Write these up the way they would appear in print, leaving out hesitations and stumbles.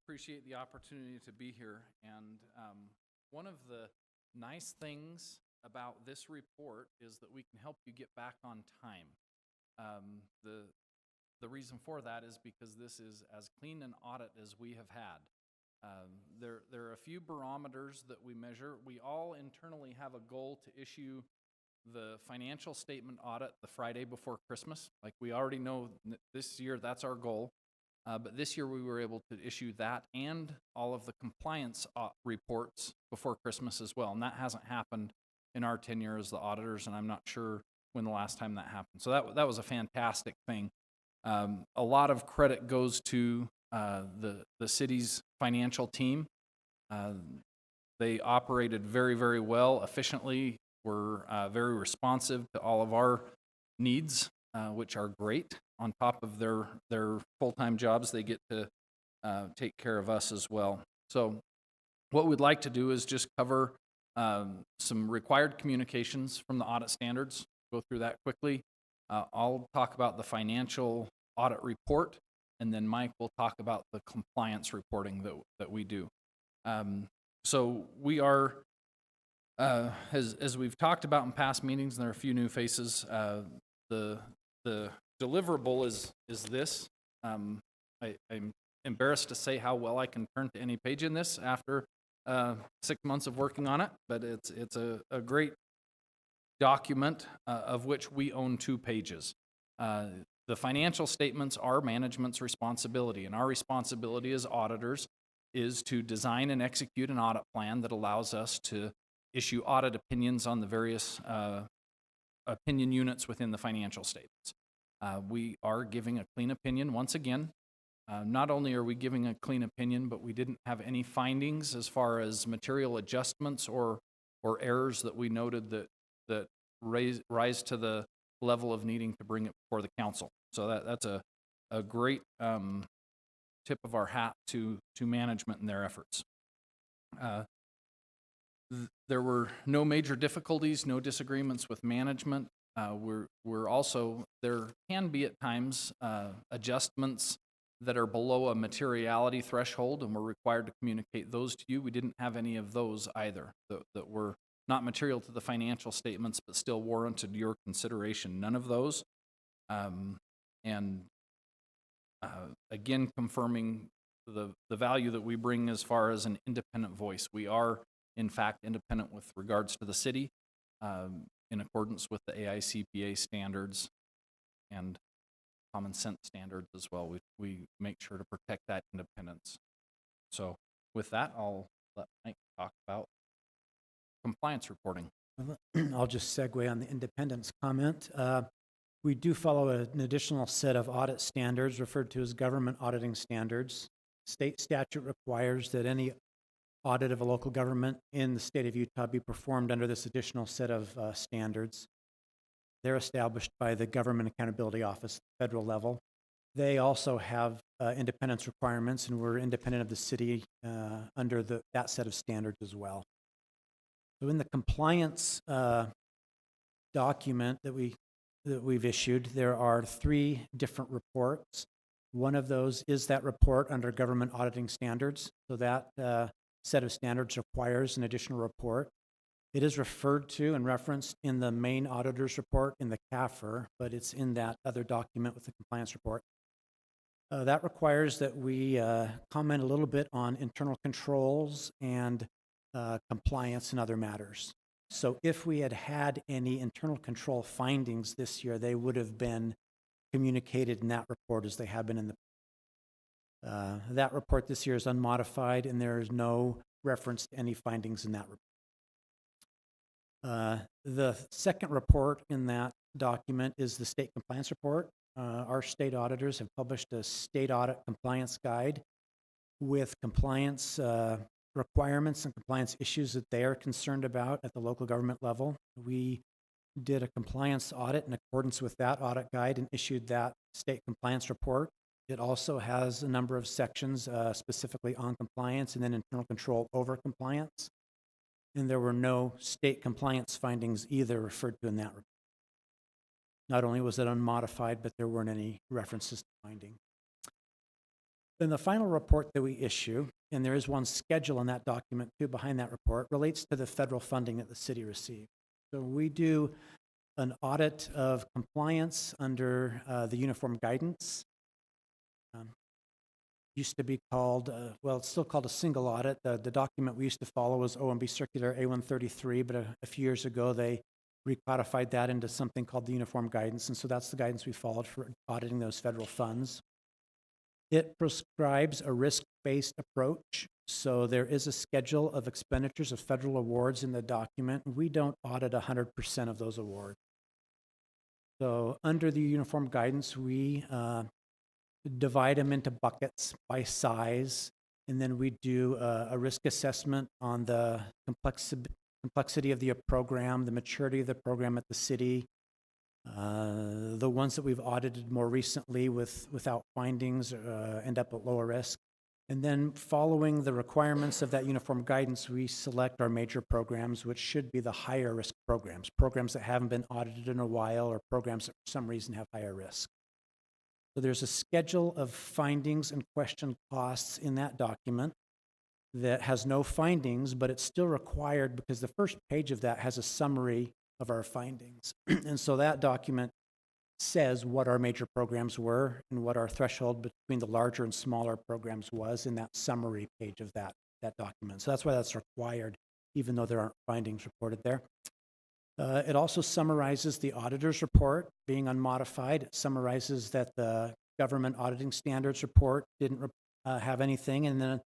appreciate the opportunity to be here. And one of the nice things about this report is that we can help you get back on time. The reason for that is because this is as clean an audit as we have had. There are a few barometers that we measure. We all internally have a goal to issue the financial statement audit the Friday before Christmas. Like we already know this year that's our goal. But this year we were able to issue that and all of the compliance reports before Christmas as well. And that hasn't happened in our tenure as the auditors, and I'm not sure when the last time that happened. So that was a fantastic thing. A lot of credit goes to the city's financial team. They operated very, very well, efficiently, were very responsive to all of our needs, which are great. On top of their full-time jobs, they get to take care of us as well. So what we'd like to do is just cover some required communications from the audit standards, go through that quickly. I'll talk about the financial audit report, and then Mike will talk about the compliance reporting that we do. So we are, as we've talked about in past meetings, and there are a few new faces, the deliverable is this. I'm embarrassed to say how well I can turn to any page in this after 6 months of working on it, but it's a great document of which we own 2 pages. The financial statements are management's responsibility, and our responsibility as auditors is to design and execute an audit plan that allows us to issue audit opinions on the various opinion units within the financial statements. We are giving a clean opinion once again. Not only are we giving a clean opinion, but we didn't have any findings as far as material adjustments or errors that we noted that rise to the level of needing to bring it before the council. So that's a great tip of our hat to management and their efforts. There were no major difficulties, no disagreements with management. We're also, there can be at times adjustments that are below a materiality threshold, and we're required to communicate those to you. We didn't have any of those either that were not material to the financial statements but still warranted your consideration. None of those. Again, confirming the value that we bring as far as an independent voice. We are, in fact, independent with regards to the city, in accordance with the AICPA standards and common sense standards as well. We make sure to protect that independence. So with that, I'll let Mike talk about compliance reporting. I'll just segue on the independence comment. We do follow an additional set of audit standards referred to as government auditing standards. State statute requires that any audit of a local government in the state of Utah be performed under this additional set of standards. They're established by the Government Accountability Office at the federal level. They also have independence requirements, and we're independent of the city under that set of standards as well. So in the compliance document that we've issued, there are 3 different reports. One of those is that report under government auditing standards. So that set of standards requires an additional report. It is referred to and referenced in the main auditor's report in the CAFR, but it's in that other document with the compliance report. That requires that we comment a little bit on internal controls and compliance and other matters. So if we had had any internal control findings this year, they would have been communicated in that report as they have been in the that report this year is unmodified, and there is no reference to any findings in that report. The second report in that document is the state compliance report. Our state auditors have published a state audit compliance guide with compliance requirements and compliance issues that they are concerned about at the local government level. We did a compliance audit in accordance with that audit guide and issued that state compliance report. It also has a number of sections specifically on compliance and then internal control over compliance. And there were no state compliance findings either referred to in that report. Not only was it unmodified, but there weren't any references to finding. Then the final report that we issue, and there is one schedule in that document too behind that report, relates to the federal funding that the city received. So we do an audit of compliance under the uniform guidance. Used to be called, well, it's still called a single audit. The document we used to follow was OMB Circular A133, but a few years ago they recodified that into something called the uniform guidance, and so that's the guidance we followed for auditing those federal funds. It prescribes a risk-based approach, so there is a schedule of expenditures of federal awards in the document. We don't audit 100% of those awards. So under the uniform guidance, we divide them into buckets by size, and then we do a risk assessment on the complexity of the program, the maturity of the program at the city. The ones that we've audited more recently without findings end up at lower risk. And then following the requirements of that uniform guidance, we select our major programs, which should be the higher risk programs that haven't been audited in a while, or programs that for some reason have higher risk. So there's a schedule of findings and question costs in that document that has no findings, but it's still required because the first page of that has a summary of our findings. And so that document says what our major programs were and what our threshold between the larger and smaller programs was in that summary page of that document. So that's why that's required, even though there aren't findings reported there. It also summarizes the auditor's report being unmodified. It summarizes that the government auditing standards report didn't have anything. And then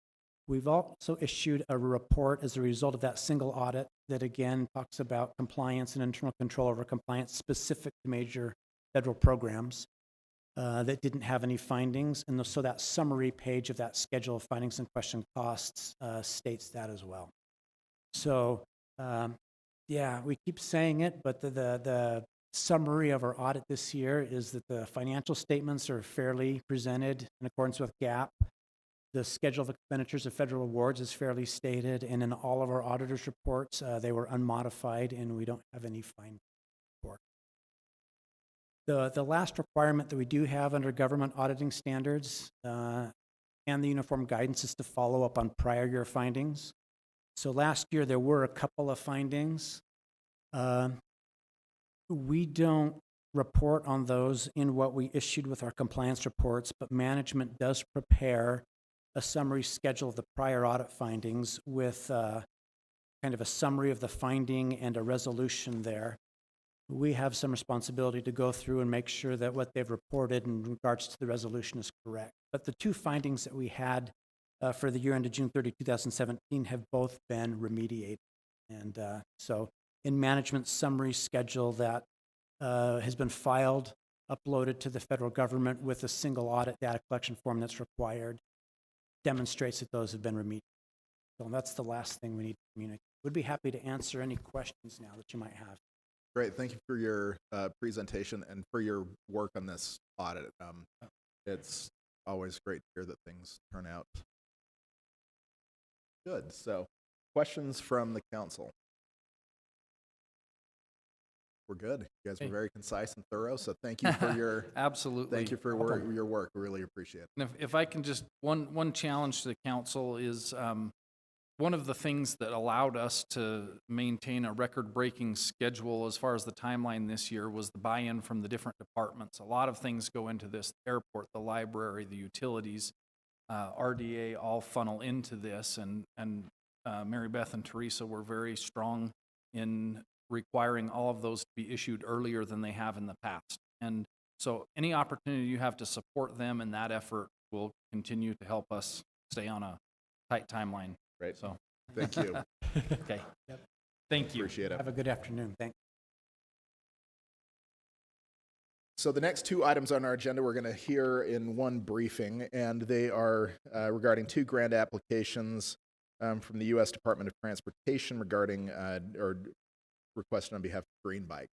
we've also issued a report as a result of that single audit that again talks about compliance and internal control over compliance specific to major federal programs that didn't have any findings. And so that summary page of that schedule of findings and question costs states that as well. So yeah, we keep saying it, but the summary of our audit this year is that the financial statements are fairly presented in accordance with GAAP. The schedule of expenditures of federal awards is fairly stated, and in all of our auditors' reports, they were unmodified, and we don't have any findings report. The last requirement that we do have under government auditing standards and the uniform guidance is to follow up on prior year findings. So last year there were a couple of findings. We don't report on those in what we issued with our compliance reports, but management does prepare a summary schedule of the prior audit findings with kind of a summary of the finding and a resolution there. We have some responsibility to go through and make sure that what they've reported in regards to the resolution is correct. But the two findings that we had for the year ended June 30, 2017 have both been remediated. And so in management's summary schedule that has been filed, uploaded to the federal government with a single audit data collection form that's required, demonstrates that those have been remediated. So that's the last thing we need to communicate. Would be happy to answer any questions now that you might have. Great, thank you for your presentation and for your work on this audit. It's always great to hear that things turn out good. So, questions from the council? We're good. You guys were very concise and thorough, so thank you for your absolutely. Thank you for your work. We really appreciate it. And if I can just one challenge to the council is one of the things that allowed us to maintain a record-breaking schedule as far as the timeline this year was the buy-in from the different departments. A lot of things go into this: the airport, the library, the utilities, RDA all funnel into this, and Mary Beth and Teresa were very strong in requiring all of those to be issued earlier than they have in the past. And so any opportunity you have to support them in that effort will continue to help us stay on a tight timeline. Great. So thank you. Okay. Yep. Thank you. Appreciate it. Have a good afternoon. Thanks. So the next two items on our agenda we're going to hear in one briefing, and they are regarding two grant applications from the U.S. Department of Transportation regarding or requested on behalf of Green Bike.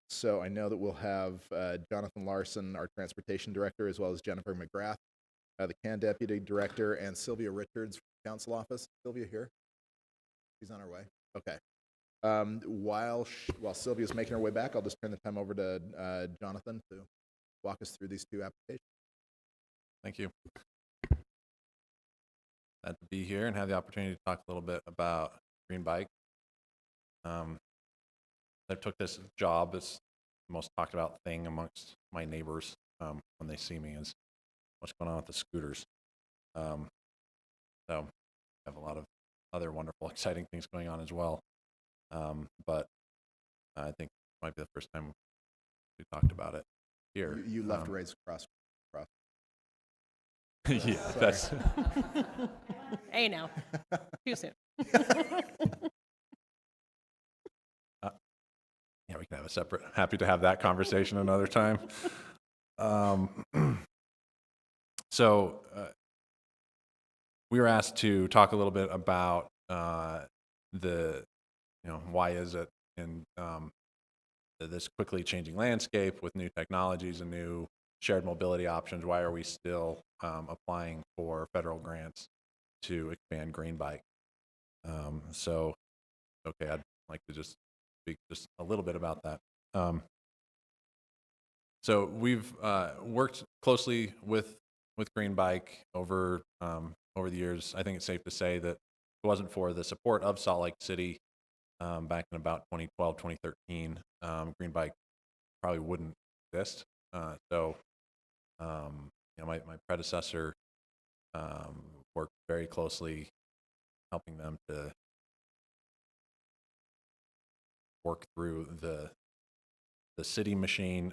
So I know that we'll have Jonathan Larson, our Transportation Director, as well as Jennifer McGrath, the CAN Deputy Director, and Sylvia Richards from the Council Office. Sylvia here? She's on her way. Okay. While Sylvia's making her way back, I'll just turn the time over to Jonathan to walk us through these two applications. Thank you. Glad to be here and have the opportunity to talk a little bit about Green Bike. I took this job as the most talked about thing amongst my neighbors when they see me is what's going on with the scooters. So I have a lot of other wonderful, exciting things going on as well. But I think it might be the first time we talked about it here. You left Ray's cross. Yeah, Sorry. that's Hey, now, too soon. yeah. We can have a separate. Happy to have that conversation another time. So we were asked to talk a little bit about why is it in this quickly changing landscape with new technologies and new shared mobility options, why are we still applying for federal grants to expand Green Bike? Okay, I'd like to just speak just a little bit about that. So we've worked closely with Green Bike over the years. I think it's safe to say that if it wasn't for the support of Salt Lake City back in about 2012, 2013, Green Bike probably wouldn't exist. My predecessor worked very closely helping them to work through the city machine,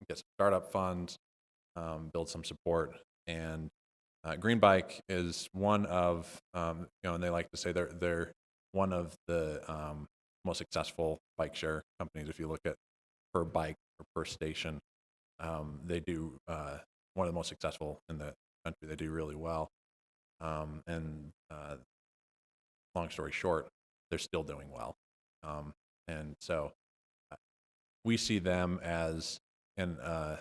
get some startup funds, build some support. And Green Bike is one of, and they like to say they're one of the most successful bike share companies. If you look at per bike or per station, they do one of the most successful in the country. They do really well. And long story short, they're still doing well. And so we see them as in a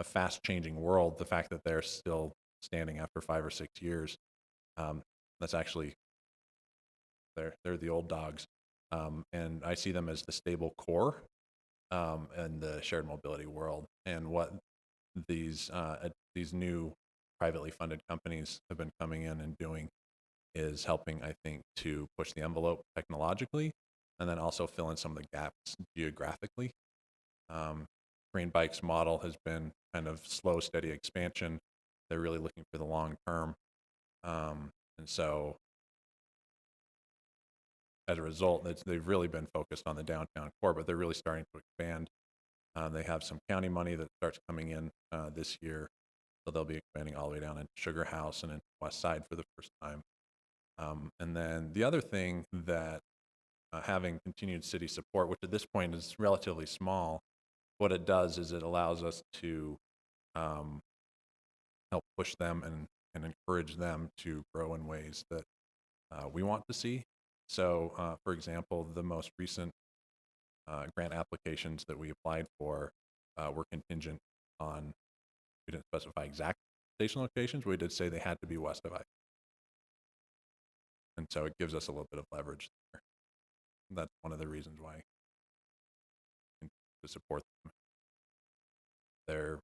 fast-changing world. The fact that they're still standing after 5 or 6 years, that's actually they're the old dogs, and I see them as the stable core in the shared mobility world. And what these new privately funded companies have been coming in and doing is helping, I think, to push the envelope technologically, and then also fill in some of the gaps geographically. Green Bike's model has been kind of slow, steady expansion. They're really looking for the long term. And so as a result, they've really been focused on the downtown core, but they're really starting to expand. They have some county money that starts coming in this year. So they'll be expanding all the way down into Sugar House and into West Side for the first time. And then the other thing that having continued city support, which at this point is relatively small, what it does is it allows us to help push them and encourage them to grow in ways that we want to see. So, for example, the most recent grant applications that we applied for were contingent on, we didn't specify exact station locations, but we did say they had to be west of I. And so it gives us a little bit of leverage there. That's one of the reasons why to support them. They're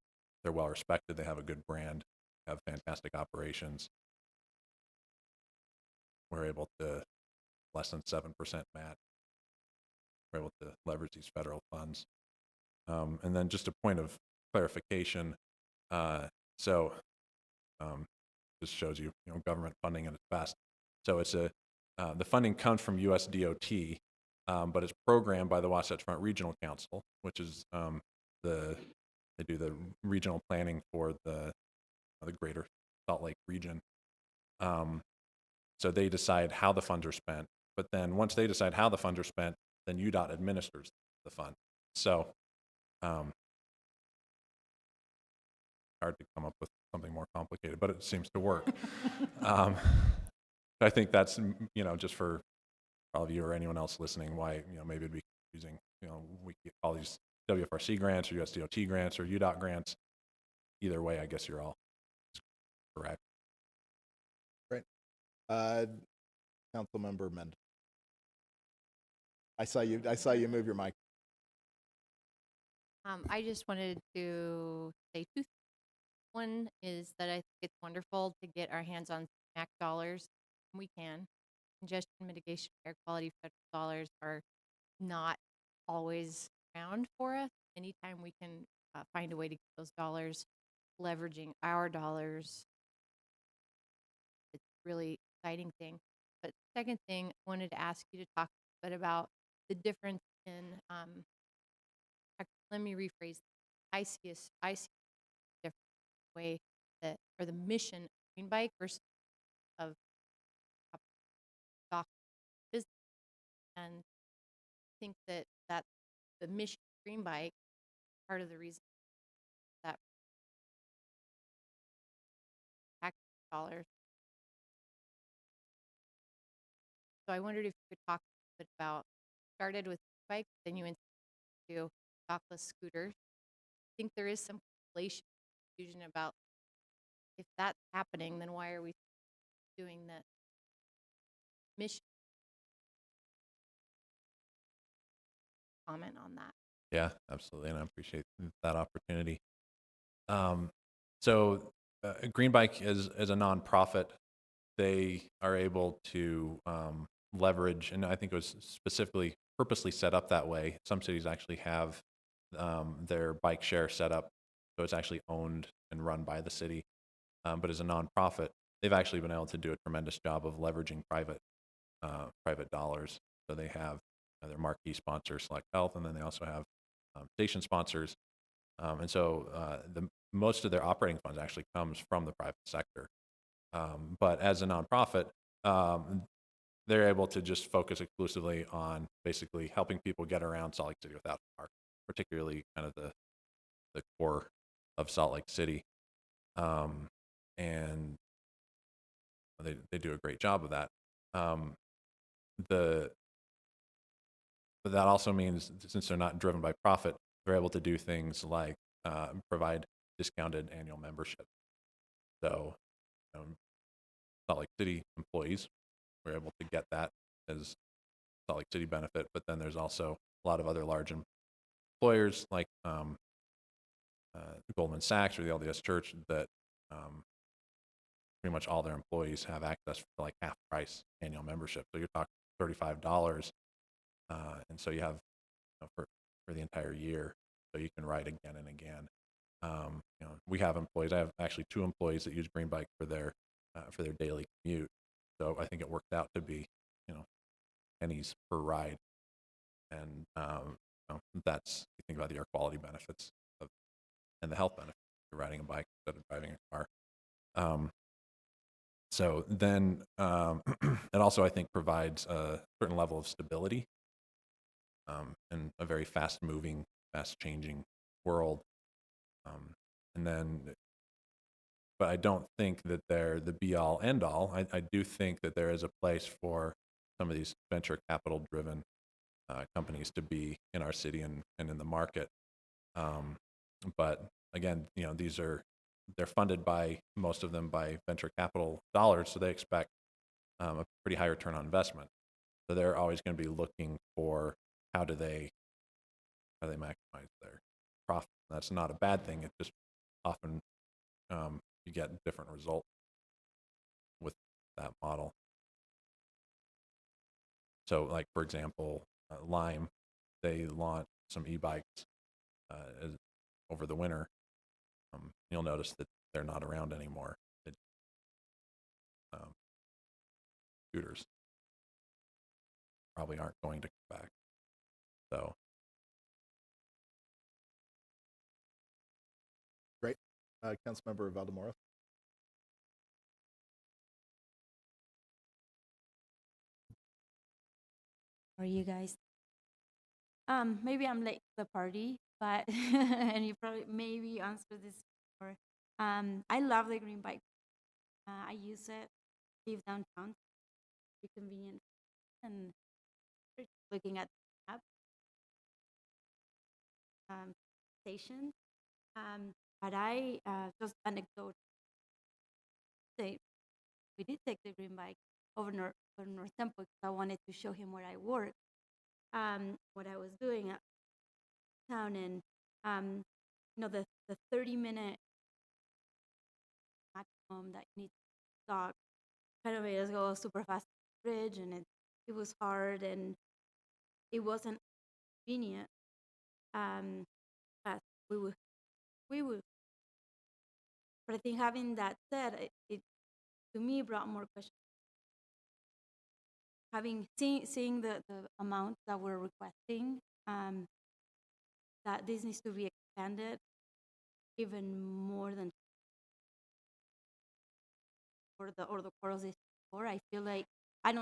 well respected. They have a good brand, have fantastic operations. We're able to less than 7% match. We're able to leverage these federal funds. And then just a point of clarification. This shows you, government funding at its best. So it's the funding comes from US DOT, but it's programmed by the Wasatch Front Regional Council, which is they do the regional planning for the greater Salt Lake region. So they decide how the funds are spent, but then once they decide how the funds are spent, then UDOT administers the fund. So hard to come up with something more complicated, but it seems to work. I think that's, just for all of you or anyone else listening, why, maybe it'd be confusing. We get all these WFRC grants or USDOT grants or UDOT grants. Either way, I guess you're all correct. Right. Councilmember Mend. I saw you move your mic. I just wanted to say two things. One is that I think it's wonderful to get our hands on SMAC dollars when we can. Congestion mitigation, air quality federal dollars are not always around for us. Anytime we can find a way to get those dollars, leveraging our dollars, it's a really exciting thing. But second thing, I wanted to ask you to talk a bit about the difference in, let me rephrase. I see a different way that, or the mission of Green Bike versus of doc business. And I think that the mission of Green Bike, part of the reason that tax dollars. So I wondered if you could talk a bit about, started with bike, then you went to dockless scooters. I think there is some conflation, confusion about if that's happening, then why are we doing the mission? Comment on that. Yeah, absolutely, and I appreciate that opportunity. So Green Bike is a nonprofit. They are able to leverage, and I think it was specifically purposely set up that way. Some cities actually have their bike share set up, so it's actually owned and run by the city. But as a nonprofit, they've actually been able to do a tremendous job of leveraging private dollars. So they have their marquee sponsor, Select Health, and then they also have station sponsors. And so most of their operating funds actually comes from the private sector. But as a nonprofit, they're able to just focus exclusively on basically helping people get around Salt Lake City without a car, particularly kind of the core of Salt Lake City. And they do a great job of that. But that also means, since they're not driven by profit, they're able to do things like provide discounted annual membership. So Salt Lake City employees were able to get that as Salt Lake City benefit, but then there's also a lot of other large employers like Goldman Sachs or the LDS Church that pretty much all their employees have access for like half price annual membership. So you're talking $35, and so you have for the entire year, so you can ride again and again. We have employees. I have actually 2 employees that use Green Bike for their daily commute. So I think it worked out to be pennies per ride, and that's, you think about the air quality benefits and the health benefits of riding a bike instead of driving a car. So then it also, I think, provides a certain level of stability in a very fast-moving, fast-changing world. And then, but I don't think that they're the be-all, end-all. I do think that there is a place for some of these venture capital-driven companies to be in our city and in the market. But again, they're funded by, most of them, by venture capital dollars, so they expect a pretty high return on investment. So they're always going to be looking for how do they maximize their profit. That's not a bad thing. It just often you get different results with that model. So, like, for example, Lime, they launched some e-bikes over the winter. You'll notice that they're not around anymore. Scooters probably aren't going to come back. So Great. Councilmember Valdemoro. How are you guys? Maybe I'm late to the party, but and you probably maybe answer this before. I love the green bike. I use it, live downtown, be convenient, and looking at the app station. But I just anecdote say we did take the green bike over North Temple because I wanted to show him where I work, what I was doing at town, and the 30-minute maximum that you need to stock. Kind of made us go super fast to the bridge, and it was hard and it wasn't convenient. But we would. But I think having that said, it to me brought more questions. Seeing the amount that we're requesting, that this needs to be expanded even more than or the corals is for. I feel like I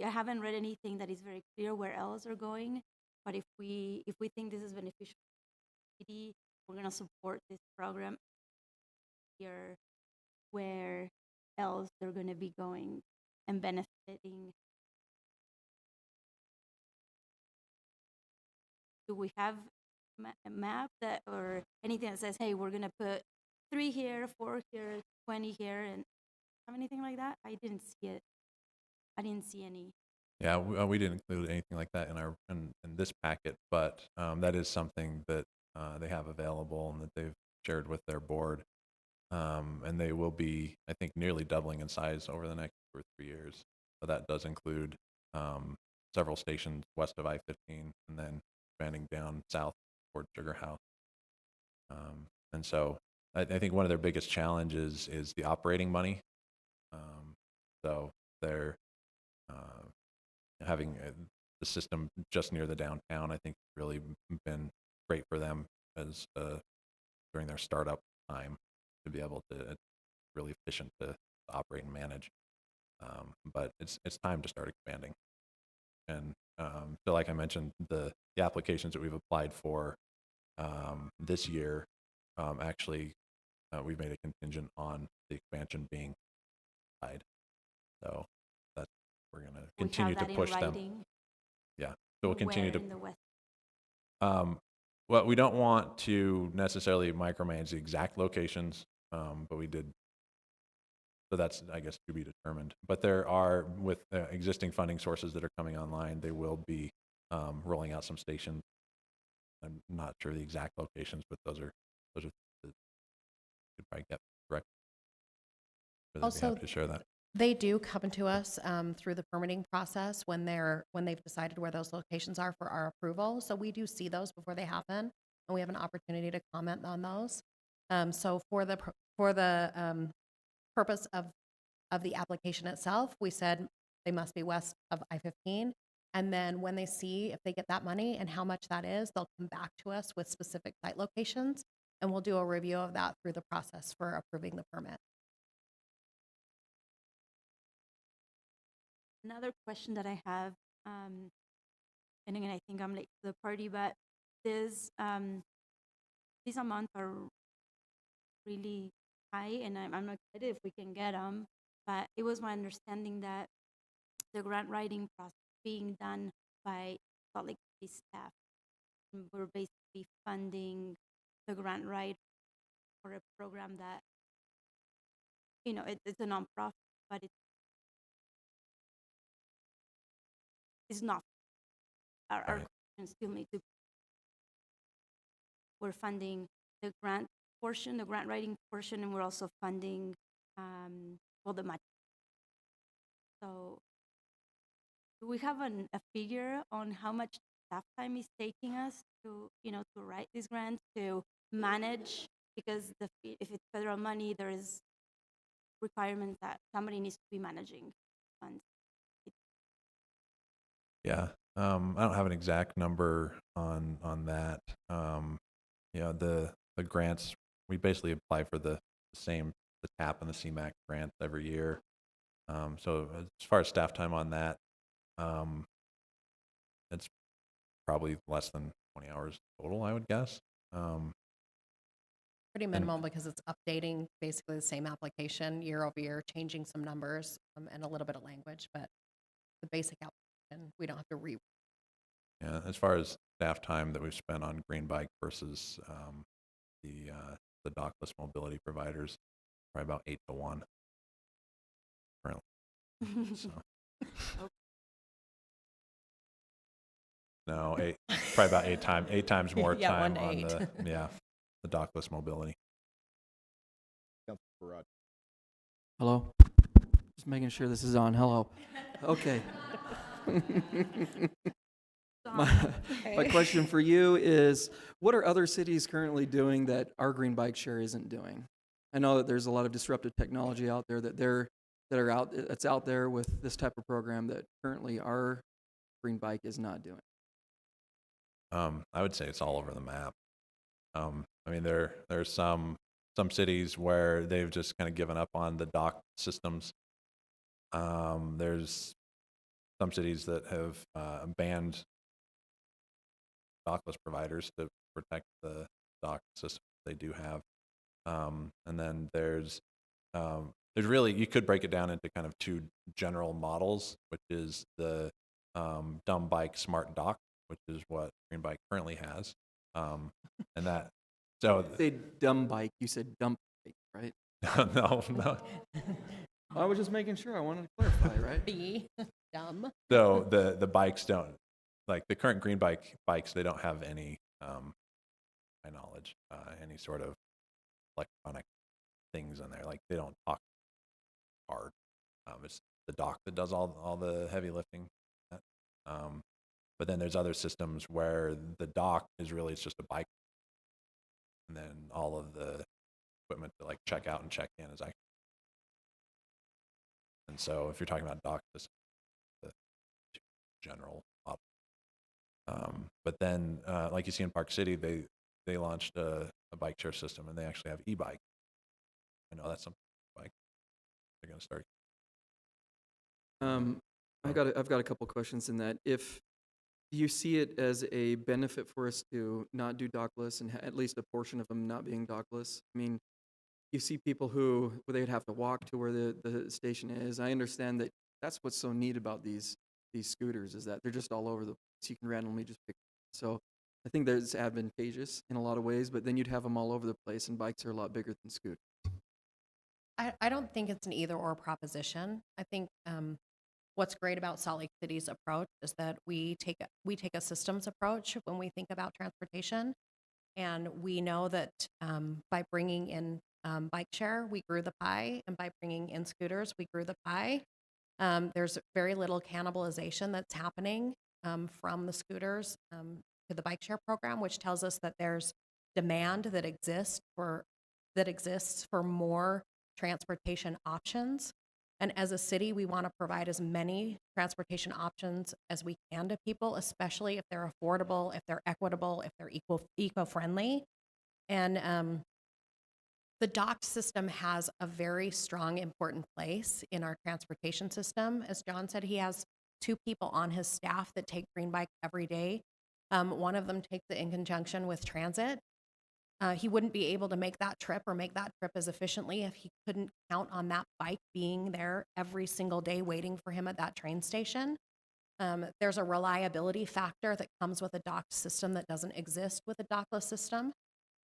haven't read anything that is very clear where else are going. But if we think this is beneficial to the city, we're gonna support this program here where else they're gonna be going and benefiting. Do we have a map that or anything that says, hey, we're gonna put 3 here, 4 here, 20 here, and have anything like that? I didn't see it. I didn't see any. Yeah, we didn't include anything like that in in this packet, but that is something that they have available and that they've shared with their board. And they will be, I think, nearly doubling in size over the next 2 or 3 years. So that does include several stations west of I-15 and then expanding down south toward Sugar House. And so I think one of their biggest challenges is the operating money. So they're having the system just near the downtown, I think, really been great for them as during their startup time to be able to really efficient to operate and manage. But it's time to start expanding. And so, like I mentioned, the applications that we've applied for this year, actually, we've made a contingent on the expansion being applied. So that we're going to continue to push them. Yeah, so we'll continue to. In the West? Well, we don't want to necessarily micromanage the exact locations, but we did. So that's, I guess, to be determined. But there are, with existing funding sources that are coming online, they will be rolling out some stations. I'm not sure the exact locations, but those are you could probably get correct. Also, happy to share that. They do come to us through the permitting process when they've decided where those locations are for our approval. So we do see those before they happen, and we have an opportunity to comment on those. So for the purpose of the application itself, we said they must be west of I-15. And then when they see if they get that money and how much that is, they'll come back to us with specific site locations, and we'll do a review of that through the process for approving the permit. Another question that I have, and again, I think I'm late to the party, but these amounts are really high, and I'm not excited if we can get them. But it was my understanding that the grant writing process being done by Salt Lake City staff. And we're basically funding the grant writer for a program that, it's a nonprofit, but it's not. Our Right. questions still need to. We're funding the grant portion, the grant writing portion, and we're also funding the match. So do we have a figure on how much staff time is taking us to write these grants, to manage? Because if it's federal money, there is requirements that somebody needs to be managing funds. Yeah, I don't have an exact number on that. The grants, we basically apply for the TAP and the CMAQ grants every year. So as far as staff time on that, it's probably less than 20 hours total, I would guess. Pretty minimal because it's updating basically the same application year over year, changing some numbers and a little bit of language, but the basic application, we don't have to re. Yeah, as far as staff time that we've spent on Green Bike versus the dockless mobility providers, probably about 8 to 1. Currently. So. No, probably about 8 times more Yeah, time 1 to on 8. the dockless mobility. Councilor Barad. Hello? Just making sure this is on. Hello. Okay. My question for you is, what are other cities currently doing that our green bike share isn't doing? I know that there's a lot of disruptive technology out there that's out there with this type of program that currently our green bike is not doing. I would say it's all over the map. I mean, there's some cities where they've just kind of given up on the dock systems. There's some cities that have banned dockless providers to protect the dock system they do have. And then there's really, you could break it down into kind of two general models, which is the dumb bike smart dock, which is what Green Bike currently has. And that, so You say dumb bike, you said dump bike, right? no. I was just making sure. I wanted to clarify, right? Be dumb. So the bikes don't, like the current Green Bike bikes, they don't have any, my knowledge, any sort of electronic things in there. Like they don't talk hard. It's the dock that does all the heavy lifting. But then there's other systems where the dock is really, it's just a bike. And then all of the equipment to like check out and check in is actually. And so if you're talking about dock systems, the general model. But then, like you see in Park City, they launched a bike share system, and they actually have e-bike. I know that's something bike they're going to start. I've got a couple questions in that. If you see it as a benefit for us to not do dockless and at least a portion of them not being dockless, I mean, you see people who they'd have to walk to where the station is. I understand that that's what's so neat about these scooters is that they're just all over the place. You can randomly just pick. So I think that's advantageous in a lot of ways, but then you'd have them all over the place, and bikes are a lot bigger than scooters. I don't think it's an either or proposition. I think what's great about Salt Lake City's approach is that we take a systems approach when we think about transportation, and we know that by bringing in bike share, we grew the pie, and by bringing in scooters, we grew the pie. There's very little cannibalization that's happening from the scooters to the bike share program, which tells us that there's demand that exists for more transportation options. And as a city, we want to provide as many transportation options as we can to people, especially if they're affordable, if they're equitable, if they're eco-friendly. And the dock system has a very strong, important place in our transportation system. As John said, he has 2 people on his staff that take Green Bike every day. One of them takes it in conjunction with transit. He wouldn't be able to make that trip as efficiently if he couldn't count on that bike being there every single day waiting for him at that train station. There's a reliability factor that comes with a docked system that doesn't exist with a dockless system.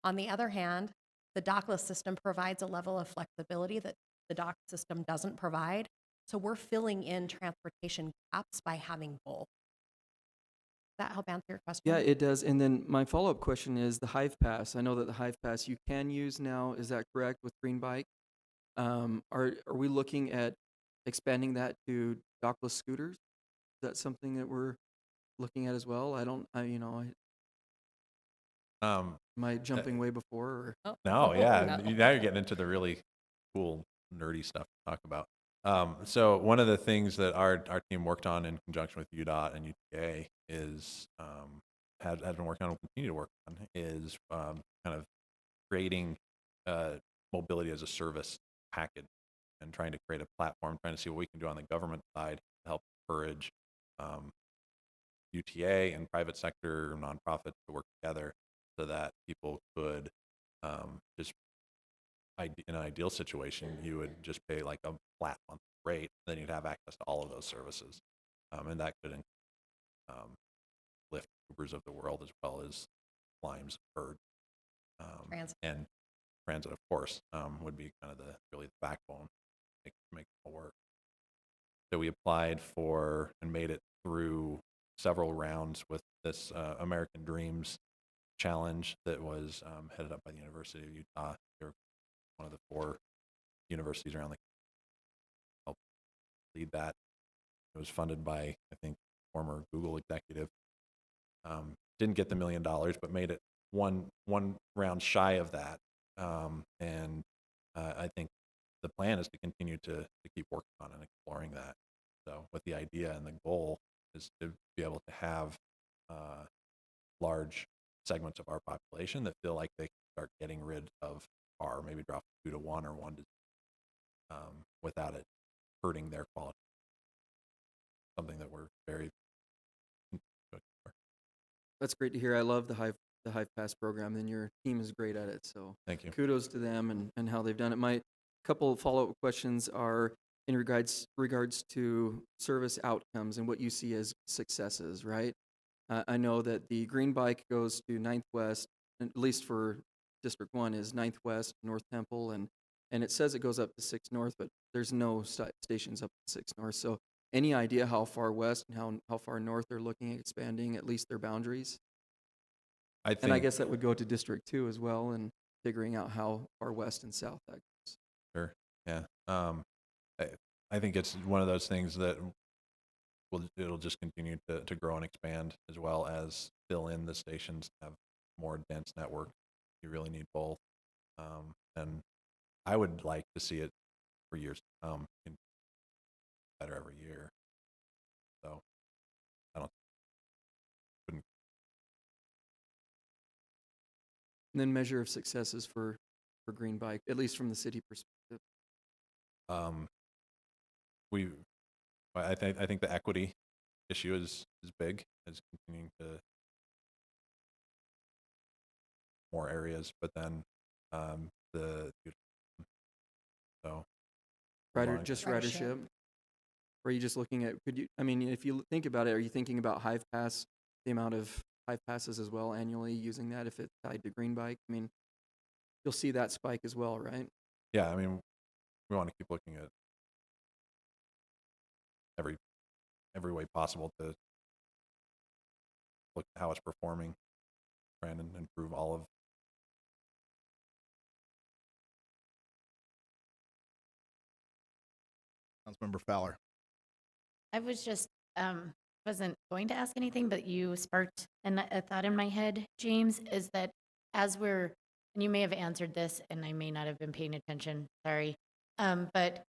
On the other hand, the dockless system provides a level of flexibility that the docked system doesn't provide. So we're filling in transportation gaps by having both. Does that help answer your question? Yeah, it does. And then my follow-up question is the Hive Pass. I know that the Hive Pass you can use now. Is that correct with Green Bike? Are we looking at expanding that to dockless scooters? Is that something that we're looking at as well? Am I jumping way before? Or? No, yeah. Now you're getting into the really cool, nerdy stuff to talk about. So one of the things that our team worked on in conjunction with UDOT and UTA is has been working on and will continue to work on is kind of creating mobility as a service package and trying to create a platform, trying to see what we can do on the government side to help encourage UTA and private sector nonprofits to work together so that people could just, in an ideal situation, you would just pay like a flat monthly rate, then you'd have access to all of those services. And that could lift Ubers of the world as well as Limes, Bird, and transit, of course, would be kind of really the backbone to make it work. So we applied for and made it through several rounds with this American Dreams challenge that was headed up by the University of Utah. They're one of the 4 universities around the lead that. It was funded by, I think, former Google executive. Didn't get the $1 million, but made it one round shy of that. And I think the plan is to continue to keep working on and exploring that. So with the idea and the goal is to be able to have large segments of our population that feel like they can start getting rid of R, maybe drop 2 to 1 or 1 to without it hurting their quality. Something that we're very That's great to hear. I love the Hive Pass program, and your team is great at it. So Thank you. kudos to them and how they've done it. My couple of follow-up questions are in regards to service outcomes and what you see as successes, right? I know that the green bike goes to 9th West, at least for District 1 is 9th West, North Temple, and it says it goes up to 6 North, but there's no stations up to 6 North. So any idea how far west and how far north they're looking at expanding at least their boundaries? I think, And I guess that would go to District 2 as well, and figuring out how far west and south that goes. sure, yeah. I think it's one of those things that it'll just continue to grow and expand, as well as fill in the stations, have more dense network. You really need both. And I would like to see it for years to come, better every year. So I couldn't. And then measure of successes for green bike, at least from the city perspective. I think the equity issue is big, is continuing to more areas, but then the so Ridership. Ridership. Or are you just looking at, I mean, if you think about it, are you thinking about Hive Pass, the amount of Hive Passes as well annually, using that if it's tied to green bike? I mean, you'll see that spike as well, right? yeah, I mean, we want to keep looking at every way possible to look at how it's performing, try and improve all of. Councilmember Fowler. I was just, wasn't going to ask anything, but you sparked a thought in my head, James, is that as we're, and you may have answered this and I may not have been paying attention, sorry. But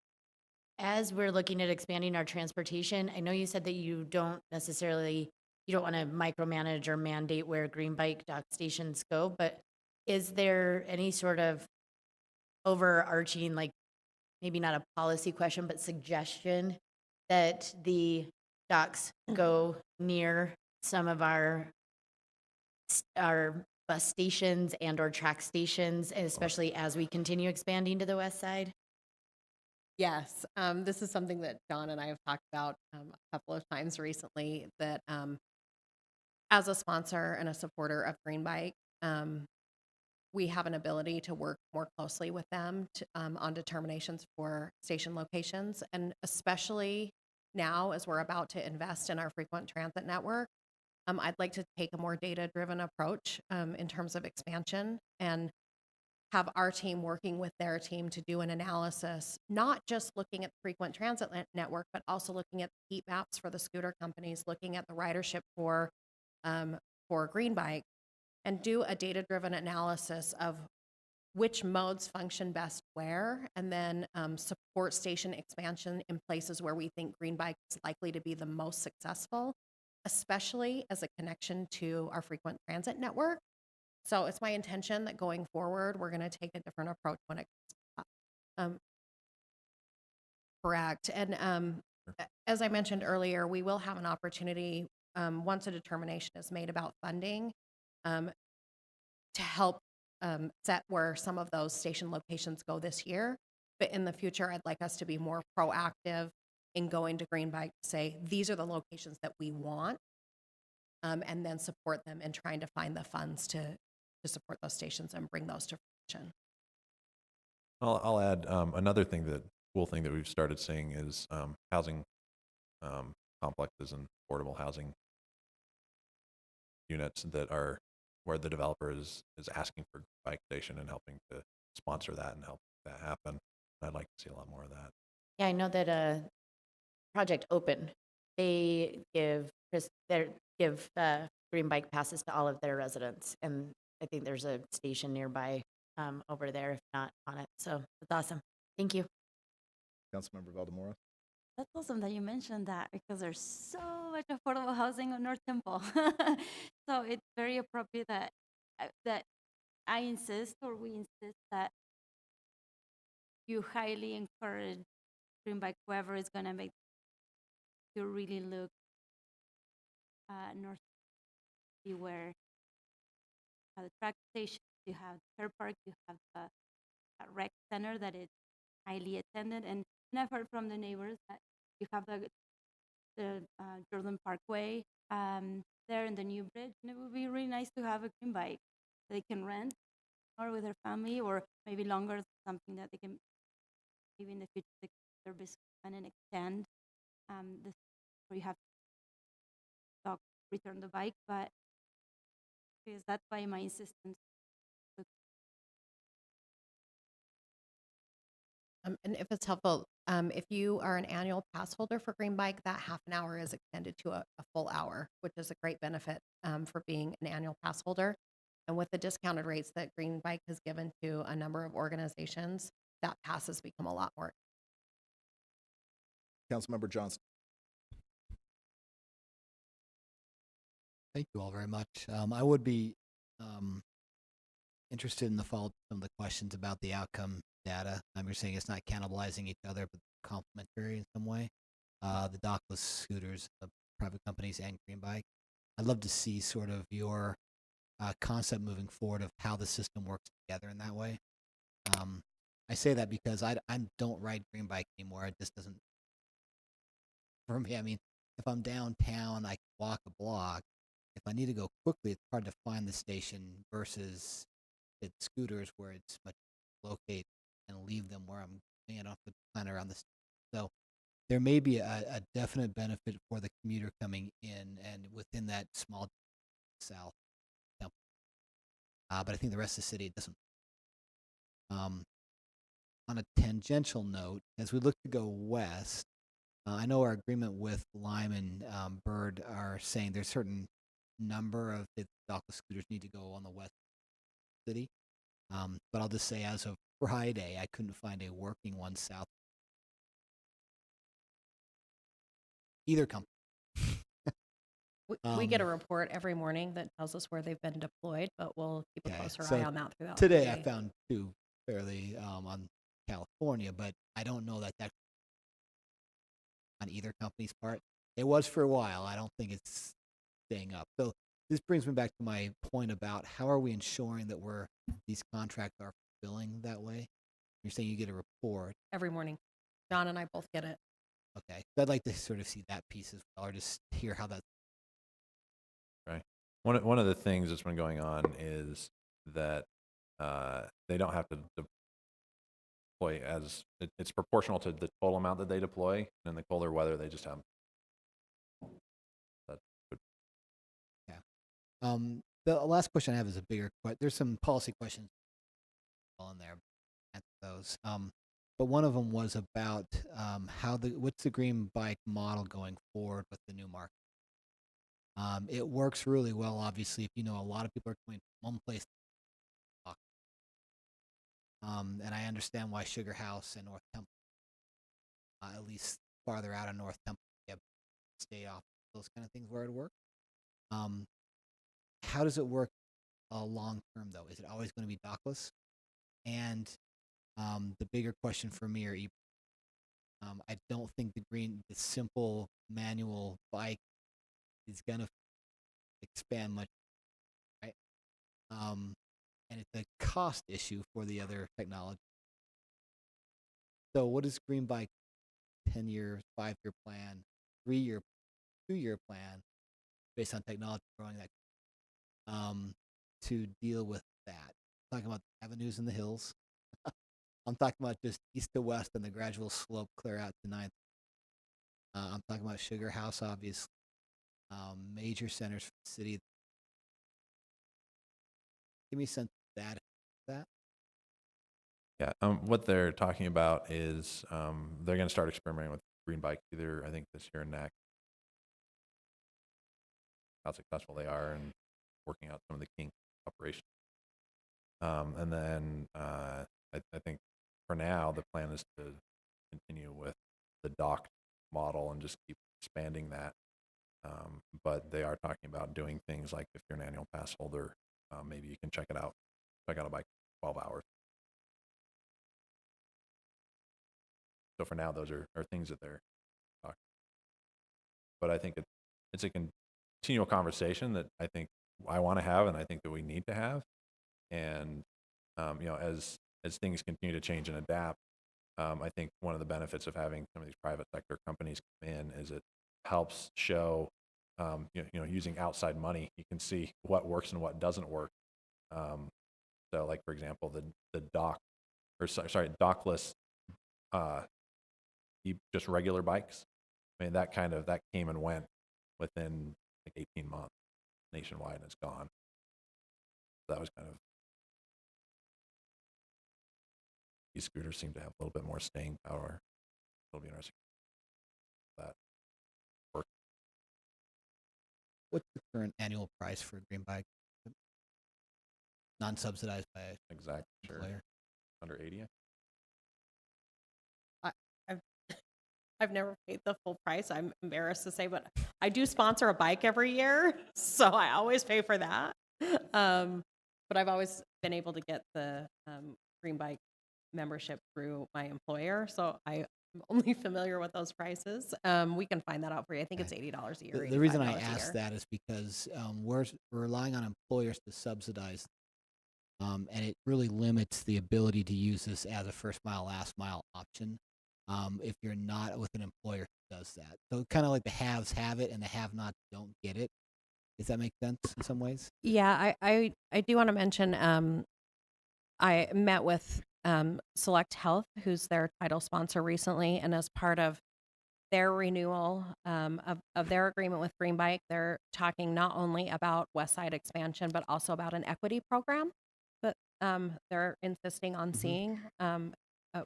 as we're looking at expanding our transportation, I know you said that you don't want to micromanage or mandate where green bike dock stations go, but is there any sort of overarching, like, maybe not a policy question, but suggestion that the docks go near some of our bus stations and or track stations, and especially as we continue expanding to the west side? Yes, this is something that John and I have talked about a couple of times recently, that as a sponsor and a supporter of Green Bike, we have an ability to work more closely with them on determinations for station locations. And especially now, as we're about to invest in our frequent transit network, I'd like to take a more data-driven approach in terms of expansion, and have our team working with their team to do an analysis, not just looking at the frequent transit network, but also looking at the heat maps for the scooter companies, looking at the ridership for Green Bike, and do a data-driven analysis of which modes function best where, and then support station expansion in places where we think Green Bike is likely to be the most successful, especially as a connection to our frequent transit network. So it's my intention that going forward, we're going to take a different approach when it comes to correct. And as I mentioned earlier, we will have an opportunity once a determination is made about funding to help set where some of those station locations go this year. But in the future, I'd like us to be more proactive in going to Green Bike to say, these are the locations that we want, and then support them in trying to find the funds to support those stations and bring those to fruition. I'll add another cool thing that we've started seeing is housing complexes and affordable housing units that are where the developer is asking for bike station and helping to sponsor that and help that happen. I'd like to see a lot more of that. Yeah, I know that Project Open, they give green bike passes to all of their residents, and I think there's a station nearby over there, if not on it. So that's awesome. Thank you. Councilmember Valdemora. That's awesome that you mentioned that because there's so much affordable housing on North Temple. So it's very appropriate that I insist, or we insist, that you highly encourage green bike, whoever is gonna make you really look North City, where you have the track station, you have the car park, you have the rec center that is highly attended, and I've heard from the neighbors that you have the Jordan Parkway there in the new bridge, and it would be really nice to have a green bike they can rent or with their family, or maybe longer, something that they can maybe in the future they can their business plan and extend this, where you have to return the bike, but because that's why my insistence. And if it's helpful, if you are an annual pass holder for Green Bike, that half an hour is extended to a full hour, which is a great benefit for being an annual pass holder. And with the discounted rates that Green Bike has given to a number of organizations, that pass has become a lot more. Councilmember Johnston. Thank you all very much. I would be interested in the follow-up to some of the questions about the outcome data. You're saying it's not cannibalizing each other, but complementary in some way. The dockless scooters, the private companies, and Green Bike. I'd love to see sort of your concept moving forward of how the system works together in that way. I say that because I don't ride Green Bike anymore. It just doesn't, for me. I mean, if I'm downtown, I can walk a block. If I need to go quickly, it's hard to find the station versus the scooters where it's much locate and leave them where I'm going off the plan around the station. So there may be a definite benefit for the commuter coming in and within that small south temple. But I think the rest of the city doesn't. On a tangential note, as we look to go west, I know our agreement with Lime and Bird are saying there's certain number of the dockless scooters need to go on the west city. But I'll just say as of Friday, I couldn't find a working one south. Either company. We get a report every morning that tells us where they've been deployed, but we'll keep a closer so eye on that throughout today the I day. found two fairly on California, but I don't know that that's on either company's part. It was for a while. I don't think it's staying up. So this brings me back to my point about how are we ensuring that these contracts are fulfilling that way? You're saying you get a report. Every morning. John and I both get it. Okay. I'd like to sort of see that piece as well, or just hear how that's Right. One of the things that's been going on is that they don't have to deploy it's proportional to the total amount that they deploy. And in the colder weather, they just have. The last question I have is a bigger question. There's some policy questions in there, answer those. But one of them was about what's the Green Bike model going forward with the new market. It works really well, obviously, if you know a lot of people are coming from one place. And I understand why Sugar House and North Temple, at least farther out of North Temple, stay off those kind of things where it works. How does it work long term, though? Is it always going to be dockless? And the bigger question for me I don't think the simple manual bike is going to expand much, right? And it's a cost issue for the other technology. So what is Green Bike 10-year, 5-year plan, 3-year, 2-year plan based on technology growing that to deal with that? I'm talking about the avenues and the hills. I'm talking about just east to west and the gradual slope clear out to 9th. I'm talking about Sugar House, obviously. Major centers for the city. Give me a sense of that. Yeah. What they're talking about is they're going to start experimenting with Green Bike either, I think this year or next, how successful they are in working out some of the kinks operations. And then I think for now the plan is to continue with the docked model and just keep expanding that. But they are talking about doing things like if you're an annual pass holder, maybe you can check out a bike 12 hours. So for now, those are things that they're talking. But I think it's a continual conversation that I think I want to have, and I think that we need to have. And you know, as things continue to change and adapt, I think one of the benefits of having some of these private sector companies come in is it helps show, you know, using outside money, you can see what works and what doesn't work. So, like for example, the dockless, just regular bikes. I mean, that came and went within like 18 months nationwide, and it's gone. That was kind of, e-scooters seem to have a little bit more staying power. It'll be interesting. That work. What's the current annual price for a green bike? Non-subsidized by an Exactly. Sure. employer? Under 80. I've never paid the full price. I'm embarrassed to say, but I do sponsor a bike every year, so I always pay for that. But I've always been able to get the green bike membership through my employer, so I'm only familiar with those prices. We can find that out for you. I think it's $80 a year. The reason I $85 a ask year. that is because we're relying on employers to subsidize, and it really limits the ability to use this as a first mile, last mile option if you're not with an employer who does that. So kind of like the haves have it and the have-nots don't get it. Does that make sense in some ways? Yeah, I do want to mention, I met with Select Health, who's their title sponsor recently, and as part of their renewal of their agreement with Green Bike, they're talking not only about West Side expansion, but also about an equity program that they're insisting on seeing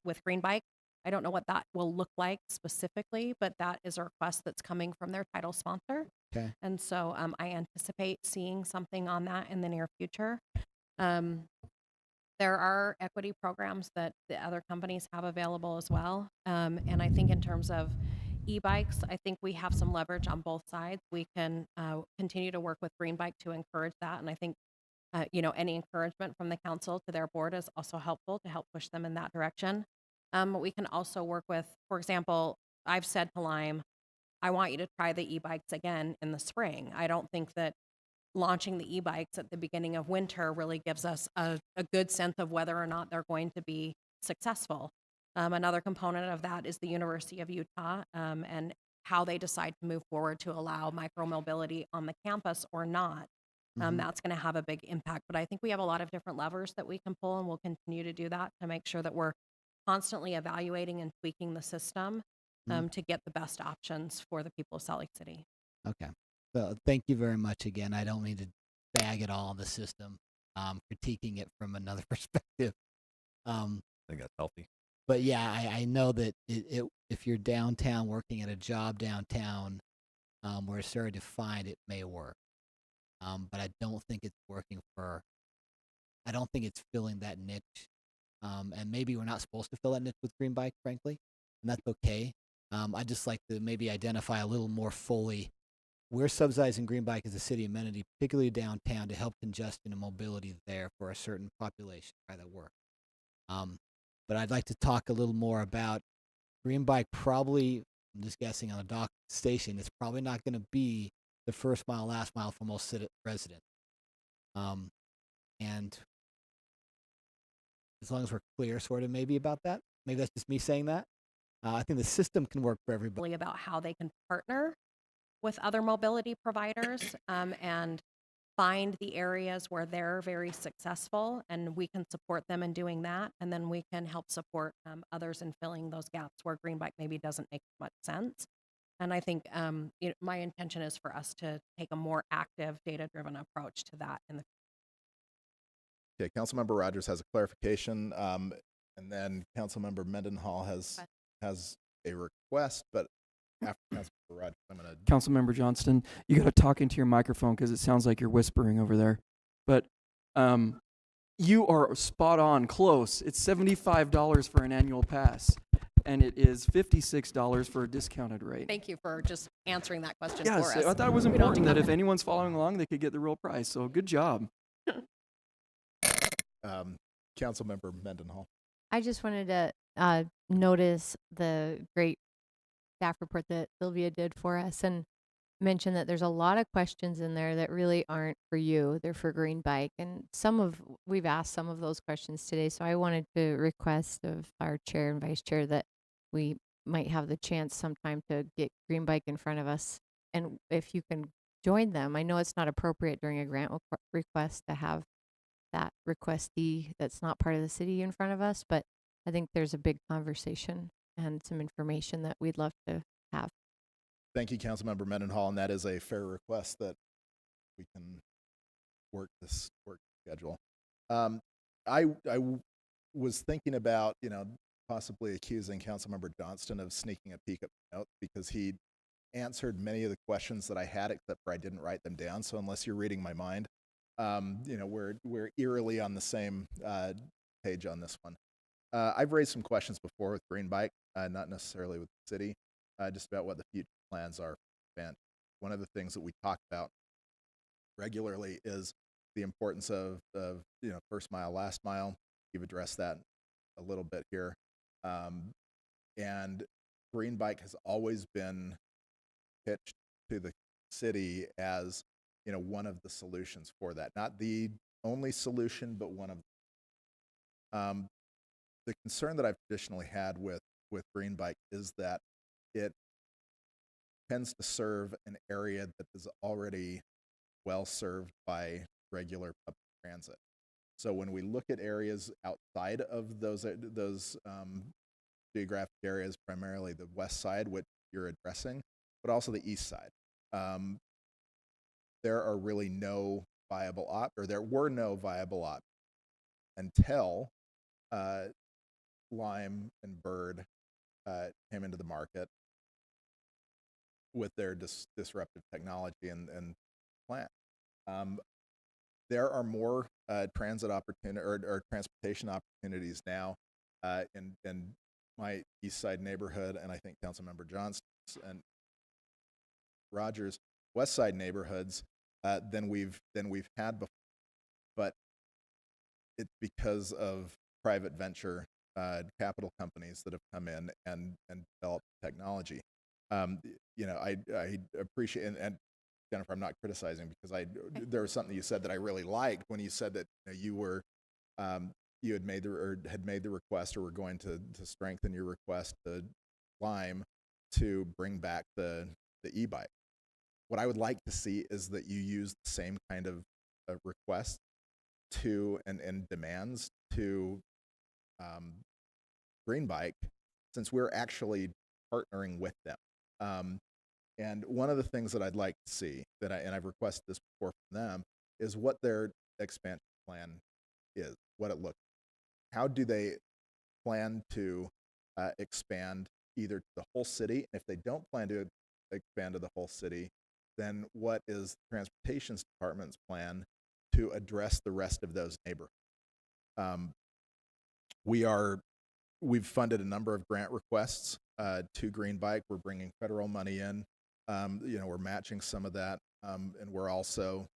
with Green Bike. I don't know what that will look like specifically, but that is a request that's coming from their title sponsor. Okay. And so I anticipate seeing something on that in the near future. There are equity programs that the other companies have available as well. And I think in terms of e-bikes, I think we have some leverage on both sides. We can continue to work with Green Bike to encourage that. And I think, you know, any encouragement from the council to their board is also helpful to help push them in that direction. We can also work with, for example, I've said to Lime, I want you to try the e-bikes again in the spring. I don't think that launching the e-bikes at the beginning of winter really gives us a good sense of whether or not they're going to be successful. Another component of that is the University of Utah and how they decide to move forward to allow micromobility on the campus or not. That's going to have a big impact. But I think we have a lot of different levers that we can pull, and we'll continue to do that to make sure that we're constantly evaluating and tweaking the system to get the best options for the people of Salt Lake City. Okay. So thank you very much again. I don't mean to bag it all on the system, critiquing it from another perspective. I think that's healthy. But yeah, I know that if you're downtown working at a job downtown where it's very defined, it may work. But I don't think it's working I don't think it's filling that niche. And maybe we're not supposed to fill that niche with Green Bike, frankly, and that's okay. I'd just like to maybe identify a little more fully. We're subsidizing Green Bike as a city amenity, particularly downtown, to help congestion and mobility there for a certain population. Try that work. But I'd like to talk a little more about Green Bike. Probably, I'm just guessing on a dock station, it's probably not going to be the first mile, last mile for most residents. And as long as we're clear, sort of, maybe about that. Maybe that's just me saying that. I think the system can work for everybody. About how they can partner with other mobility providers and find the areas where they're very successful, and we can support them in doing that, and then we can help support others in filling those gaps where Green Bike maybe doesn't make much sense. And I think you know, my intention is for us to take a more active, data-driven approach to that in the Okay, Councilmember Rogers has a clarification, and then Councilmember Mendenhall has a request, but after Councilmember Rogers, I'm going to. Councilmember Johnston, you got to talk into your microphone because it sounds like you're whispering over there. But you are spot on, close. It's $75 for an annual pass, and it is $56 for a discounted rate. Thank you for just answering that question Yes, for us. I thought it was We don't have to important that come if in. anyone's following along, they could get the real price. So good job. Councilmember Mendenhall. I just wanted to notice the great staff report that Sylvia did for us and mention that there's a lot of questions in there that really aren't for you. They're for Green Bike. And we've asked some of those questions today. So I wanted to request of our chair and vice chair that we might have the chance sometime to get Green Bike in front of us. And if you can join them, I know it's not appropriate during a grant request to have that requestee that's not part of the city in front of us, but I think there's a big conversation and some information that we'd love to have. Thank you, Councilmember Mendenhall, and that is a fair request that we can work schedule. I was thinking about, possibly accusing Councilmember Johnston of sneaking a peek at my notes because he answered many of the questions that I had, except for I didn't write them down. So unless you're reading my mind, we're eerily on the same page on this one. I've raised some questions before with Green Bike, not necessarily with the city, just about what the future plans are for the event. One of the things that we talk about regularly is the importance of first mile, last mile. You've addressed that a little bit here. And Green Bike has always been pitched to the city as one of the solutions for that. Not the only solution, but one of them. The concern that I've traditionally had with Green Bike is that it tends to serve an area that is already well served by regular public transit. So when we look at areas outside of those geographic areas, primarily the west side, which you're addressing, but also the east side, there are really no viable there were no viable options until Lime and Bird came into the market with their disruptive technology and plan. There are more transit opportunity or transportation opportunities now in my east side neighborhood, and I think Councilmember Johnston's and Rogers' west side neighborhoods than we've had before. But it's because of private venture capital companies that have come in and developed technology. I appreciate, and Jennifer, I'm not criticizing because there was something you said that I really liked when you said that you had made the request or were going to strengthen your request to Lime to bring back the e-bike. What I would like to see is that you use the same kind of request to and demands to Green Bike, since we're actually partnering with them. And one of the things that I'd like to see and I've requested this before from them is what their expansion plan is, what it looks like. How do they plan to expand either to the whole city? And if they don't plan to expand to the whole city, then what is the Transportation Department's plan to address the rest of those neighborhoods? We've funded a number of grant requests to Green Bike. We're bringing federal money in. We're matching some of that, and we're also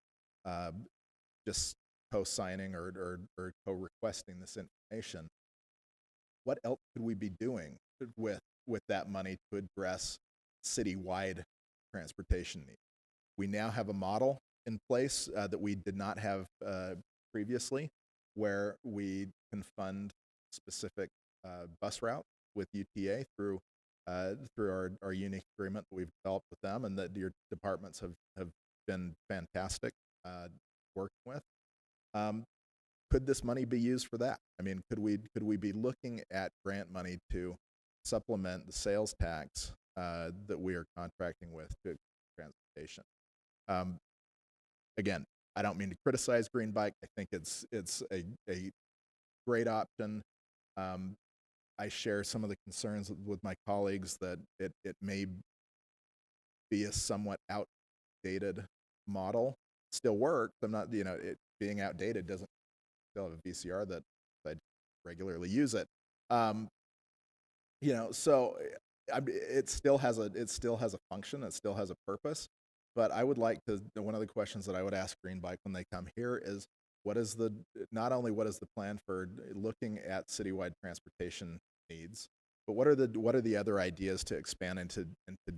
just co-signing or co-requesting this information. What else could we be doing with that money to address citywide transportation needs? We now have a model in place that we did not have previously, where we can fund specific bus routes with UTA through our unique agreement that we've developed with them, and that your departments have been fantastic working with. Could this money be used for that? I mean, could we be looking at grant money to supplement the sales tax that we are contracting with to transportation? Again, I don't mean to criticize Green Bike. I think it's a great option. I share some of the concerns with my colleagues that it may be a somewhat outdated model. Still works. I'm not, it being outdated doesn't still have a VCR that I regularly use it. So it still has a function. It still has a purpose. But I would like to. One of the questions that I would ask Greenbike when they come here is, not only what is the plan for looking at citywide transportation needs, but what are the other ideas to expand into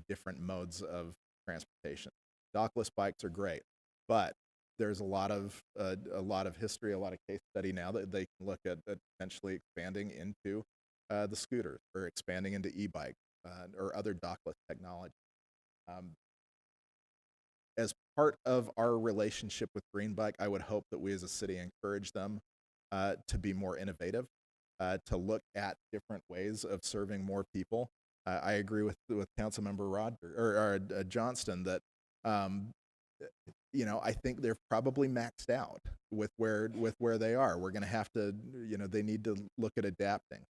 different modes of transportation? Dockless bikes are great, but there's a lot of history, a lot of case study now that they can look at potentially expanding into the scooters or expanding into e-bike or other dockless technology. As part of our relationship with Greenbike, I would hope that we as a city encourage them to be more innovative, to look at different ways of serving more people. I agree with Councilmember Johnston that I think they're probably maxed out with where they are. We're going to have to, they need to look at adapting.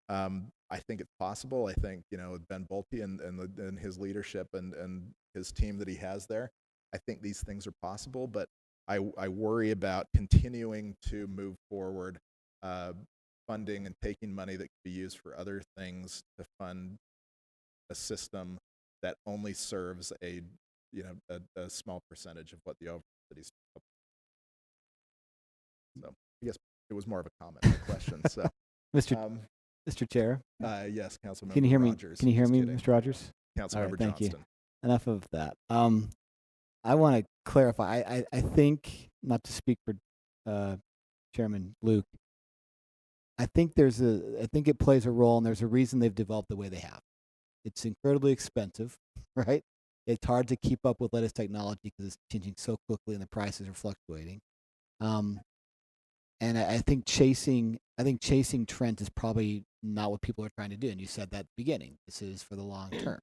I think it's possible. I think Ben Bolte and his leadership and his team that he has there, I think these things are possible, but I worry about continuing to move forward, funding and taking money that could be used for other things to fund a system that only serves a small percentage of what the overall city's. So I guess it was more of a comment than a question. So, Mr. Chair, yes, Councilmember can you hear me? Rogers. Can you hear Just me, kidding. Mr. Rogers? Councilmember All right, thank you. Johnston. Enough of that. I want to clarify. I think, not to speak for Chairman Luke, I think it plays a role, and there's a reason they've developed the way they have. It's incredibly expensive, right? It's hard to keep up with latest technology because it's changing so quickly and the prices are fluctuating. And I think chasing trends is probably not what people are trying to do. And you said that at the beginning. This is for the long term.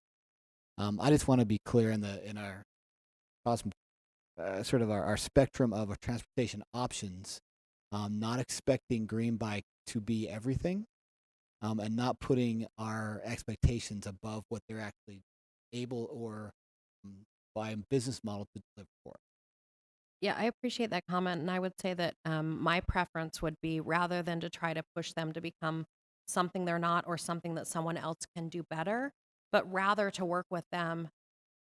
I just want to be clear in our sort of our spectrum of transportation options, not expecting Greenbike to be everything, and not putting our expectations above what they're actually able or by a business model to deliver for. Yeah, I appreciate that comment, and I would say that my preference would be, rather than to try to push them to become something they're not or something that someone else can do better, but rather to work with them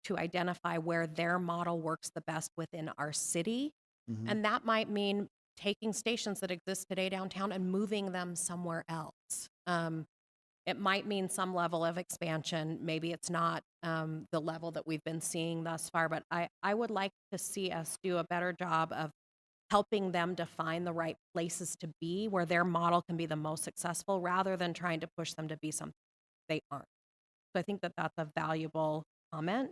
to identify where their model works the best within our city. Mm-hmm. And that might mean taking stations that exist today downtown and moving them somewhere else. It might mean some level of expansion. Maybe it's not the level that we've been seeing thus far, but I would like to see us do a better job of helping them define the right places to be where their model can be the most successful, rather than trying to push them to be something they aren't. So I think that that's a valuable comment.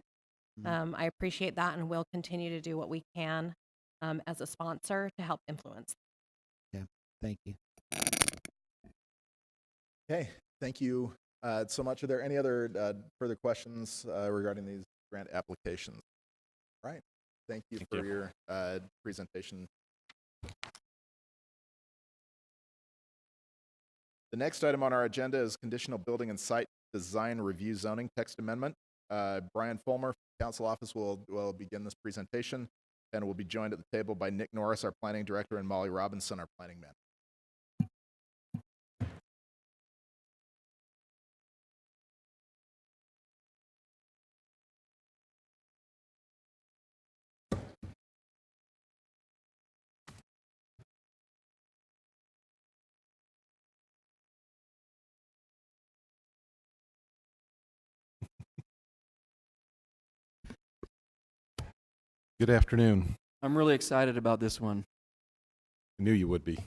Mm-hmm. I appreciate that, and we'll continue to do what we can as a sponsor to help influence. Yeah, thank you. Okay, thank you so much. Are there any other further questions regarding these grant applications? All right, thank you for your presentation. The next item on our agenda is conditional building and site design review zoning text amendment. Brian Fulmer, Council Office, will begin this presentation, and will be joined at the table by Nick Norris, our Planning Director, and Molly Robinson, our Planning Manager. Good afternoon. I'm really excited about this one. I knew you would be.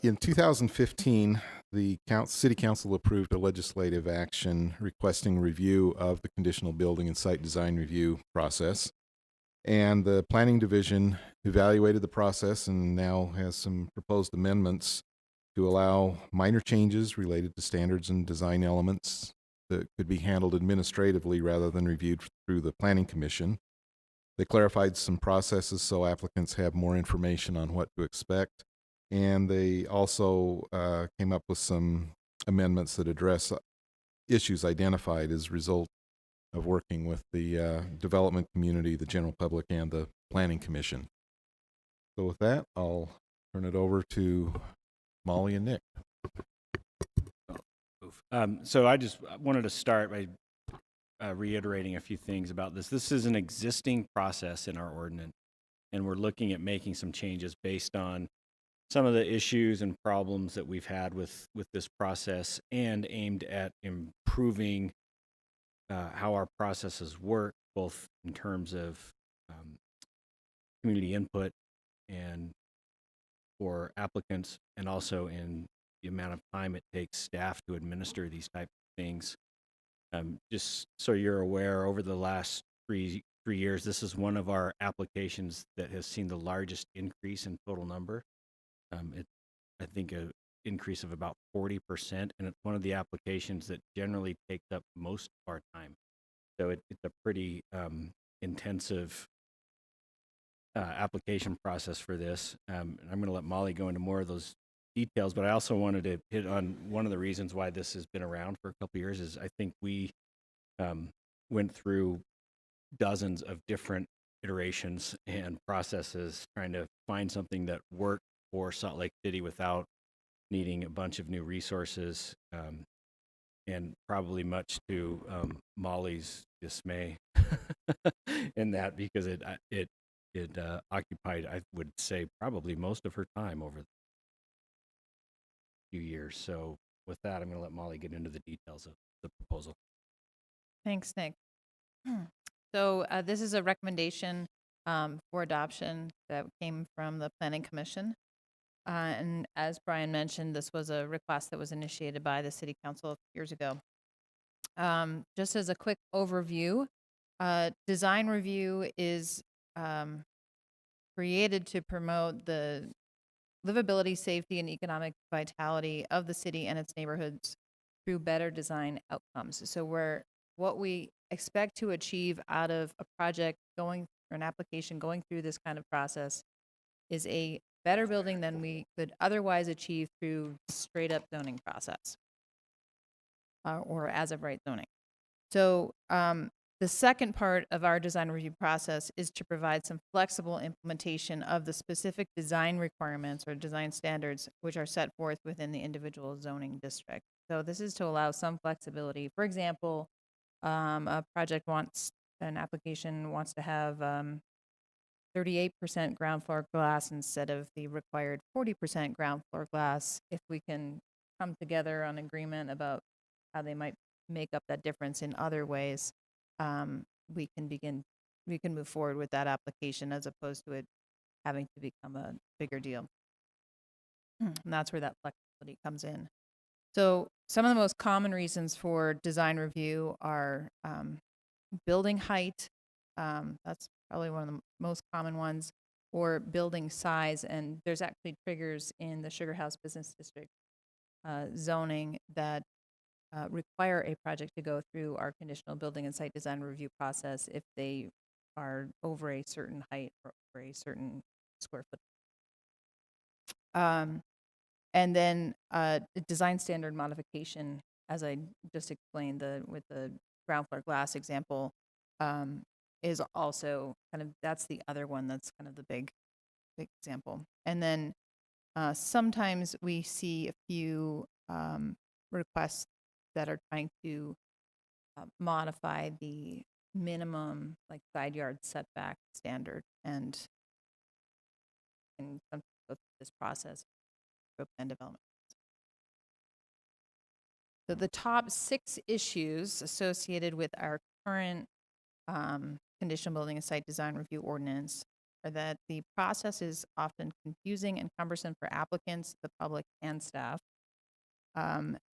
In 2015, the City Council approved a legislative action requesting review of the conditional building and site design review process. And the Planning Division evaluated the process and now has some proposed amendments to allow minor changes related to standards and design elements that could be handled administratively rather than reviewed through the Planning Commission. They clarified some processes so applicants have more information on what to expect, And they also came up with some amendments that address issues identified as a result of working with the development community, the general public, and the Planning Commission. So with that, I'll turn it over to Molly and Nick. So I just wanted to start by reiterating a few things about this. This is an existing process in our ordinance, and we're looking at making some changes based on some of the issues and problems that we've had with this process, and aimed at improving how our processes work, both in terms of community input and for applicants, and also in the amount of time it takes staff to administer these type of things. Just so you're aware, over the last three years, this is one of our applications that has seen the largest increase in total number. I think an increase of about 40%, and it's one of the applications that generally takes up most of our time. So it's a pretty intensive application process for this. And I'm going to let Molly go into more of those details, but I also wanted to hit on one of the reasons why this has been around for a couple of years is I think we went through dozens of different iterations and processes trying to find something that worked for Salt Lake City without needing a bunch of new resources, and probably much to Molly's dismay in that, because it occupied, I would say, probably most of her time over few years. So with that, I'm going to let Molly get into the details of the proposal. Thanks, Nick. So this is a recommendation for adoption that came from the Planning Commission. And as Brian mentioned, this was a request that was initiated by the City Council years ago. Just as a quick overview, design review is created to promote the livability, safety, and economic vitality of the city and its neighborhoods through better design outcomes. So what we expect to achieve out of a project or an application going through this kind of process is a better building than we could otherwise achieve through straight up zoning process or as of right zoning. So the second part of our design review process is to provide some flexible implementation of the specific design requirements or design standards which are set forth within the individual zoning district. So this is to allow some flexibility. For example, an application wants to have 38% ground floor glass instead of the required 40% ground floor glass. If we can come together on agreement about how they might make up that difference in other ways, we can move forward with that application as opposed to it having to become a bigger deal. And that's where that flexibility comes in. So some of the most common reasons for design review are building height. That's probably one of the most common ones, or building size. And there's actually triggers in the Sugar House Business District zoning that require a project to go through our conditional building and site design review process if they are over a certain height or over a certain square foot. And then design standard modification, as I just explained with the ground floor glass example, is also that's the other one that's kind of the big example. And then sometimes we see a few requests that are trying to modify the minimum side yard setback standard, and sometimes go through this process for plan development. So the top 6 issues associated with our current conditional building and site design review ordinance are that the process is often confusing and cumbersome for applicants, the public, and staff.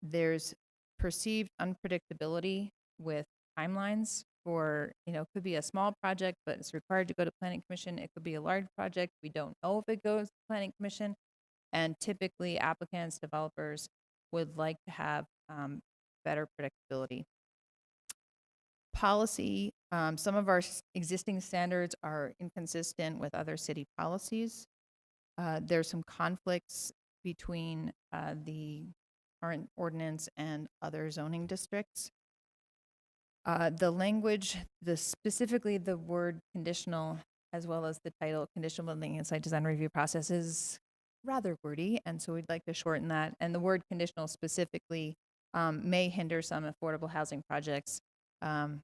There's perceived unpredictability with timelines for, it could be a small project, but it's required to go to Planning Commission. It could be a large project. We don't know if it goes to Planning Commission. And typically applicants, developers would like to have better predictability. Policy, some of our existing standards are inconsistent with other city policies. There's some conflicts between the current ordinance and other zoning districts. The language, specifically the word conditional, as well as the title, conditional building and site design review process, is rather wordy, and so we'd like to shorten that. And the word conditional specifically may hinder some affordable housing projects. One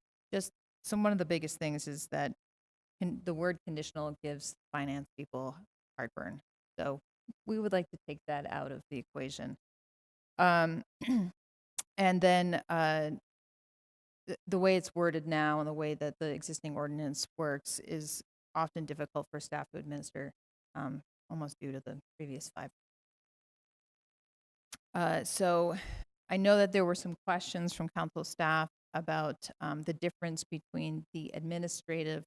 of the biggest things is that the word conditional gives finance people heartburn. So we would like to take that out of the equation. And then the way it's worded now and the way that the existing ordinance works is often difficult for staff to administer, almost due to the previous 5. So I know that there were some questions from council staff about the difference between the administrative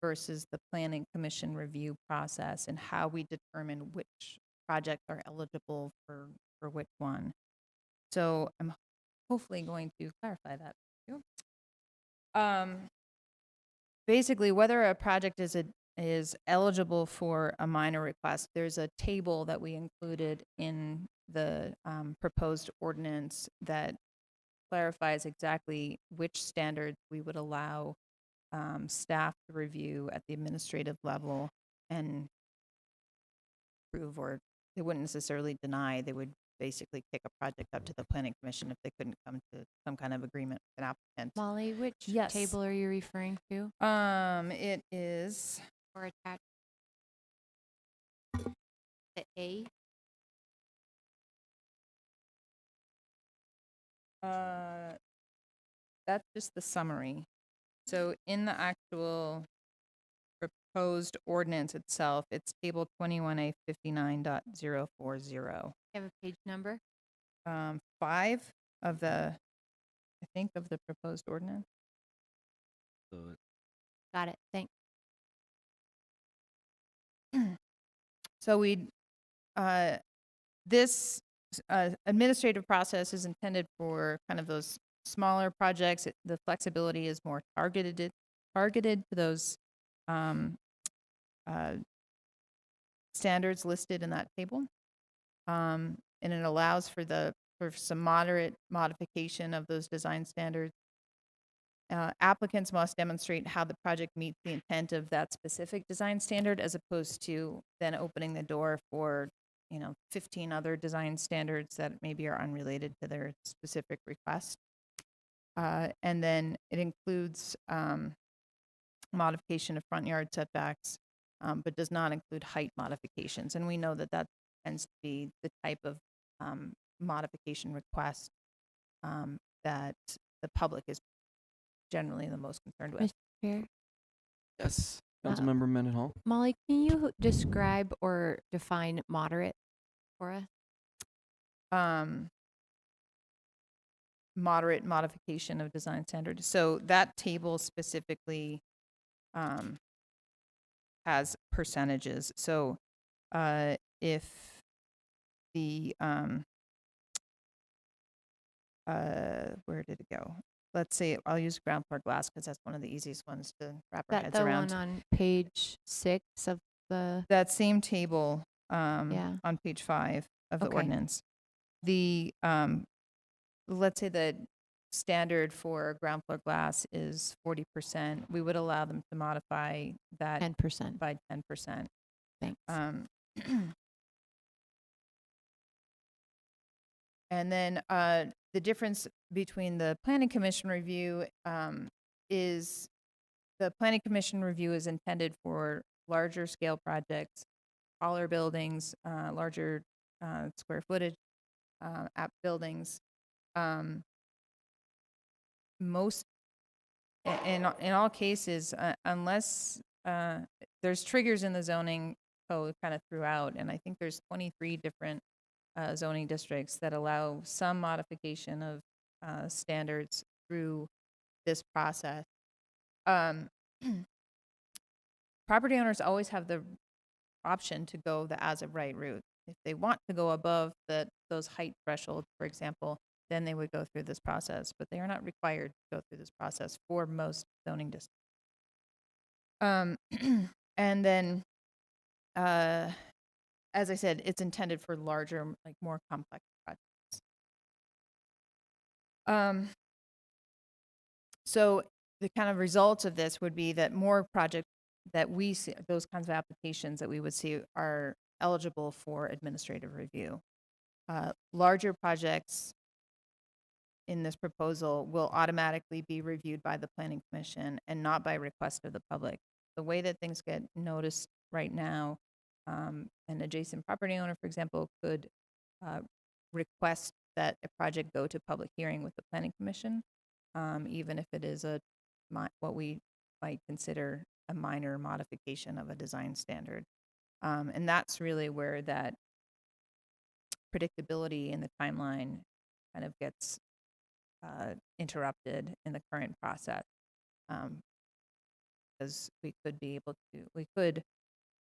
versus the planning commission review process and how we determine which projects are eligible for which one. So I'm hopefully going to clarify that for you. Basically, whether a project is eligible for a minor request, there's a table that we included in the proposed ordinance that clarifies exactly which standards we would allow staff to review at the administrative level and approve, or they wouldn't necessarily deny. They would basically kick a project up to the planning commission if they couldn't come to some kind of agreement with an applicant. Molly, which Yes. table are you referring to? It is Or attached? The A? that's just the summary. So in the actual proposed ordinance itself, it's table 21A 59.040. You have a page number? 5 of the, I think, of the proposed ordinance. Got it, thanks. So this administrative process is intended for kind of those smaller projects. The flexibility is more targeted to those standards listed in that table. And it allows for some moderate modification of those design standards. Applicants must demonstrate how the project meets the intent of that specific design standard, as opposed to then opening the door for 15 other design standards that maybe are unrelated to their specific request. And then it includes modification of front yard setbacks, but does not include height modifications. And we know that tends to be the type of modification request that the public is generally the most concerned with. Mr. Chair? Yes. Councilmember Mendenhall. Molly, can you describe or define moderate for us? Moderate modification of design standards. So that table specifically has percentages. So if the where did it go? Let's say I'll use ground floor glass because that's one of the easiest ones to wrap our heads around. That one on page 6 of the... That same table Yeah. on page 5 of the Okay. ordinance. The let's say the standard for ground floor glass is 40%. We would allow them to modify that 10%. by 10%. Thanks. And then the difference between the planning commission review is the planning commission review is intended for larger scale projects, taller buildings, larger square footage app buildings. Most, in all cases, unless there's triggers in the zoning code kind of throughout, and I think there's 23 different zoning districts that allow some modification of standards through this process. Property owners always have the option to go the as of right route. If they want to go above those height thresholds, for example, then they would go through this process, but they are not required to go through this process for most zoning districts. And then as I said, it's intended for larger, like more complex projects. So the kind of results of this would be that more projects that we see, those kinds of applications that we would see are eligible for administrative review. Larger projects in this proposal will automatically be reviewed by the Planning Commission and not by request of the public. The way that things get noticed right now, an adjacent property owner, for example, could request that a project go to public hearing with the Planning Commission, even if it is what we might consider a minor modification of a design standard. And that's really where that predictability in the timeline kind of gets interrupted in the current process. Because we could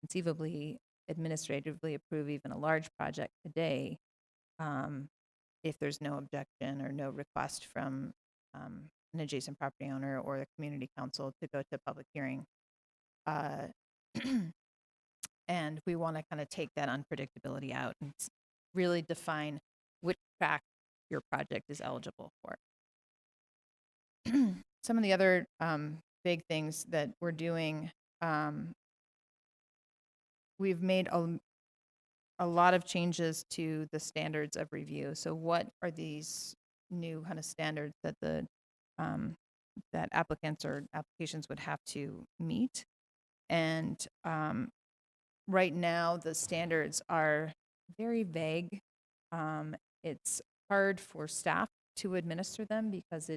conceivably administratively approve even a large project today if there's no objection or no request from an adjacent property owner or the community council to go to public hearing. And we want to kind of take that unpredictability out and really define which track your project is eligible for. Some of the other big things that we're doing, we've made a lot of changes to the standards of review. So what are these new kind of standards that that applicants or applications would have to meet? And right now, the standards are very vague. It's hard for staff to administer them because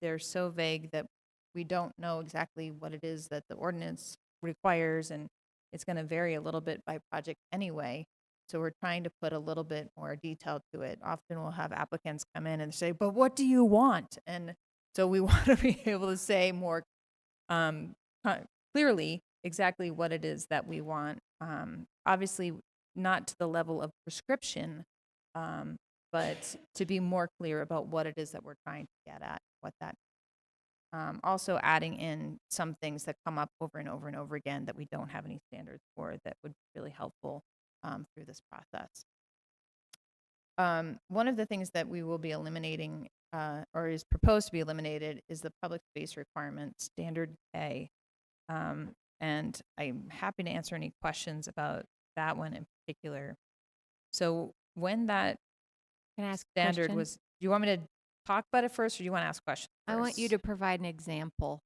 they're so vague that we don't know exactly what it is that the ordinance requires, and it's going to vary a little bit by project anyway. So we're trying to put a little bit more detail to it. Often we'll have applicants come in and say, but what do you want? And so we want to be able to say more clearly exactly what it is that we want. Obviously, not to the level of prescription, but to be more clear about what it is that we're trying to get at, what that. Also adding in some things that come up over and over and over again that we don't have any standards for that would be really helpful through this process. One of the things that we will be eliminating or is proposed to be eliminated is the public space requirement, standard A. And I'm happy to answer any questions about that one in particular. So when that Can I ask a standard question? was, do you want me to talk about it first or do you want to ask questions I want you first? to provide an example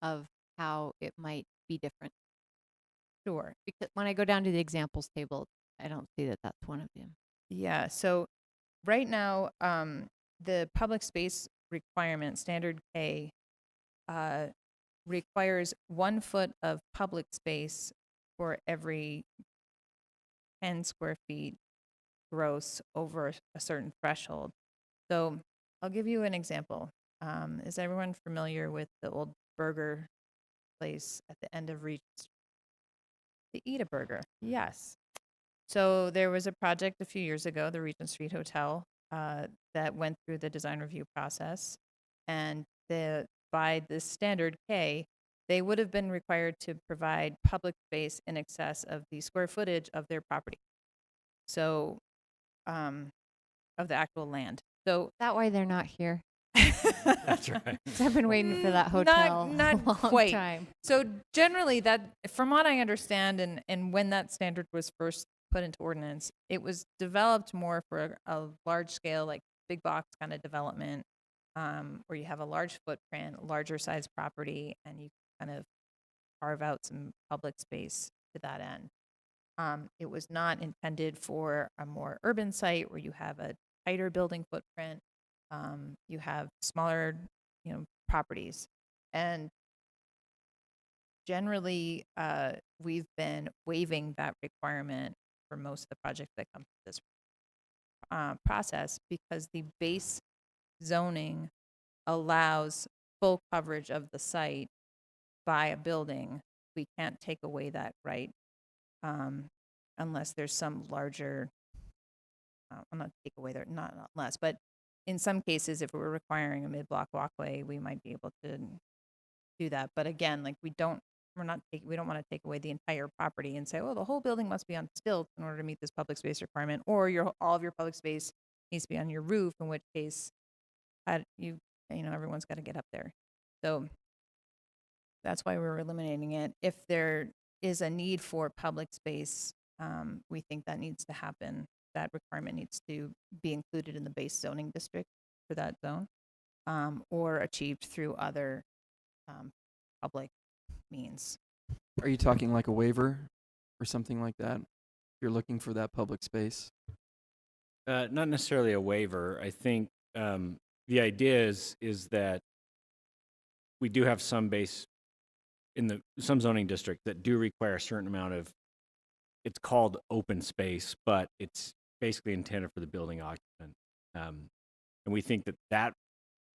of how it might be different. Sure. Because when I go down to the examples table, I don't see that that's one of them. Yeah, so right now, the public space requirement, standard K, requires 1 foot of public space for every 10 square feet gross over a certain threshold. So I'll give you an example. Is everyone familiar with the old burger place at the end of Regent Street? The Eat a Burger, yes. So there was a project a few years ago, the Regent Street Hotel, that went through the design review process. And by the standard K, they would have been required to provide public space in excess of the square footage of their property. So, of the actual land. So Is that why they're not here? That's right. I've been waiting for that hotel Not a long quite. time. So generally that, from what I understand, and when that standard was first put into ordinance, it was developed more for a large scale, like big box kind of development, where you have a large footprint, larger size property, and you kind of carve out some public space to that end. It was not intended for a more urban site where you have a tighter building footprint. You have smaller, properties. And generally, we've been waiving that requirement for most of the projects that come through this process because the base zoning allows full coverage of the site by a building. We can't take away that right unless there's some larger, I'm not take away there, not unless, but in some cases, if we're requiring a mid-block walkway, we might be able to do that. But again, like we don't we don't want to take away the entire property and say, oh, the whole building must be on stilts in order to meet this public space requirement, or all of your public space needs to be on your roof, in which case, everyone's got to get up there. So that's why we're eliminating it. If there is a need for public space, we think that needs to happen. That requirement needs to be included in the base zoning district for that zone, or achieved through other public means. Are you talking like a waiver or something like that? You're looking for that public space? Not necessarily a waiver. I think the idea is that we do have some some zoning districts that do require a certain amount of, it's called open space, but it's basically intended for the building occupant. And we think that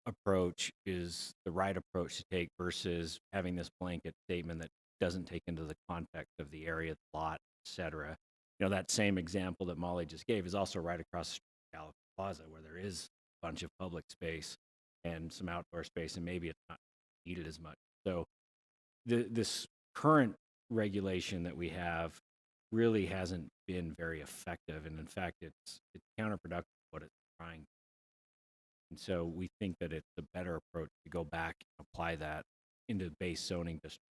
approach is the right approach to take versus having this blanket statement that doesn't take into the context of the area, the lot, et cetera. That same example that Molly just gave is also right across the street from Gallagher Plaza, where there is a bunch of public space and some outdoor space, and maybe it's not needed as much. So this current regulation that we have really hasn't been very effective, and in fact, it's counterproductive to what it's trying. And so we think that it's a better approach to go back and apply that into base zoning districts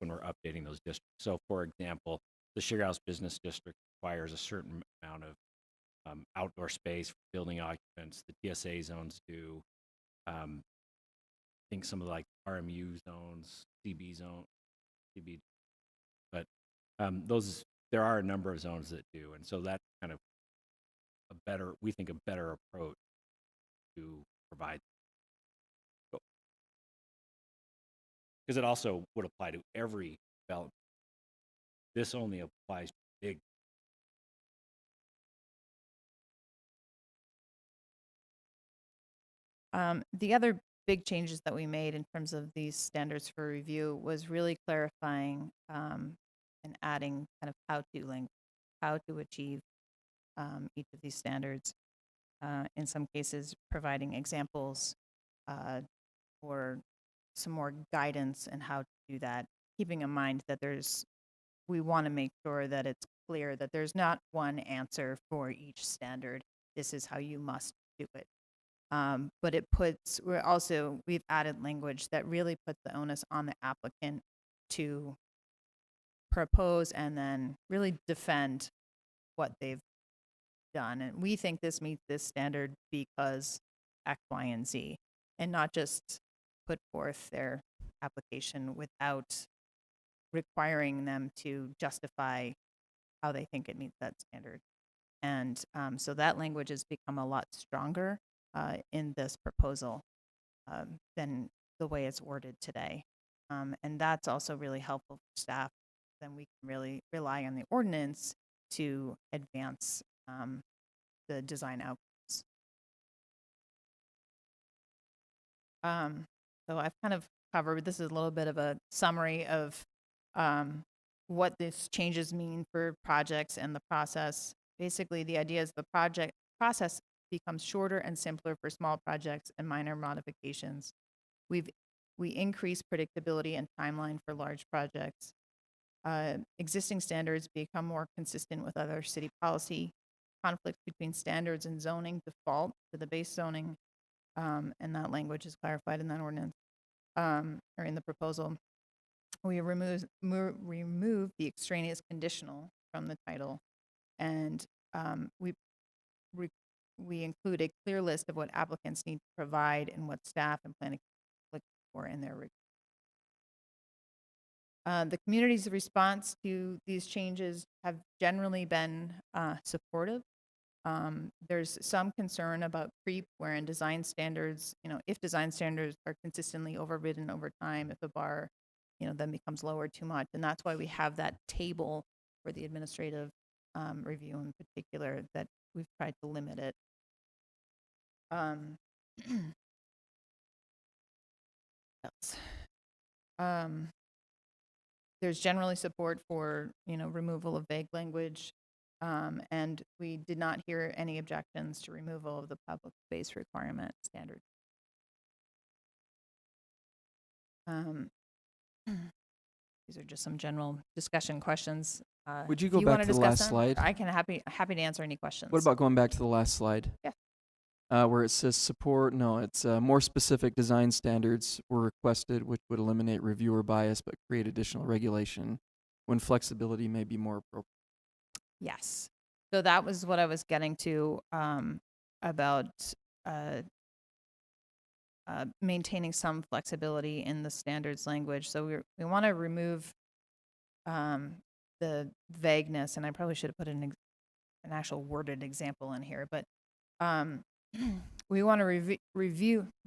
when we're updating those districts. So, for example, the Sugar House Business District requires a certain amount of outdoor space for building occupants. The TSA zones do. I think some of RMU zones, CB, but there are a number of zones that do, and so that's kind of we think a better approach to provide, because it also would apply to every development. This only applies to big. The other big changes that we made in terms of these standards for review was really clarifying and adding kind of how to achieve each of these standards. In some cases, providing examples or some more guidance in how to do that, keeping in mind that we want to make sure that it's clear that there's not one answer for each standard. This is how you must do it. But we've added language that really puts the onus on the applicant to propose and then really defend what they've done. And we think this meets this standard because X, Y, and Z, and not just put forth their application without requiring them to justify how they think it meets that standard. And so that language has become a lot stronger in this proposal than the way it's worded today. And that's also really helpful for staff. Then we can really rely on the ordinance to advance the design outcomes. So I've kind of covered, this is a little bit of a summary of what these changes mean for projects and the process. Basically, the idea is the process becomes shorter and simpler for small projects and minor modifications. We increase predictability and timeline for large projects. Existing standards become more consistent with other city policy. Conflicts between standards and zoning default to the base zoning, and that language is clarified in that ordinance or in the proposal. We remove the extraneous conditional from the title, and we include a clear list of what applicants need to provide and what staff and planning look for in their review. The community's response to these changes have generally been supportive. There's some concern about creep wherein design standards, if design standards are consistently overridden over time, if the bar, then becomes lowered too much. And that's why we have that table for the administrative review in particular, that we've tried to limit it. There's generally support for, removal of vague language, and we did not hear any objections to removal of the public space requirement standard. These are just some general discussion questions. Would you If go back wanna to the discuss last them, slide? I can happy to answer any questions. What about going back to the last slide? Yeah. Where it says support, no, it's more specific design standards were requested, which would eliminate reviewer bias but create additional regulation when flexibility may be more appropriate. Yes. So that was what I was getting to about maintaining some flexibility in the standards language. So we want to remove the vagueness, and I probably should have put an actual worded example in here, but we want to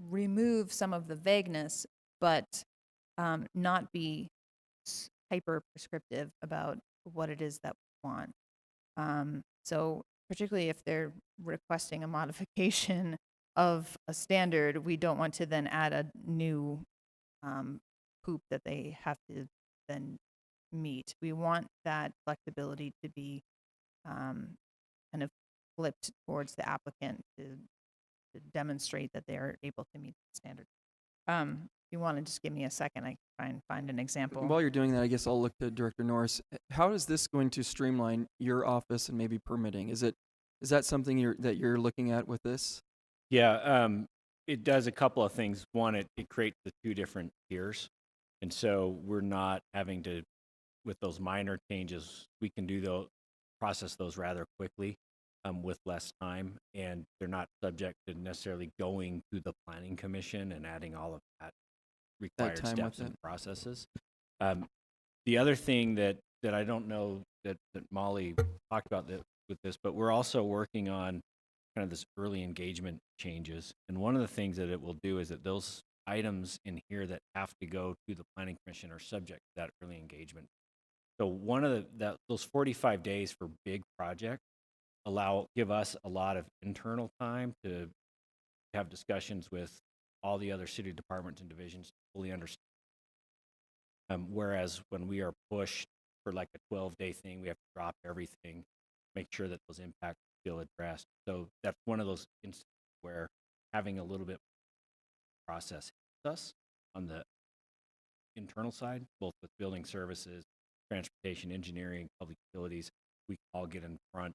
remove some of the vagueness, but not be hyper prescriptive about what it is that we want. So particularly if they're requesting a modification of a standard, we don't want to then add a new hoop that they have to then meet. We want that flexibility to be kind of flipped towards the applicant to demonstrate that they are able to meet the standard. If you want to just give me a second, I can try and find an example. While you're doing that, I guess I'll look to Director Norris. How is this going to streamline your office and maybe permitting? Is that something that you're looking at with this? Yeah, it does a couple of things. One, it creates the two different tiers. And so we're not having to, with those minor changes, we can process those rather quickly with less time. And they're not subject to necessarily going to the Planning Commission and adding all of that required time steps with and it. processes. The other thing that I don't know that Molly talked about with this, but we're also working on kind of this early engagement changes. And one of the things that it will do is that those items in here that have to go to the Planning Commission are subject to that early engagement. So one of those 45 days for big projects give us a lot of internal time to have discussions with all the other city departments and divisions to fully understand. Whereas when we are pushed for like a 12-day thing, we have to drop everything, make sure that those impacts feel addressed. So that's one of those instances where having a little bit process helps us on the internal side, both with building services, transportation, engineering, public utilities. We can all get in front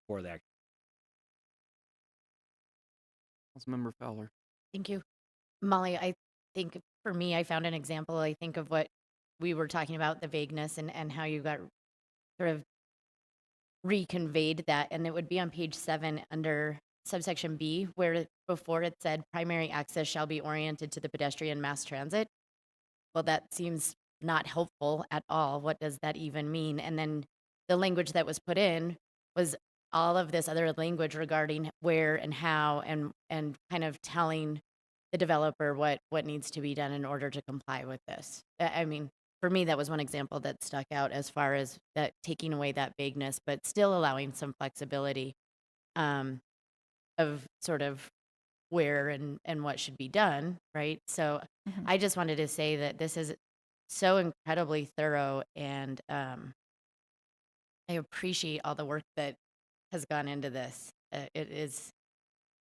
for that. Councilmember Fowler. Thank you. Molly, I think for me, I found an example, I think, of what we were talking about, the vagueness and how you got sort of reconveyed that. And it would be on page 7 under subsection B, where before it said primary access shall be oriented to the pedestrian mass transit. Well, that seems not helpful at all. What does that even mean? And then the language that was put in was all of this other language regarding where and how and kind of telling the developer what needs to be done in order to comply with this. I mean, for me, that was one example that stuck out as far as that taking away that vagueness, but still allowing some flexibility of sort of where and what should be done, right? So I just wanted to say that this is so incredibly thorough, and I appreciate all the work that has gone into this. It is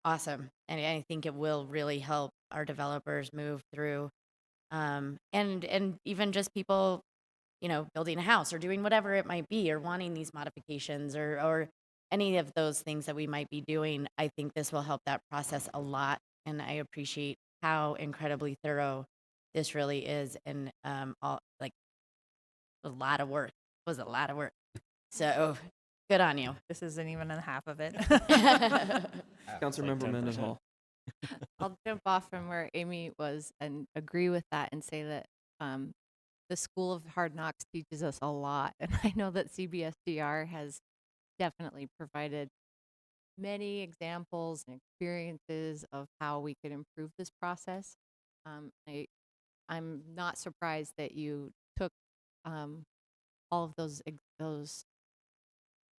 awesome, and I think it will really help our developers move through, and even just people, building a house or doing whatever it might be, or wanting these modifications or any of those things that we might be doing. I think this will help that process a lot, and I appreciate how incredibly thorough this really is, and a lot of work. It was a lot of work. So good on you. This isn't even a half of it. Councilmember Mendenhall. I'll jump off from where Amy was and agree with that and say that the School of Hard Knocks teaches us a lot. And I know that CBSDR has definitely provided many examples and experiences of how we could improve this process. I'm not surprised that you took all of those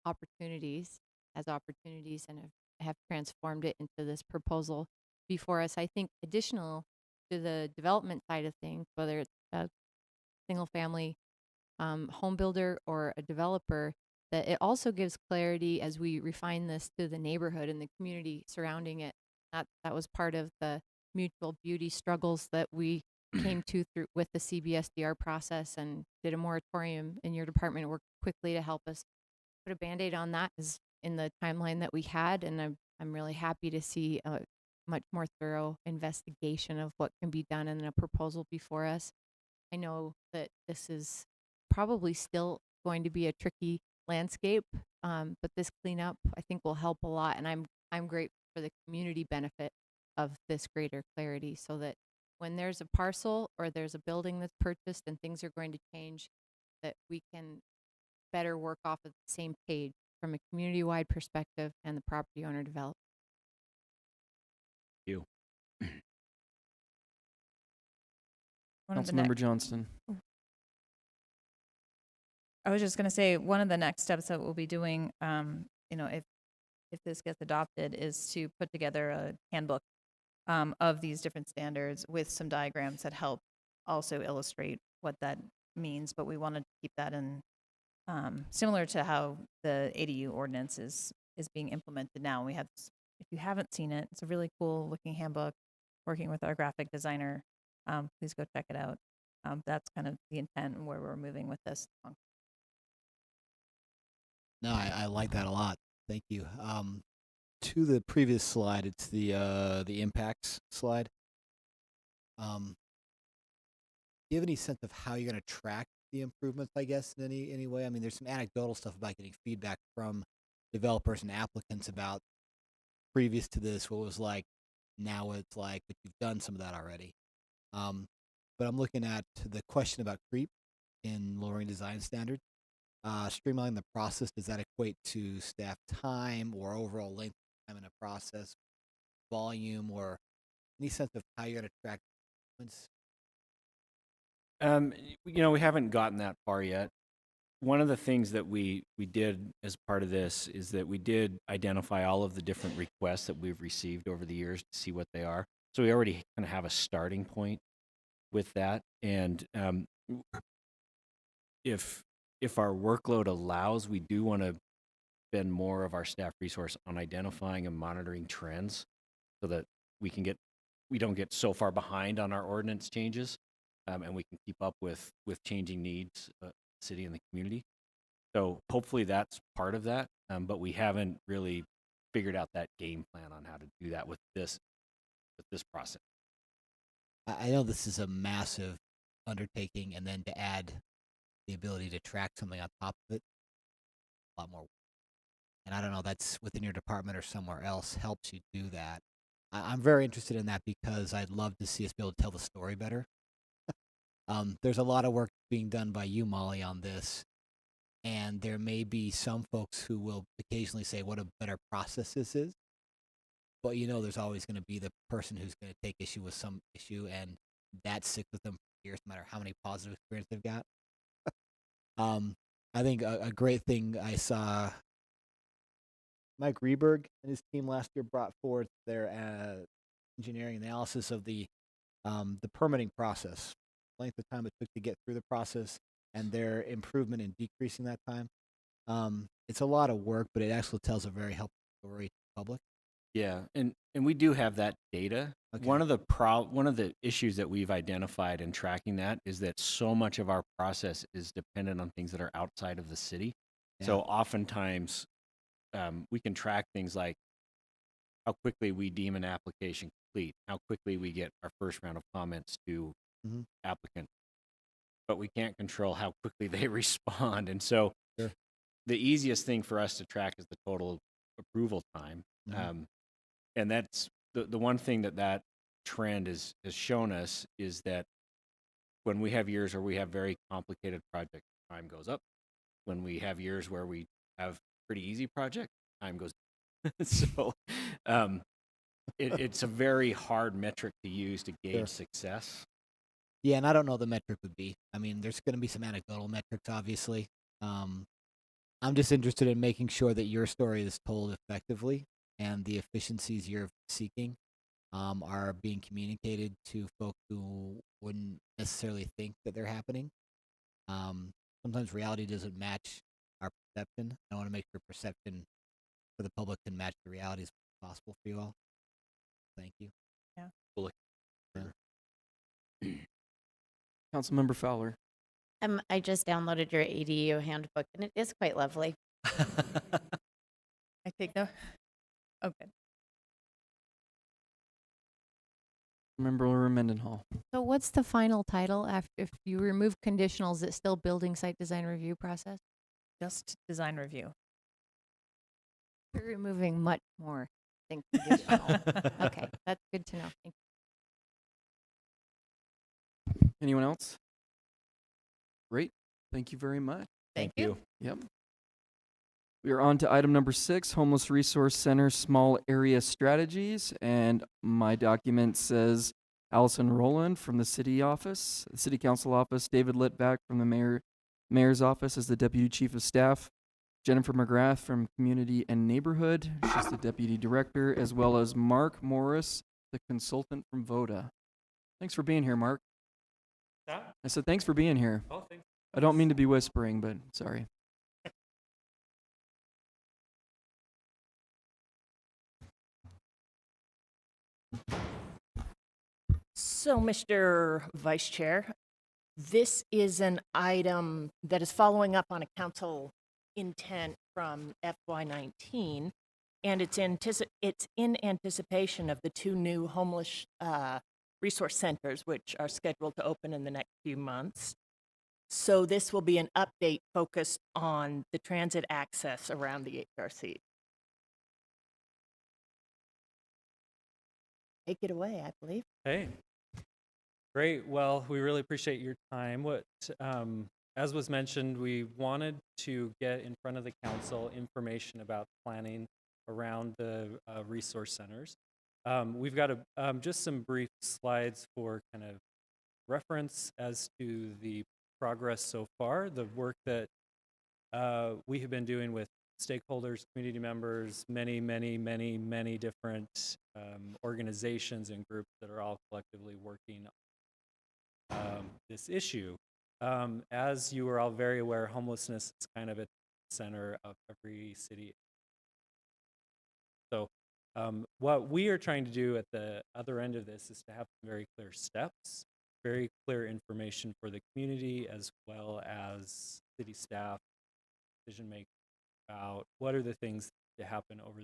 opportunities as opportunities and have transformed it into this proposal before us. I think additional to the development side of things, whether it's a single family home builder or a developer, that it also gives clarity as we refine this to the neighborhood and the community surrounding it. That was part of the mutual beauty struggles that we came to through with the CBSDR process and did a moratorium in your department, worked quickly to help us put a Band-Aid on that is in the timeline that we had. And I'm really happy to see a much more thorough investigation of what can be done and a proposal before us. I know that this is probably still going to be a tricky landscape, but this cleanup I think will help a lot, and I'm grateful for the community benefit of this greater clarity, so that when there's a parcel or there's a building that's purchased and things are going to change, that we can better work off of the same page from a community-wide perspective and the property owner developer. You. One of the Councilmember Johnston. I was just going to say, one of the next steps that we'll be doing, if this gets adopted, is to put together a handbook of these different standards with some diagrams that help also illustrate what that means. But we wanted to keep that in similar to how the ADU ordinance is being implemented now. We have, if you haven't seen it, it's a really cool looking handbook. Working with our graphic designer, please go check it out. That's kind of the intent and where we're moving with this. No, I like that a lot. Thank you. To the previous slide, it's the impacts slide. Do you have any sense of how you're going to track the improvements, I guess, in any way? I mean, there's some anecdotal stuff about getting feedback from developers and applicants about previous to this, what it was like, now what it's like, but you've done some of that already. But I'm looking at the question about creep in lowering design standards. Streamlining the process, does that equate to staff time or overall length of time in a process, volume, or any sense of how you're going to track improvements? We haven't gotten that far yet. One of the things that we did as part of this is that we did identify all of the different requests that we've received over the years to see what they are. So we already kind of have a starting point with that. And if our workload allows, we do want to spend more of our staff resource on identifying and monitoring trends so that we don't get so far behind on our ordinance changes, and we can keep up with changing needs of the city and the community. So hopefully that's part of that, but we haven't really figured out that game plan on how to do that with this process. I know this is a massive undertaking, and then to add the ability to track something on top of it, a lot more work. And I don't know, that's within your department or somewhere else helps you do that. I'm very interested in that because I'd love to see us be able to tell the story better. There's a lot of work being done by you, Molly, on this, and there may be some folks who will occasionally say what a better process this is. But there's always going to be the person who's going to take issue with some issue, and that sticks with them for years, no matter how many positive experience they've got. I think a great thing I saw, Mike Rieberg and his team last year brought forth their engineering analysis of the permitting process, length of time it took to get through the process, and their improvement in decreasing that time. It's a lot of work, but it actually tells a very helpful story to the public. Yeah, and we do have that data. Okay. One of the issues that we've identified in tracking that is that so much of our process is dependent on things that are outside of the city. Yeah. So oftentimes we can track things like how quickly we deem an application complete, how quickly we get our first round of comments to applicant, but we can't control how quickly they respond. And so Sure. the easiest thing for us to track is the total approval time. And that's the one thing that trend has shown us is that when we have years where we have very complicated projects, time goes up. When we have years where we have pretty easy project, time goes down. So it's a very hard metric to use to gauge Sure. success. Yeah, and I don't know the metric would be. I mean, there's going to be some anecdotal metrics, obviously. I'm just interested in making sure that your story is told effectively and the efficiencies you're seeking are being communicated to folks who wouldn't necessarily think that they're happening. Sometimes reality doesn't match our perception. I want to make sure perception for the public can match the reality as possible for you all. Thank you. Yeah. Cool. Yeah. Councilmember Fowler. I just downloaded your ADU handbook and it is quite lovely. I take no. Okay. Member Mendenhall. So what's the final title after, if you remove conditional, is it still building site design review process? Just design review. You're removing much more than conditional. Okay, that's good to know. Thank Anyone else? Great. Thank you very much. Thank you. Yep. We are on to item number 6, Homeless Resource Center Small Area Strategies. And my document says Allison Rowland from the city office, the city council office, David Litvack from the mayor's office as the deputy chief of staff, Jennifer McGrath from community and neighborhood, she's the deputy director, as well as Mark Morris, the consultant from VODA. Thanks for being here, Mark. I said thanks for being here. Oh, thanks. I don't mean to be whispering, but sorry. So, Mr. Vice Chair, this is an item that is following up on a council intent from FY19, and it's in anticipation of the 2 new homeless resource centers, which are scheduled to open in the next few months. So this will be an update focused on the transit access around the HRC. Take it away, I believe. Hey, great. Well, we really appreciate your time. As was mentioned, we wanted to get in front of the council information about planning around the resource centers. We've got just some brief slides for kind of reference as to the progress so far, the work that we have been doing with stakeholders, community members, many different organizations and groups that are all collectively working on this issue. As you are all very aware, homelessness is kind of at the center of every city. So what we are trying to do at the other end of this is to have some very clear steps, very clear information for the community as well as city staff, decision makers about what are the things that happen over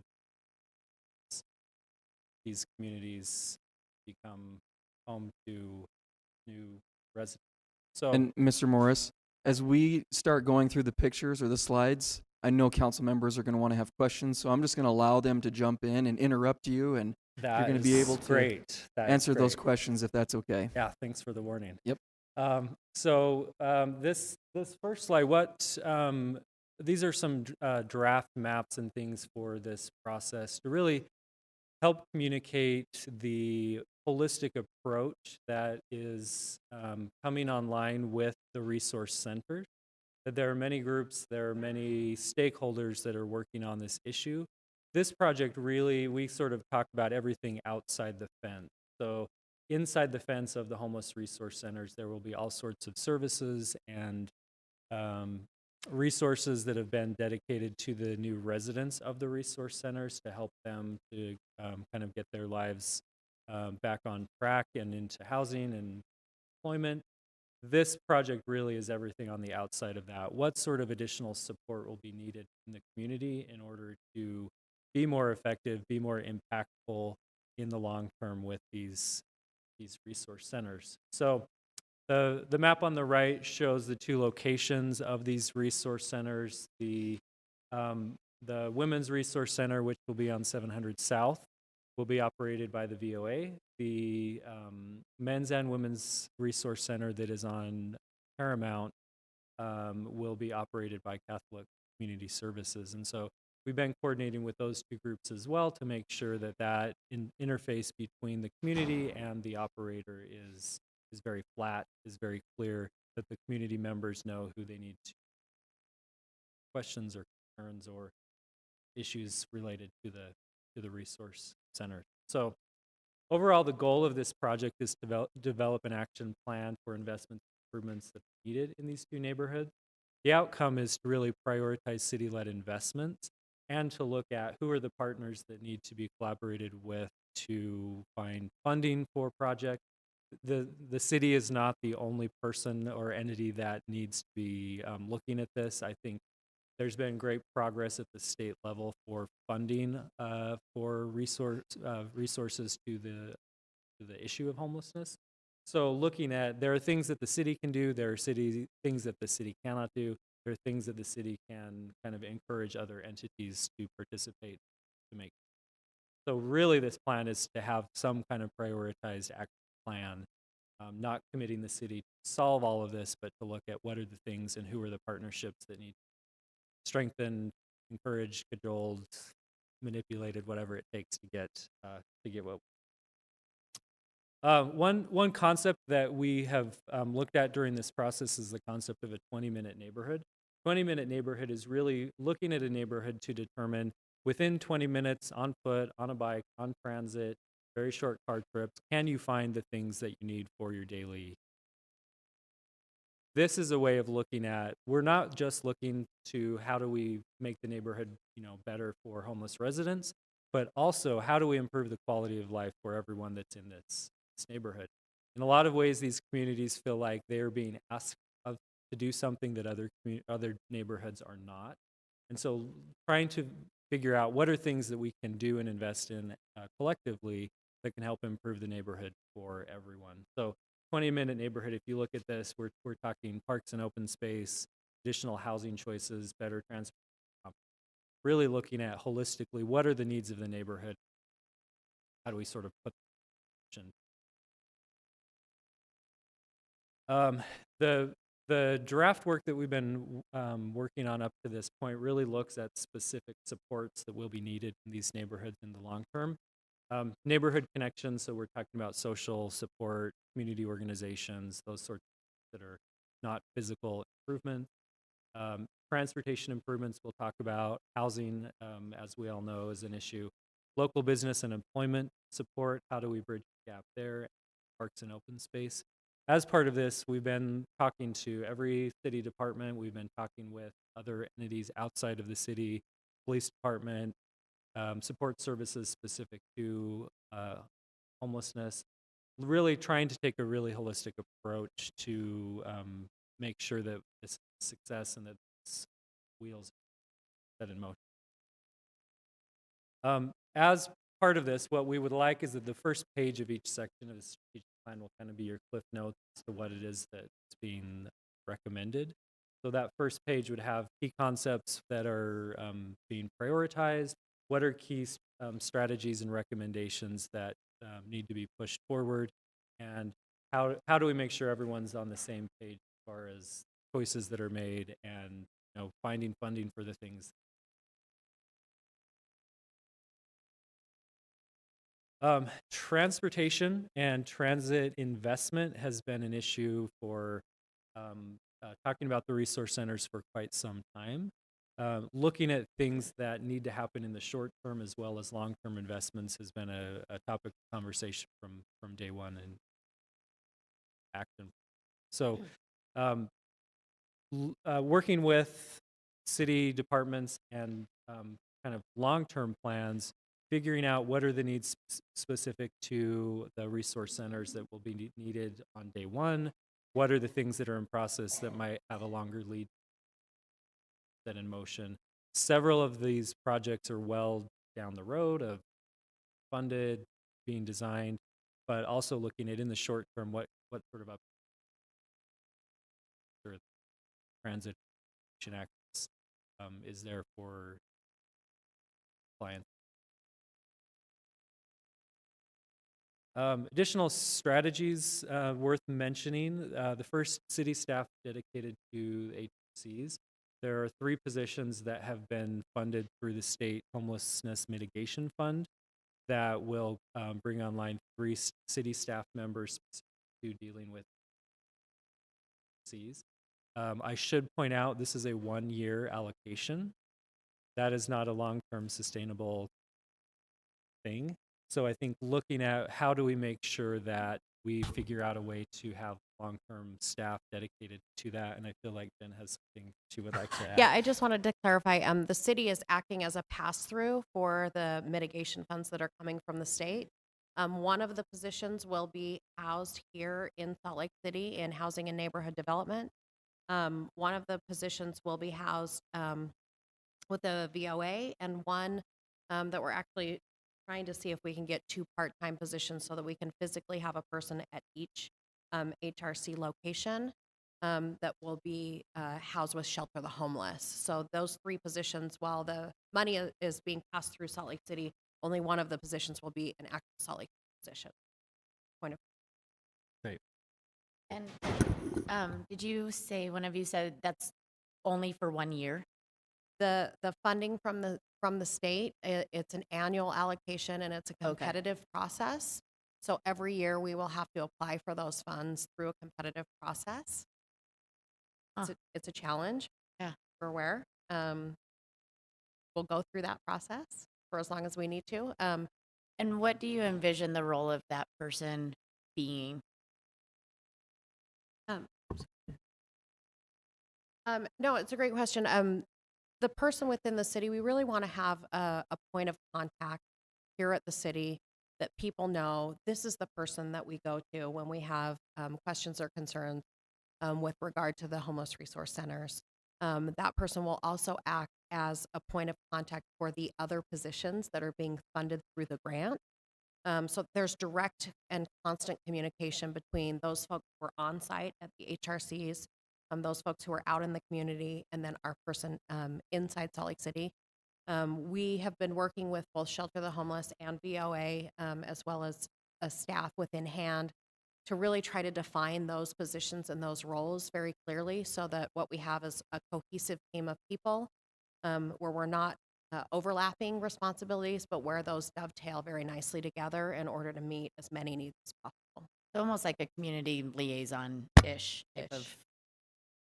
these communities become home to new residents. So, And Mr. Morris, as we start going through the pictures or the slides, I know council members are going to want to have questions, so I'm just going to allow them to jump in and interrupt you, and you're going to be able to answer those questions if that's okay. Yeah, thanks for the warning. Yep. This first slide, these are some draft maps and things for this process to really help communicate the holistic approach that is coming online with the resource center. That there are many groups, there are many stakeholders that are working on this issue. This project really, we sort of talk about everything outside the fence. So inside the fence of the homeless resource centers, there will be all sorts of services and resources that have been dedicated to the new residents of the resource centers to help them to kind of get their lives back on track and into housing and employment. This project really is everything on the outside of that. What sort of additional support will be needed in the community in order to be more effective, be more impactful in the long term with these resource centers? So the map on the right shows the 2 locations of these resource centers. The Women's Resource Center, which will be on 700 South, will be operated by the VOA. The Men's and Women's Resource Center that is on Paramount will be operated by Catholic Community Services. And so we've been coordinating with those 2 groups as well to make sure that that interface between the community and the operator is very flat, is very clear, that the community members know who they need to questions or concerns or issues related to the resource center. So overall, the goal of this project is to develop an action plan for investment improvements that are needed in these 2 neighborhoods. The outcome is to really prioritize city-led investments and to look at who are the partners that need to be collaborated with to find funding for projects, the city is not the only person or entity that needs to be looking at this. I think there's been great progress at the state level for funding for resources to the issue of homelessness. So looking at, there are things that the city can do, there are things that the city cannot do, there are things that the city can kind of encourage other entities to participate to make. So really this plan is to have some kind of prioritized action plan, not committing the city to solve all of this, but to look at what are the things and who are the partnerships that need strengthened, encouraged, cajoled, manipulated, whatever it takes to get what. One concept that we have looked at during this process is the concept of a 20-minute neighborhood. 20-minute neighborhood is really looking at a neighborhood to determine within 20 minutes on foot, on a bike, on transit, very short car trips, can you find the things that you need for your daily. This is a way of looking at, we're not just looking to how do we make the neighborhood, better for homeless residents, but also how do we improve the quality of life for everyone that's in this neighborhood. In a lot of ways, these communities feel like they are being asked to do something that other neighborhoods are not. And so trying to figure out what are things that we can do and invest in collectively that can help improve the neighborhood for everyone. So 20-minute neighborhood, if you look at this, we're talking parks and open space, additional housing choices, better transport, really looking at holistically, what are the needs of the neighborhood? How do we sort of put the draft work that we've been working on up to this point really looks at specific supports that will be needed in these neighborhoods in the long term. Neighborhood connections, so we're talking about social support, community organizations, those sorts that are not physical improvements. Transportation improvements, we'll talk about. Housing, as we all know, is an issue. Local business and employment support, how do we bridge the gap there? Parks and open space. As part of this, we've been talking to every city department. We've been talking with other entities outside of the city, police department, support services specific to homelessness, really trying to take a really holistic approach to make sure that it's a success and that it's wheels set in motion. As part of this, what we would like is that the first page of each section of the strategic plan will kind of be your cliff notes as to what it is that's being recommended. So that first page would have key concepts that are being prioritized. What are key strategies and recommendations that need to be pushed forward? And how do we make sure everyone's on the same page as far as choices that are made and finding funding for the things. Transportation and transit investment has been an issue for talking about the resource centers for quite some time. Looking at things that need to happen in the short term as well as long-term investments has been a topic of conversation from day one in action. So working with city departments and kind of long-term plans, figuring out what are the needs specific to the resource centers that will be needed on day one, what are the things that are in process that might have a longer lead set in motion. Several of these projects are well down the road of funded, being designed, but also looking at in the short term, what sort of transit access is there for clients. Additional strategies worth mentioning. The first, city staff dedicated to HCs. There are 3 positions that have been funded through the state homelessness mitigation fund that will bring online 3 city staff members to dealing with HCs. I should point out this is a 1-year allocation. That is not a long-term sustainable thing. So I think looking at how do we make sure that we figure out a way to have long-term staff dedicated to that, and I feel like Jen has something she would like to add. Yeah, I just wanted to clarify, the city is acting as a pass-through for the mitigation funds that are coming from the state. One of the positions will be housed here in Salt Lake City in Housing and Neighborhood Development. One of the positions will be housed with the VOA, and one that we're actually trying to see if we can get 2 part-time positions so that we can physically have a person at each HRC location that will be housed with Shelter the Homeless. So those 3 positions, while the money is being passed through Salt Lake City, only one of the positions will be an actual Salt Lake position. Point of. Great. And did you say, one of you said that's only for 1 year? The funding from the state, it's an annual allocation and it's a competitive process. So every year we will have to apply for those funds through a competitive process. It's a challenge. Yeah. We're aware. We'll go through that process for as long as we need to. And what do you envision the role of that person being? No, it's a great question. The person within the city, we really want to have a point of contact here at the city that people know this is the person that we go to when we have questions or concerns with regard to the homeless resource centers. That person will also act as a point of contact for the other positions that are being funded through the grant. So there's direct and constant communication between those folks who are on site at the HRCs, those folks who are out in the community, and then our person inside Salt Lake City. We have been working with both Shelter the Homeless and VOA, as well as a staff within hand, to really try to define those positions and those roles very clearly so that what we have is a cohesive team of people where we're not overlapping responsibilities, but where those dovetail very nicely together in order to meet as many needs as possible. So almost like a community liaison-ish type of.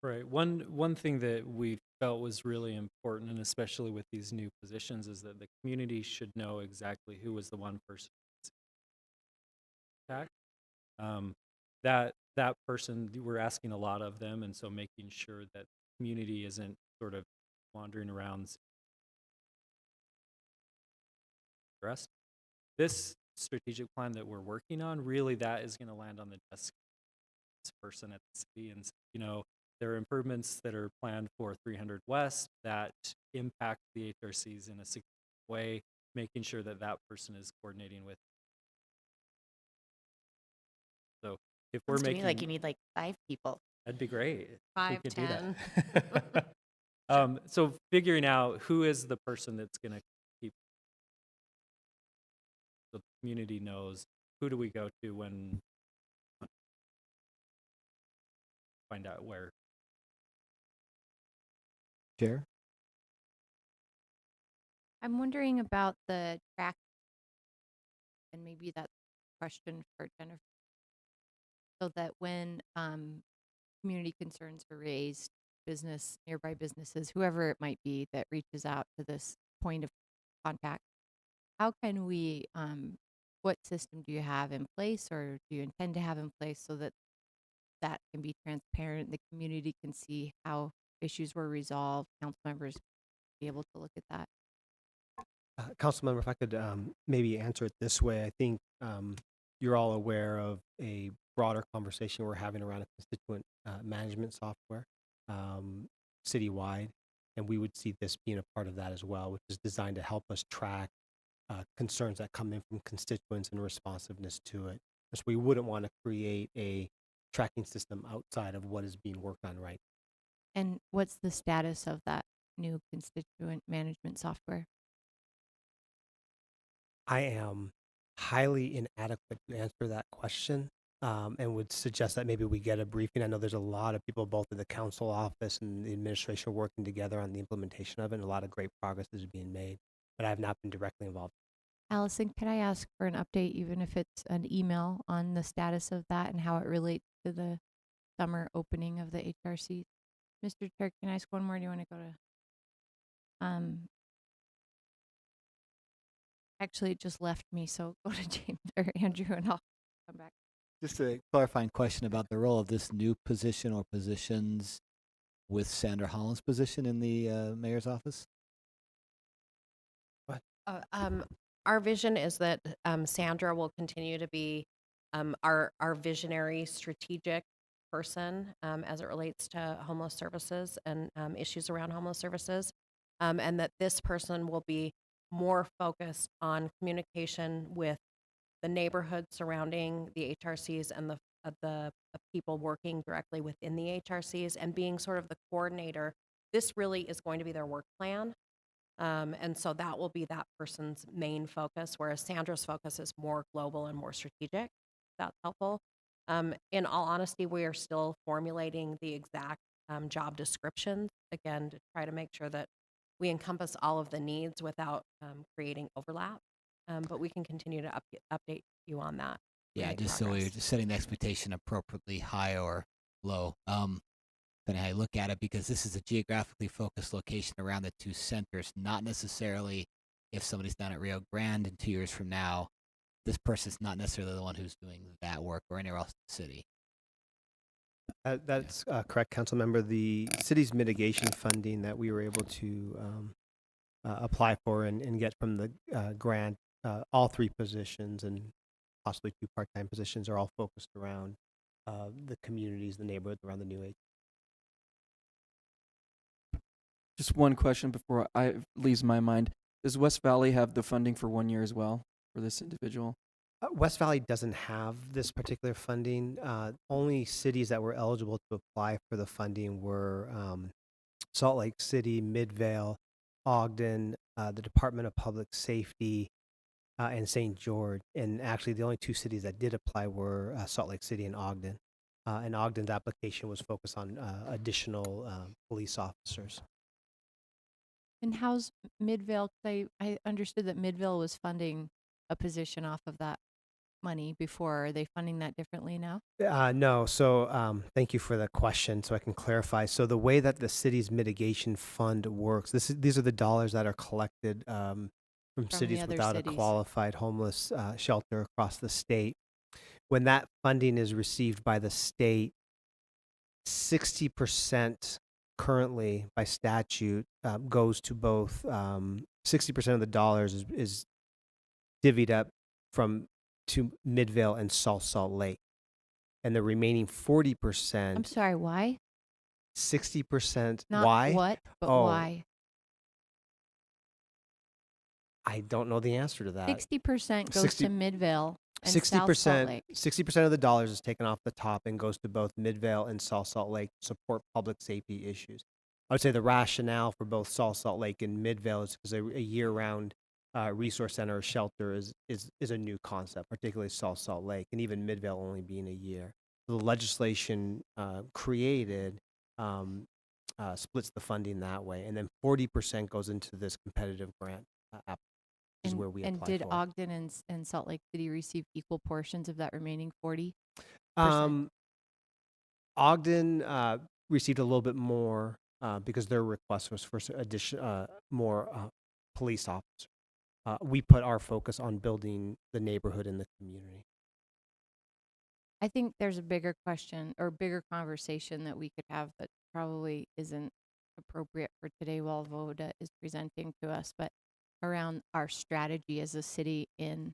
Right. One thing that we felt was really important, and especially with these new positions, is that the community should know exactly who was the one person. That person, we're asking a lot of them, and so making sure that the community isn't sort of wandering around. Rest. This strategic plan that we're working on, really, that is going to land on the desk of this person at the city, and there are improvements that are planned for 300 West that impact the HRCs in a significant way, making sure that that person is coordinating with. So if we're Sounds to me making, like you need like 5 people. that'd be great. if 5, we could do 10. that. So figuring out who is the person that's going to keep, so the community knows who do we go to when find out where. Chair? I'm wondering about the track, and maybe that's a question for Jennifer. So that when community concerns are raised, nearby businesses, whoever it might be that reaches out to this point of contact, how can we, what system do you have in place, or do you intend to have in place so that that can be transparent, the community can see how issues were resolved, council members be able to look at that? Councilmember, if I could maybe answer it this way, I think you're all aware of a broader conversation we're having around a constituent management software citywide, and we would see this being a part of that as well, which is designed to help us track concerns that come in from constituents and responsiveness to it. So we wouldn't want to create a tracking system outside of what is being worked on right now. And what's the status of that new constituent management software? I am highly inadequate to answer that question, and would suggest that maybe we get a briefing. I know there's a lot of people both in the council office and the administration working together on the implementation of it, and a lot of great progress is being made, but I have not been directly involved. Allison, can I ask for an update, even if it's an email, on the status of that and how it relates to the summer opening of the HRC? Mr. Chair, can I ask one more? Do you want to go to? Actually, it just left me, so go to James or Andrew, and I'll come back. Just a clarifying question about the role of this new position or positions with Sandra Holland's position in the mayor's office. our vision is that Sandra will continue to be our visionary, strategic person as it relates to homeless services and issues around homeless services, and that this person will be more focused on communication with the neighborhood surrounding the HRCs and the people working directly within the HRCs and being sort of the coordinator. This really is going to be their work plan. And so that will be that person's main focus, whereas Sandra's focus is more global and more strategic. If that's helpful. In all honesty, we are still formulating the exact job descriptions, again, to try to make sure that we encompass all of the needs without creating overlap. But we can continue to update you on that. Yeah, just so we're just setting the expectation appropriately high or low. Depending how you look at it, because this is a geographically focused location around the two centers, not necessarily if somebody's down at Rio Grande in 2 years from now, this person's not necessarily the one who's doing that work or anywhere else in the city. That's correct, council member. The city's mitigation funding that we were able to apply for and get from the grant, all 3 positions and possibly 2 part-time positions are all focused around the communities, the neighborhoods around the new age. Just one question before leaves my mind. Does West Valley have the funding for 1 year as well for this individual? West Valley doesn't have this particular funding. Only cities that were eligible to apply for the funding were Salt Lake City, Midvale, Ogden, the Department of Public Safety, and St. George. And actually, the only 2 cities that did apply were Salt Lake City and Ogden. And Ogden's application was focused on additional police officers. And how's Midvale? 'Cause I understood that Midvale was funding a position off of that money before. Are they funding that differently now? No. So thank you for the question so I can clarify. So the way that the city's mitigation fund works, these are the dollars that are collected from cities other without cities. a qualified homeless shelter across the state. When that funding is received by the state, 60% currently by statute goes to both, 60% of the dollars is divvied up to Midvale and Salt Lake. And the remaining 40%. I'm sorry, why? 60%. Not Why? what, but Oh, why? I don't know the answer to that. 60% goes 60 to Midvale and South Salt 60%, Lake. 60% of the dollars is taken off the top and goes to both Midvale and Salt Lake to support public safety issues. I would say the rationale for both Salt Lake and Midvale is because a year-round resource center or shelter is a new concept, particularly Salt Lake, and even Midvale only being a year. So the legislation created splits the funding that way, and then 40% goes into this competitive grant app, is where we apply And did for. Ogden and Salt Lake City receive equal portions of that remaining 40%? Ogden received a little bit more because their request was for more police officers. We put our focus on building the neighborhood and the community. I think there's a bigger question or bigger conversation that we could have that probably isn't appropriate for today while VODA is presenting to us, but around our strategy as a city in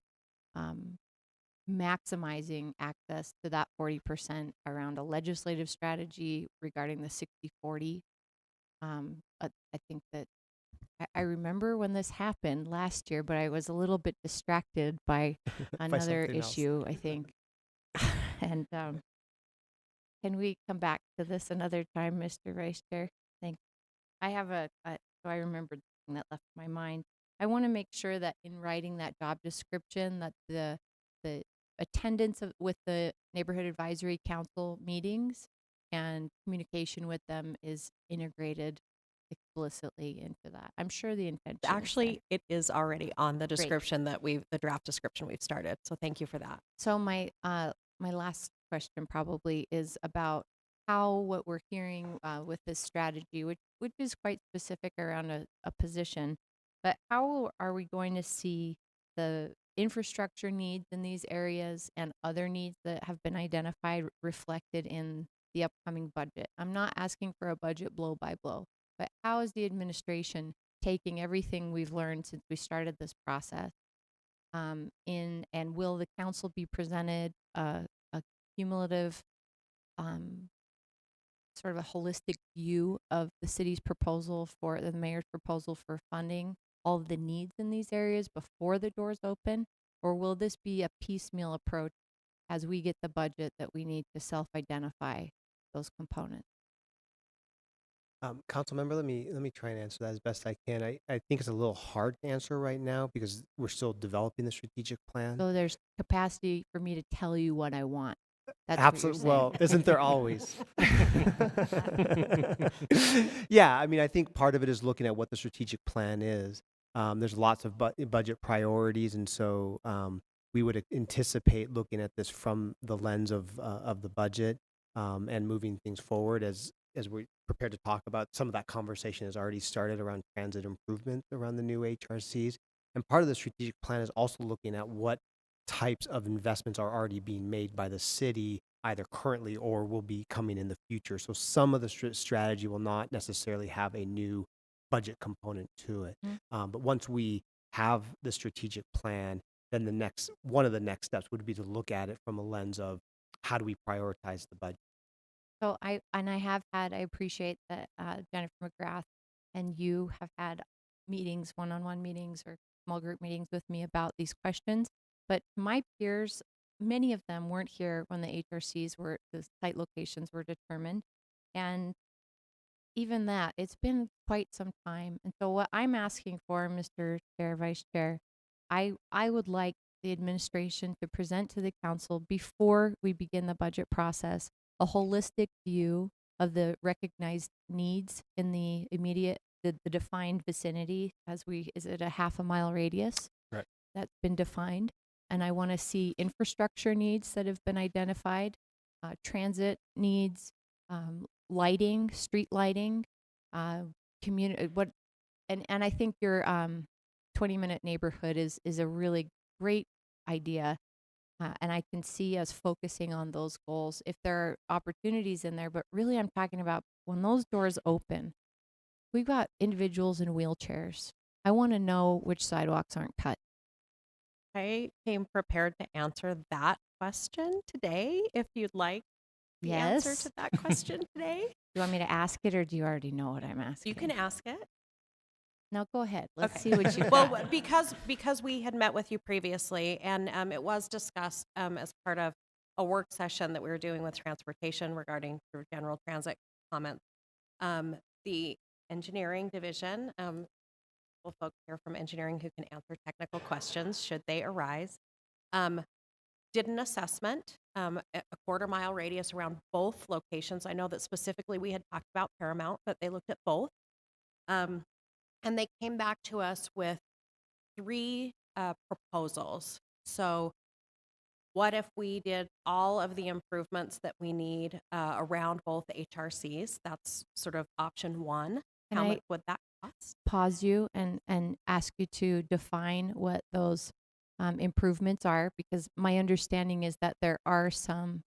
maximizing access to that 40% around a legislative strategy regarding the 60-40. I think that I remember when this happened last year, but I was a little bit distracted by another something else. issue, I think. And can we come back to this another time, Mr. Vice Chair? Thank you. I have so I remembered the thing that left my mind. I want to make sure that in writing that job description that the attendance with the Neighborhood Advisory Council meetings and communication with them is integrated explicitly into that. I'm sure the intention Actually, it is already on the description the draft description we've started. So thank you for that. So my last question probably is about how what we're hearing with this strategy, which is quite specific around a position, but how are we going to see the infrastructure needs in these areas and other needs that have been identified reflected in the upcoming budget? I'm not asking for a budget blow by blow, but how is the administration taking everything we've learned since we started this process and will the council be presented a cumulative, sort of a holistic view of the city's proposal for, the mayor's proposal for funding all of the needs in these areas before the doors open? Or will this be a piecemeal approach as we get the budget that we need to self-identify those components? Council member, let me try and answer that as best I can. I think it's a little hard to answer right now because we're still developing the strategic plan. So there's capacity for me to tell you what I want. That's Absolutely. what you're Well, saying. isn't there always? Yeah, I mean, I think part of it is looking at what the strategic plan is. There's lots of budget priorities, and so we would anticipate looking at this from the lens of the budget and moving things forward as we're prepared to talk about. Some of that conversation has already started around transit improvement around the new HRCs, and part of the strategic plan is also looking at what types of investments are already being made by the city, either currently or will be coming in the future. So some of the strategy will not necessarily have a new budget component to it. But once we have the strategic plan, then one of the next steps would be to look at it from a lens of how do we prioritize the budget. So I appreciate that Jennifer McGrath and you have had meetings, one-on-one meetings or small group meetings with me about these questions. But my peers, many of them weren't here when the the site locations were determined. And even that, it's been quite some time. And so what I'm asking for, Mr. Chair, Vice Chair, I would like the administration to present to the council before we begin the budget process a holistic view of the recognized needs in the immediate, the defined vicinity. Is it a half a mile radius? Right. That's been defined. And I want to see infrastructure needs that have been identified, transit needs, lighting, street lighting, community. And I think your 20-minute neighborhood is a really great idea. And I can see us focusing on those goals if there are opportunities in there. But really, I'm talking about when those doors open, we've got individuals in wheelchairs. I want to know which sidewalks aren't cut. I came prepared to answer that question today, if you'd like the answer to that question today. Do you want me to ask it, or do you already know what I'm asking? You can ask it. Now go ahead. Let's Okay. see what you Well, got. because we had met with you previously, and it was discussed as part of a work session that we were doing with transportation regarding your general transit comments. The engineering division, folks here from engineering who can answer technical questions should they arise, did an assessment, a quarter-mile radius around both locations. I know that specifically we had talked about Paramount, but they looked at both. And they came back to us with 3 proposals. So what if we did all of the improvements that we need around both HRCs? That's sort of option 1. Can How I much would that cost? pause you and ask you to define what those improvements are? Because my understanding is that there's some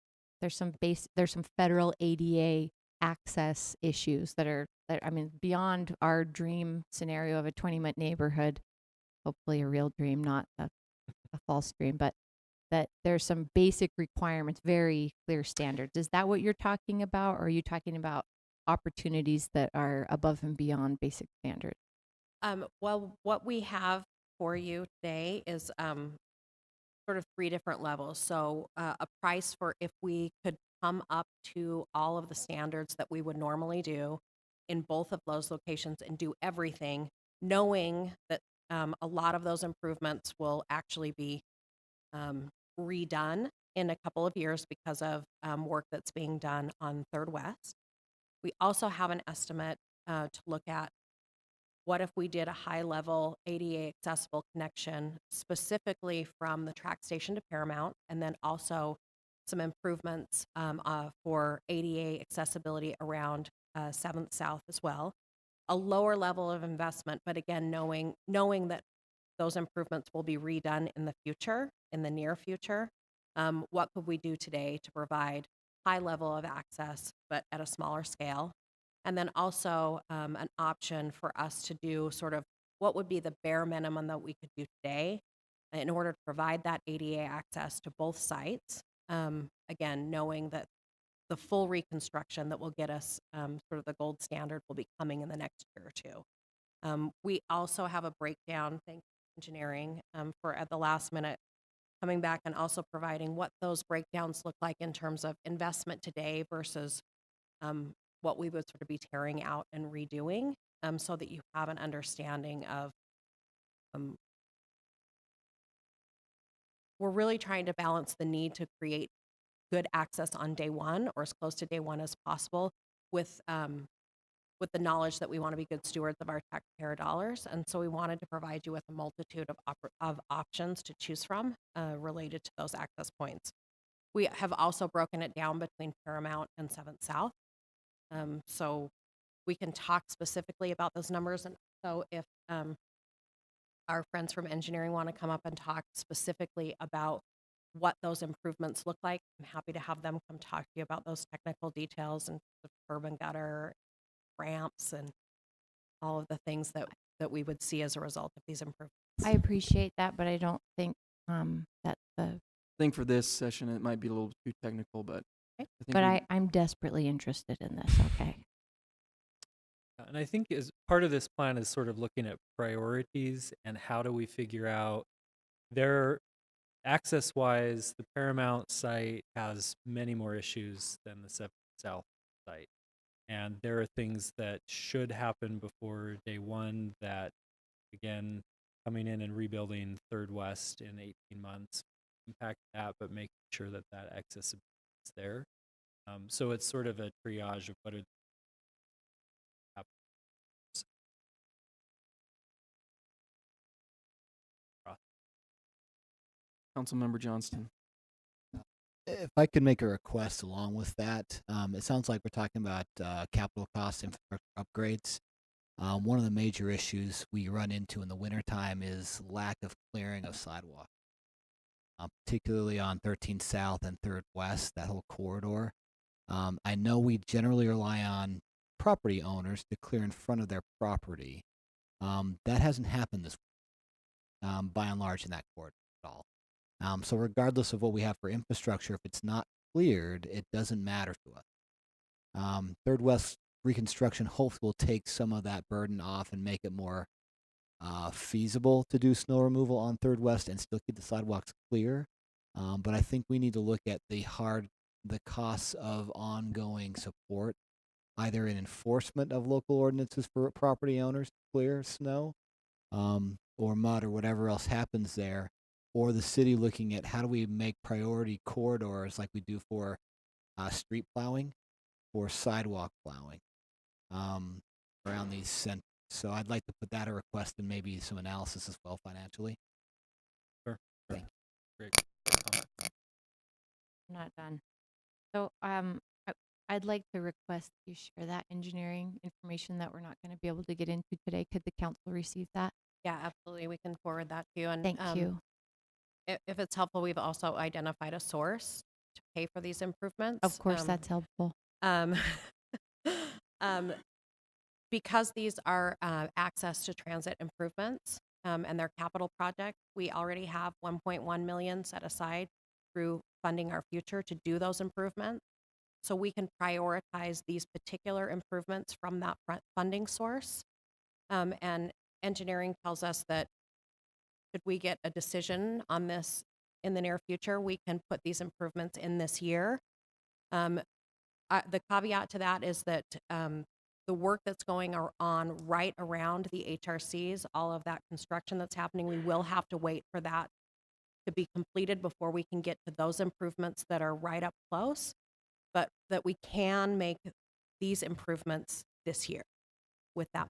federal ADA access issues that I mean, beyond our dream scenario of a 20-minute neighborhood, hopefully a real dream, not a false dream, but that there's some basic requirements, very clear standards. Is that what you're talking about, or are you talking about opportunities that are above and beyond basic standards? Well, what we have for you today is sort of 3 different levels. So a price for if we could come up to all of the standards that we would normally do in both of those locations and do everything, knowing that a lot of those improvements will actually be redone in a couple of years because of work that's being done on 3rd West. We also have an estimate to look at what if we did a high-level ADA accessible connection specifically from the track station to Paramount, and then also some improvements for ADA accessibility around 7th South as well. A lower level of investment, but again, knowing that those improvements will be redone in the future, in the near future. What could we do today to provide high level of access, but at a smaller scale? And then also an option for us to do sort of what would be the bare minimum that we could do today in order to provide that ADA access to both sites. Again, knowing that the full reconstruction that will get us sort of the gold standard will be coming in the next year or two. We also have a breakdown, thank engineering, for at the last minute coming back and also providing what those breakdowns look like in terms of investment today versus what we would sort of be tearing out and redoing, so that you have an understanding of we're really trying to balance the need to create good access on day one or as close to day one as possible with the knowledge that we want to be good stewards of our taxpayer dollars. And so we wanted to provide you with a multitude of options to choose from related to those access points. We have also broken it down between Paramount and 7th South. So we can talk specifically about those numbers. And so if our friends from engineering want to come up and talk specifically about what those improvements look like, I'm happy to have them come talk to you about those technical details and the curb and gutter, ramps, and all of the things that we would see as a result of these improvements. I appreciate that, but I don't think that's the. I think for this session, it might be a little too technical, but I'm desperately interested in this. Okay. And I think as part of this plan is sort of looking at priorities and how do we figure out their access-wise, the Paramount site has many more issues than the 7th South site. And there are things that should happen before day one that, again, coming in and rebuilding 3rd West in 18 months impact that, but making sure that that accessibility is there. So it's sort of a triage of what are Councilmember Johnston. If I could make a request along with that, it sounds like we're talking about capital cost infrastructure upgrades. One of the major issues we run into in the wintertime is lack of clearing of sidewalk, particularly on 13 South and 3rd West, that whole corridor. I know we generally rely on property owners to clear in front of their property. That hasn't happened this by and large in that corridor at all. So regardless of what we have for infrastructure, if it's not cleared, it doesn't matter to us. 3rd West reconstruction hopefully will take some of that burden off and make it more feasible to do snow removal on 3rd West and still keep the sidewalks clear. But I think we need to look at the costs of ongoing support, either in enforcement of local ordinances for property owners to clear snow, or mud or whatever else happens there, or the city looking at how do we make priority corridors like we do for street plowing or sidewalk plowing around these centers. So I'd like to put that a request and maybe some analysis as well financially. Sure. Thank you. Great. I'm not done. So I'd like to request you share that engineering information that we're not going to be able to get into today. Could the council receive that? Yeah, absolutely. We can forward that to you. And Thank you. If it's helpful, we've also identified a source to pay for these improvements. Of course, that's helpful. Because these are access to transit improvements and they're capital projects, we already have 1.1 million set aside through funding our future to do those improvements. So we can prioritize these particular improvements from that funding source. And engineering tells us that should we get a decision on this in the near future, we can put these improvements in this year. The caveat to that is that the work that's going on right around the HRCs, all of that construction that's happening, we will have to wait for that to be completed before we can get to those improvements that are right up close, but that we can make these improvements this year with that.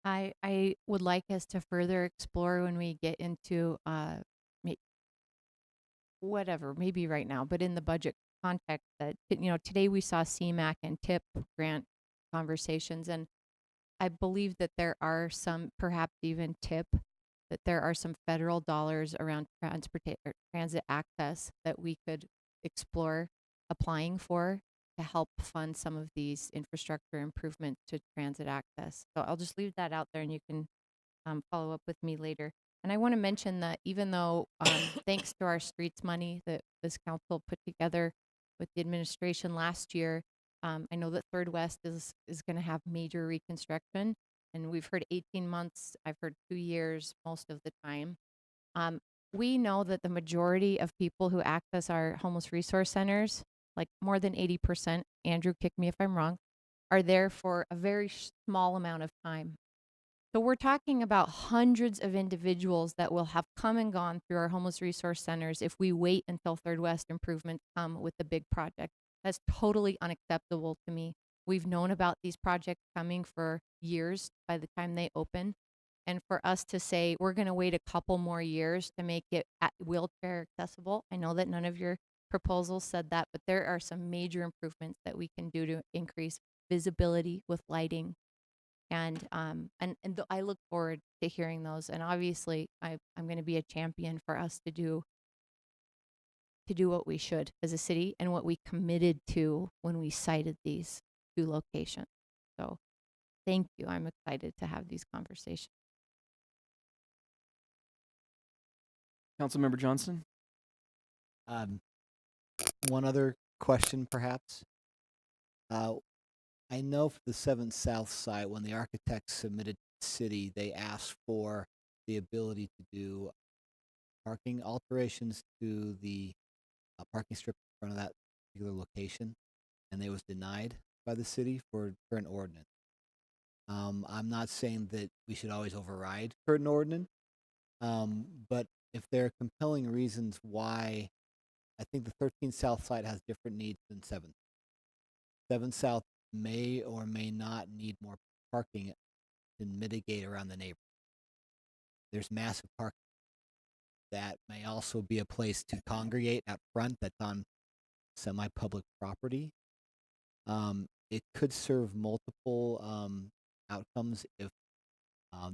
I would like us to further explore when we get into whatever, maybe right now, but in the budget context that, today we saw CMAQ and TIP grant conversations, and I believe that there are some, perhaps even TIP, that there are some federal dollars around transit access that we could explore applying for to help fund some of these infrastructure improvements to transit access. So I'll just leave that out there and you can follow up with me later. And I want to mention that even though, thanks to our streets money that this council put together with the administration last year, I know that Third West is going to have major reconstruction, and we've heard 18 months, I've heard 2 years most of the time. We know that the majority of people who access our homeless resource centers, like more than 80%, Andrew, kick me if I'm wrong, are there for a very small amount of time. So we're talking about hundreds of individuals that will have come and gone through our homeless resource centers if we wait until Third West improvements come with the big project. That's totally unacceptable to me. We've known about these projects coming for years by the time they open. And for us to say we're going to wait a couple more years to make it wheelchair accessible, I know that none of your proposals said that, but there are some major improvements that we can do to increase visibility with lighting. And I look forward to hearing those. And obviously, I'm going to be a champion for us to do what we should as a city and what we committed to when we cited these 2 locations. So thank you. I'm excited to have these conversations. Councilmember Johnson? One other question, perhaps. I know for the 7 South site, when the architects submitted to the city, they asked for the ability to do parking alterations to the parking strip in front of that particular location, and they was denied by the city for current ordinance. I'm not saying that we should always override current ordinance, but if there are compelling reasons why, I think the 13 South site has different needs than 7. 7 South may or may not need more parking to mitigate around the neighborhood. There's massive parking. That may also be a place to congregate out front that's on semi-public property. It could serve multiple outcomes if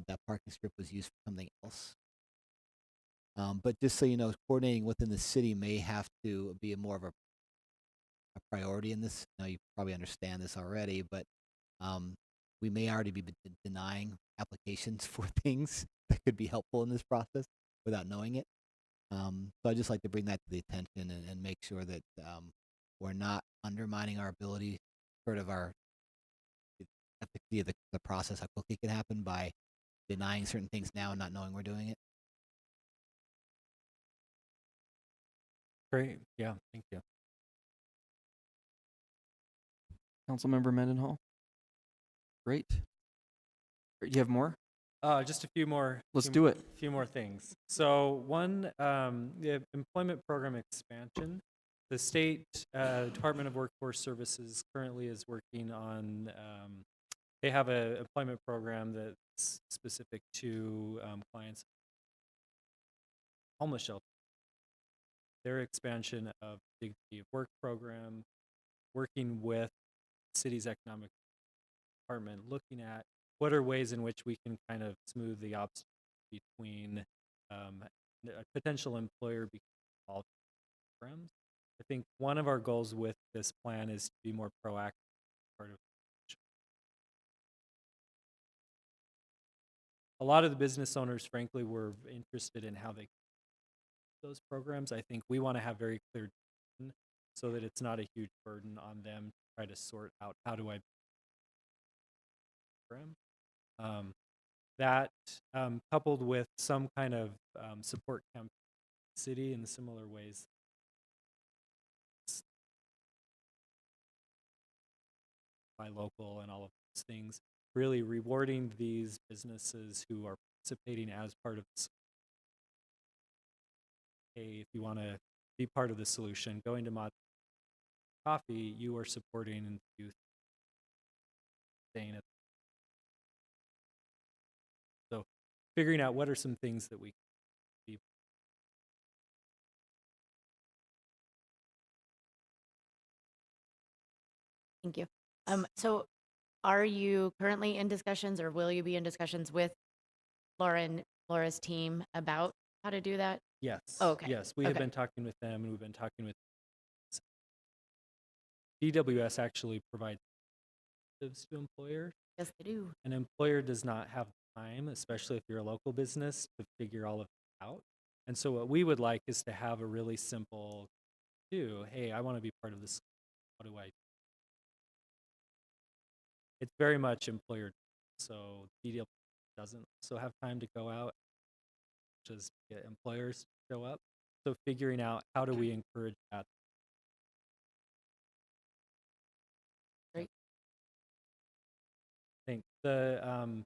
that parking strip was used for something else. But just so you know, coordinating within the city may have to be more of a priority in this. I know you probably understand this already, but we may already be denying applications for things that could be helpful in this process without knowing it. So I'd just like to bring that to the attention and make sure that we're not undermining our ability, sort of our efficacy of the process, how quickly it can happen by denying certain things now and not knowing we're doing it. Great. Yeah, thank you. Councilmember Mendenhall? Great. Do you have more? Just a few more. Let's do it. A few more things. So one, the employment program expansion. The state Department of Workforce Services currently is working on, they have an employment program that's specific to clients homeless shelter. Their expansion of the Dignity of Work program, working with city's economic department, looking at what are ways in which we can kind of smooth the obstacle between a potential employer being involved in programs. I think one of our goals with this plan is to be more proactive part of a lot of the business owners, frankly, were interested in how they those programs. I think we want to have very clear so that it's not a huge burden on them to try to sort out how do I program. That coupled with some kind of support campaign city in similar ways by local and all of those things, really rewarding these businesses who are participating as part of this. Hey, if you want to be part of the solution, going to Mod Coffee, you are supporting youth staying at. So figuring out what are some things that we can be. Thank you. So are you currently in discussions or will you be in discussions with Laura and Laura's team about how to do that? Yes. Oh, okay. Yes, we have been talking with them, and we've been talking with DWS actually provides incentives to employers. Yes, they do. An employer does not have time, especially if you're a local business, to figure all of it out. And so what we would like is to have a really simple hey, I want to be part of this. What do I do? It's very much employer, so DDL doesn't also have time to go out, just get employers to show up. So figuring out how do we encourage that. Great. I think the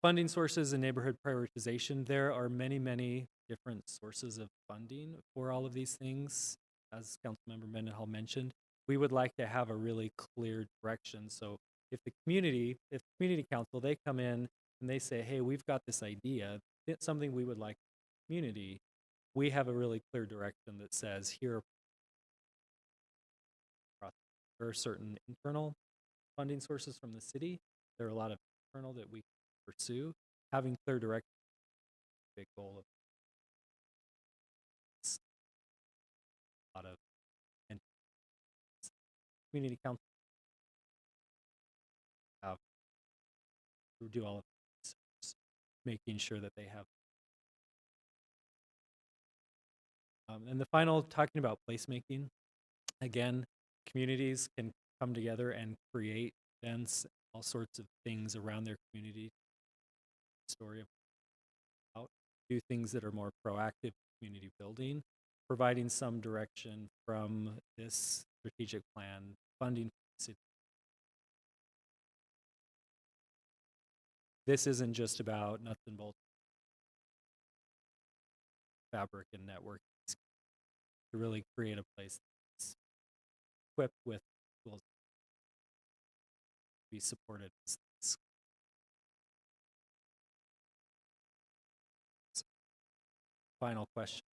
funding sources and neighborhood prioritization, there are many, many different sources of funding for all of these things. As Councilmember Mendenhall mentioned, we would like to have a really clear direction. So if the community council, they come in and they say, hey, we've got this idea, it's something we would like the community, we have a really clear direction that says here are certain internal funding sources from the city. There are a lot of internal that we can pursue. Having clear direction is a big goal of a lot of community council have to do all of this, making sure that they have. And the final, talking about placemaking, again, communities can come together and create events, all sorts of things around their community, story about, do things that are more proactive community building, providing some direction from this strategic plan, funding for the city. This isn't just about nuts and bolts, fabric and networking, to really create a place that's equipped with tools to be supported. Final question.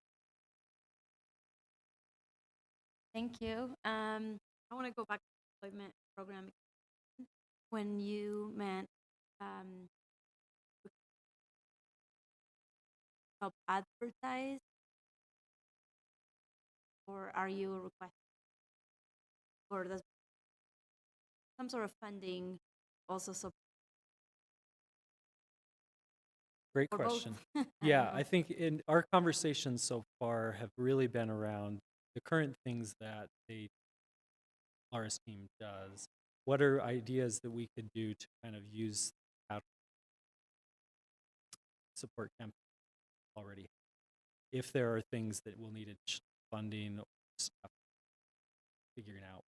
Thank you. I want to go back to the employment program. When you meant help advertise, or are you requesting, or does some sort of funding also support? Great Or both? question. I Yeah, don't know. I think in our conversations so far have really been around the current things that the RS team does. What are ideas that we could do to kind of use that support campaign already? If there are things that will need funding or stuff, figuring out.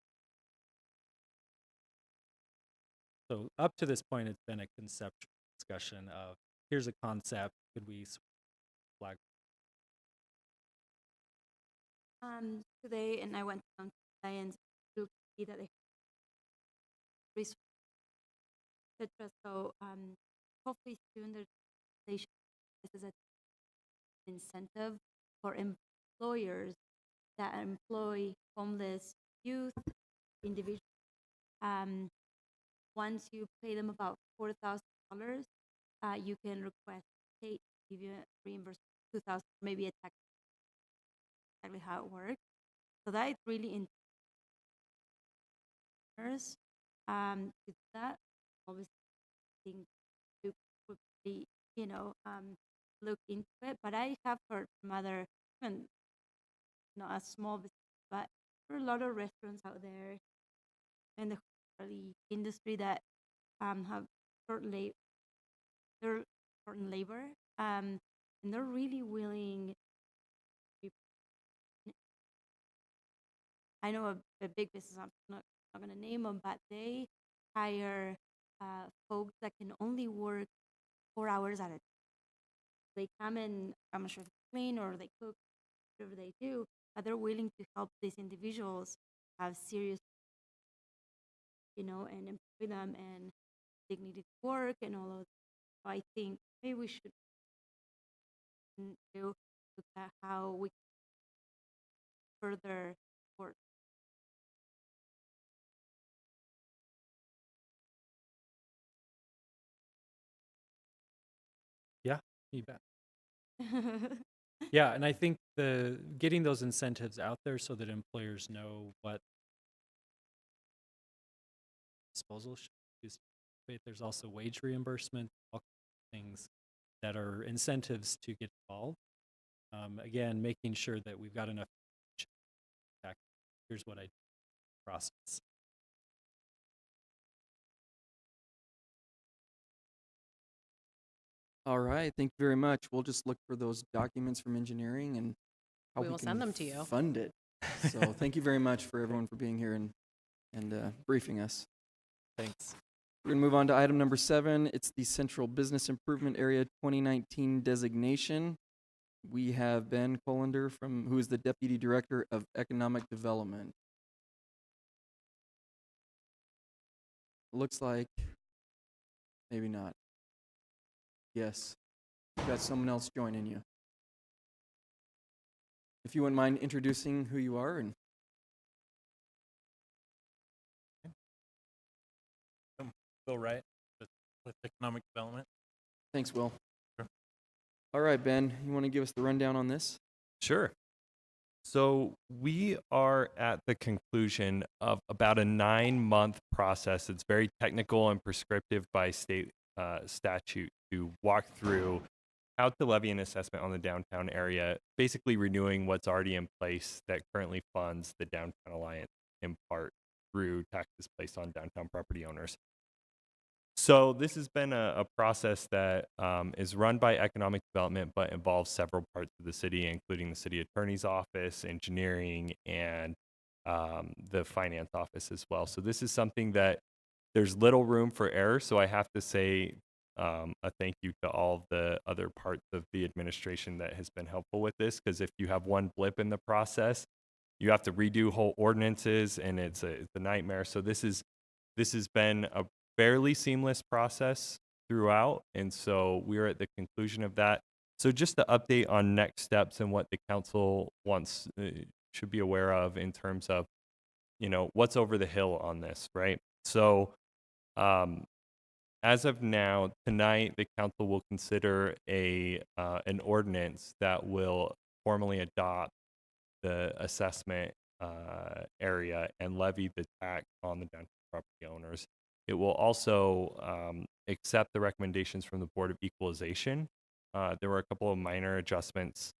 So up to this point, it's been a conceptual discussion of here's a concept, could we flag? Today, and I went down to science to see that they have research, etc. So hopefully soon there's this is an incentive for employers that employ homeless youth, individuals. Once you pay them about $4,000, you can request state give you reimbursement $2,000, maybe a tax. Exactly how it works. So that is really in to do that. Obviously, think you would be, look into it. But I have heard from other, even not a small business, but there are a lot of restaurants out there in the hospitality industry that have short labor, they're short in labor, and they're really willing. I know a big business, I'm not going to name them, but they hire folks that can only work 4 hours at a time. They come in, I'm not sure if they clean or they cook, whatever they do, but they're willing to help these individuals have serious, and employ them and dignity to work and all of that. So I think maybe we should do look at how we further support. Yeah, you bet. Yeah, and I think the getting those incentives out there so that employers know what disposal should be used. There's also wage reimbursement, all things that are incentives to get involved. Again, making sure that we've got enough. Here's what I do process. All right, thank you very much. We'll just look for those documents from engineering and how We will send them to you. fund it. So thank you very much for everyone for being here and briefing us. Thanks. We're going to move on to item number 7. It's the Central Business Improvement Area 2019 designation. We have Ben Colander, who is the Deputy Director of Economic Development. Looks like maybe not. Yes, you've got someone else joining you. If you wouldn't mind introducing who you are and Will Wright with Economic Development. thanks, Will. Sure. All right, Ben, you want to give us the rundown on this? Sure. So we are at the conclusion of about a 9-month process. It's very technical and prescriptive by state statute to walk through how to levy an assessment on the downtown area, basically renewing what's already in place that currently funds the Downtown Alliance in part through taxes placed on downtown property owners. So this has been a process that is run by economic development, but involves several parts of the city, including the city attorney's office, engineering, and the finance office as well. So this is something that there's little room for error. So I have to say a thank you to all the other parts of the administration that has been helpful with this, because if you have one blip in the process, you have to redo whole ordinances, and it's a nightmare. So this has been a fairly seamless process throughout, and so we're at the conclusion of that. So just to update on next steps and what the council should be aware of in terms of, what's over the hill on this, right? So as of now, tonight, the council will consider an ordinance that will formally adopt the assessment area and levy the tax on the downtown property owners. It will also accept the recommendations from the Board of Equalization. There were a couple of minor adjustments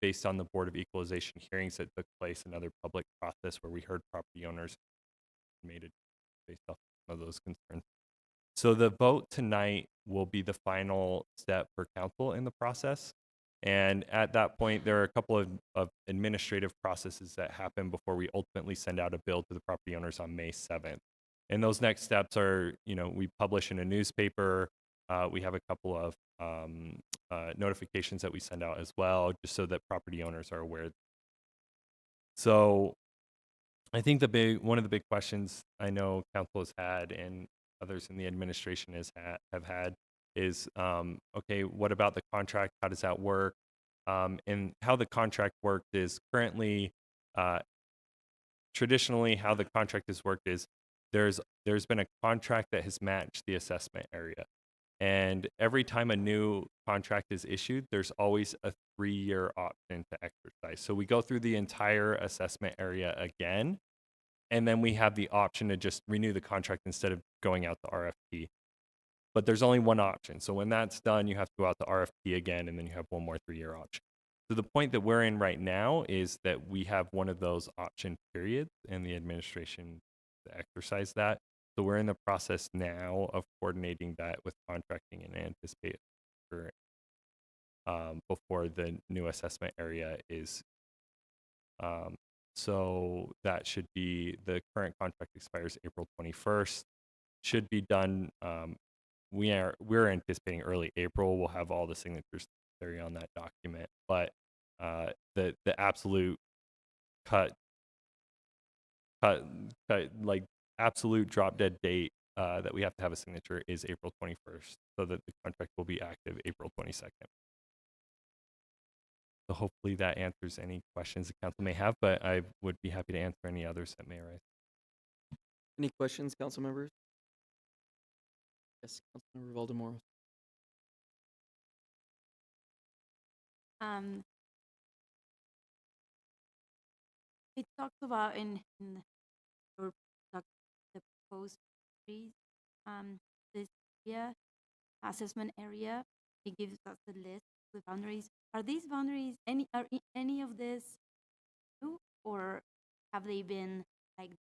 based on the Board of Equalization hearings that took place, another public process where we heard property owners made it based off of those concerns. So the vote tonight will be the final step for council in the process. And at that point, there are a couple of administrative processes that happen before we ultimately send out a bill to the property owners on May 7th. And those next steps are, we publish in a newspaper. We have a couple of notifications that we send out as well, just so that property owners are aware. So I think one of the big questions I know council has had and others in the administration have had is, okay, what about the contract? How does that work? And how the contract worked is currently, traditionally, how the contract has worked is there's been a contract that has matched the assessment area. And every time a new contract is issued, there's always a 3-year option to exercise. So we go through the entire assessment area again, and then we have the option to just renew the contract instead of going out to RFP. But there's only one option. So when that's done, you have to go out to RFP again, and then you have one more 3-year option. So the point that we're in right now is that we have one of those option periods, and the administration to exercise that. So we're in the process now of coordinating that with contracting and anticipate before the new assessment area is. So that should be, the current contract expires April 21st. Should be done. We're anticipating early April. We'll have all the signatures necessary on that document. But the absolute cut like absolute drop dead date that we have to have a signature is April 21st, so that the contract will be active April 22nd. So hopefully that answers any questions the council may have, but I would be happy to answer any others that may arise. Any questions, council members? Yes, Councilmember Valdemoro. It talks about in or the proposed trees, this area assessment area. It gives us the list, the boundaries. Are these boundaries, any of this new, or have they been like?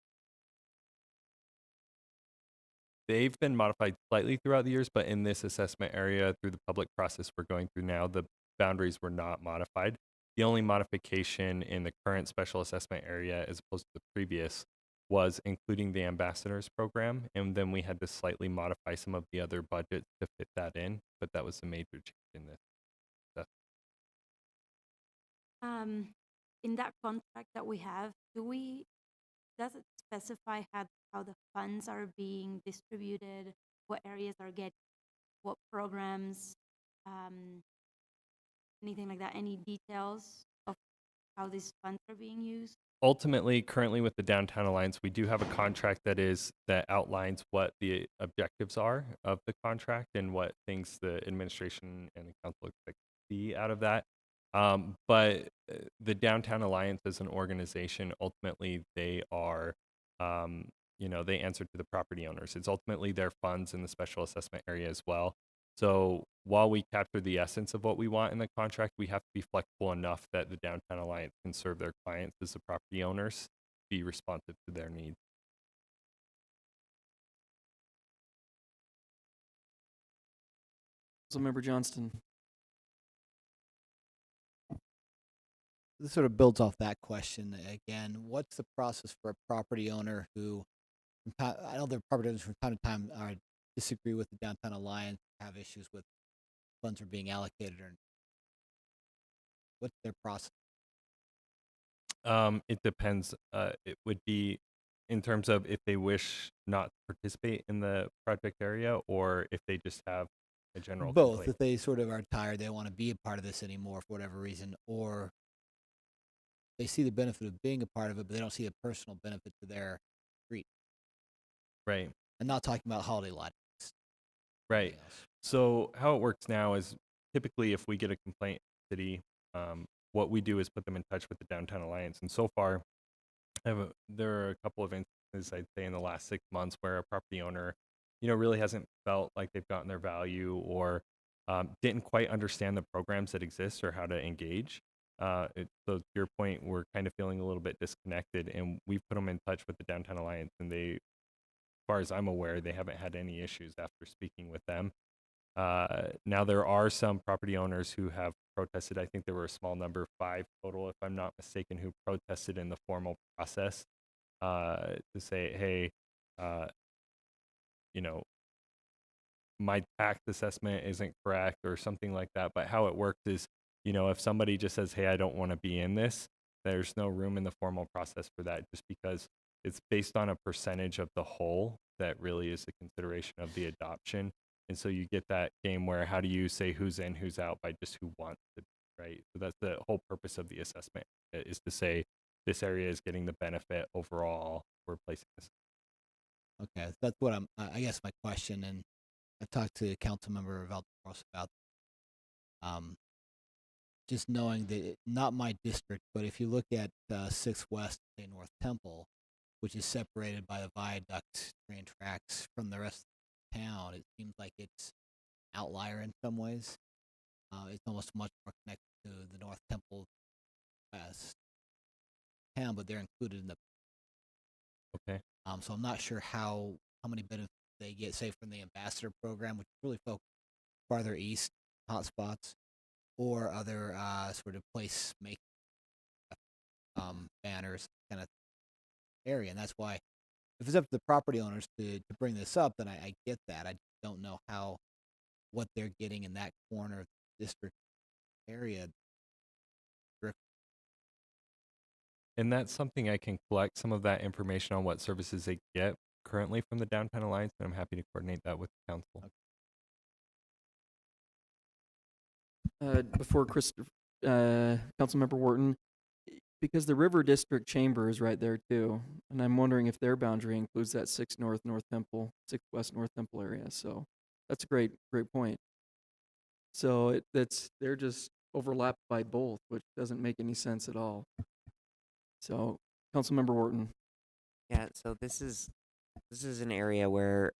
They've been modified slightly throughout the years, but in this assessment area, through the public process we're going through now, the boundaries were not modified. The only modification in the current special assessment area, as opposed to the previous, was including the ambassadors program, and then we had to slightly modify some of the other budgets to fit that in, but that was the major change in this. In that contract that we have, does it specify how the funds are being distributed, what areas are getting, what programs, anything like that, any details of how these funds are being used? Ultimately, currently with the Downtown Alliance, we do have a contract that outlines what the objectives are of the contract and what things the administration and the council expect to see out of that. But the Downtown Alliance as an organization, ultimately they are, they answer to the property owners. It's ultimately their funds in the special assessment area as well. So while we capture the essence of what we want in the contract, we have to be flexible enough that the Downtown Alliance can serve their clients as the property owners, be responsive to their needs. Councilmember Johnston. This sort of builds off that question again. What's the process for a property owner who, I know there are property owners from time to time disagree with the Downtown Alliance, have issues with funds are being allocated, or what's their process? It depends. It would be in terms of if they wish not to participate in the project area, or if they just have a general Both. complaint. If they sort of are tired, they don't want to be a part of this anymore for whatever reason, or they see the benefit of being a part of it, but they don't see a personal benefit to their street. Right. I'm not talking about holiday lighting. Right. So how it works now is typically if we get a complaint in the city, what we do is put them in touch with the Downtown Alliance. And so far, there are a couple of instances, I'd say, in the last 6 months where a property owner, really hasn't felt like they've gotten their value or didn't quite understand the programs that exist or how to engage. So to your point, we're kind of feeling a little bit disconnected, and we've put them in touch with the Downtown Alliance, and they, as far as I'm aware, they haven't had any issues after speaking with them. Now there are some property owners who have protested. I think there were a small number, 5 total, if I'm not mistaken, who protested in the formal process to say, hey, my tax assessment isn't correct or something like that. But how it works is, if somebody just says, hey, I don't want to be in this, there's no room in the formal process for that, just because it's based on a percentage of the whole that really is the consideration of the adoption. And so you get that game where how do you say who's in, who's out by just who wants to, right? So that's the whole purpose of the assessment, is to say this area is getting the benefit overall. We're placing this. Okay, that's what I guess my question, and I talked to Councilmember Valderos about just knowing that not my district, but if you look at 6 West, say North Temple, which is separated by the viaduct train tracks from the rest of the town, it seems like it's an outlier in some ways. It's almost much more connected to the North Temple West town, but they're included in the. Okay. So I'm not sure how many benefits they get, say, from the ambassador program, which is really focused farther east hotspots, or other sort of place making banners kind of area. And that's why, if it's up to the property owners to bring this up, then I get that. I don't know what they're getting in that corner of the district area. And that's something I can collect some of that information on what services they get currently from the Downtown Alliance, and I'm happy to coordinate that with the council. Before Councilmember Wharton, because the River District Chamber is right there too, and I'm wondering if their boundary includes that 6 North Temple, 6 West North Temple area. So that's a great point. So they're just overlapped by both, which doesn't make any sense at all. So, Councilmember Wharton. Yeah, so this is an area where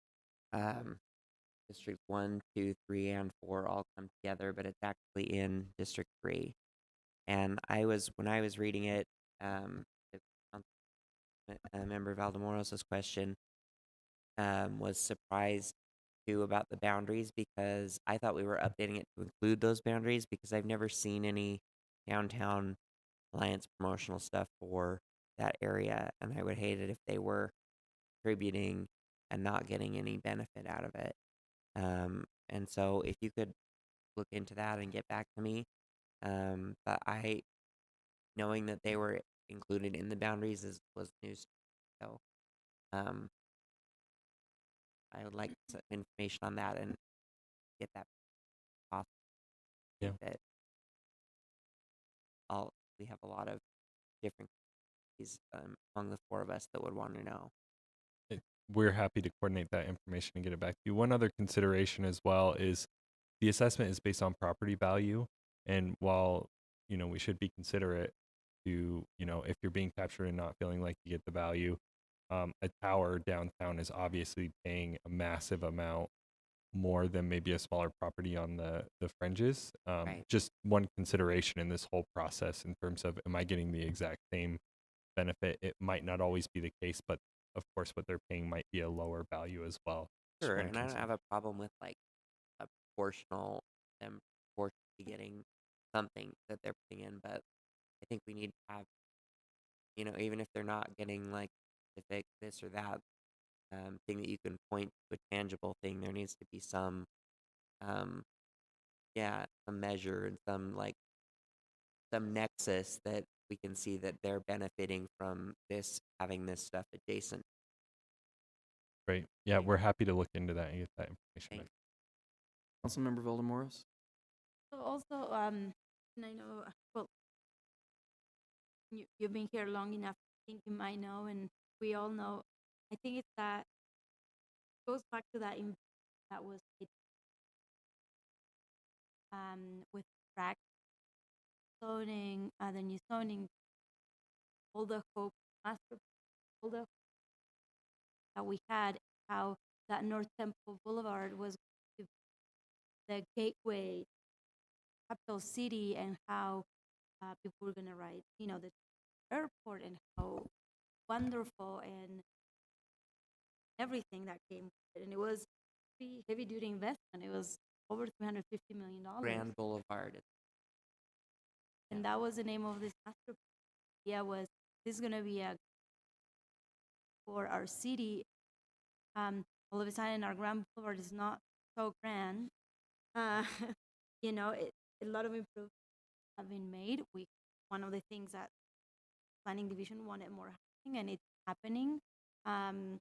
District 1, 2, 3, and 4 all come together, but it's actually in District 3. And when I was reading it, the member Valdemoros's question, was surprised too about the boundaries, because I thought we were updating it to include those boundaries, because I've never seen any downtown Alliance promotional stuff for that area, and I would hate it if they were contributing and not getting any benefit out of it. And so if you could look into that and get back to me. But knowing that they were included in the boundaries was news. So, I would like some information on that and get that off. Yeah. That we have a lot of different among the four of us that would want to know. We're happy to coordinate that information and get it back to you. One other consideration as well is the assessment is based on property value. And while, we should be considerate to, if you're being captured and not feeling like you get the value, a tower downtown is obviously paying a massive amount more than maybe a smaller property on the fringes. Right. Just one consideration in this whole process in terms of, am I getting the exact same benefit? It might not always be the case, but of course what they're paying might be a lower value as well. Just Sure, one and I don't consider- have a problem with like a them proportionally getting something that they're putting in, but I think we need to have, even if they're not getting like specific this or that thing that you can point to, a tangible thing, there needs to be some some measure and some nexus that we can see that they're benefiting from this, having this stuff adjacent. Great. Yeah, we're happy to look into that and get that information back. Councilmember Valdemoros? So also, and I know, well, you've been here long enough, I think you might know, and we all know, I think it's that, goes back to that that was with track zoning, the new zoning, all the hope, all the that we had, how that North Temple Boulevard was the gateway, capital city, and how people were gonna ride, the airport, and how wonderful and everything that came with it. And it was heavy duty investment. It was over $350 million. Grand Boulevard. And that was the name of this master plan. Yeah, was this is gonna be for our city. All of a sudden our Grand Boulevard is not so grand. A lot of improvements have been made. One of the things that planning division wanted more happening, and it's happening. One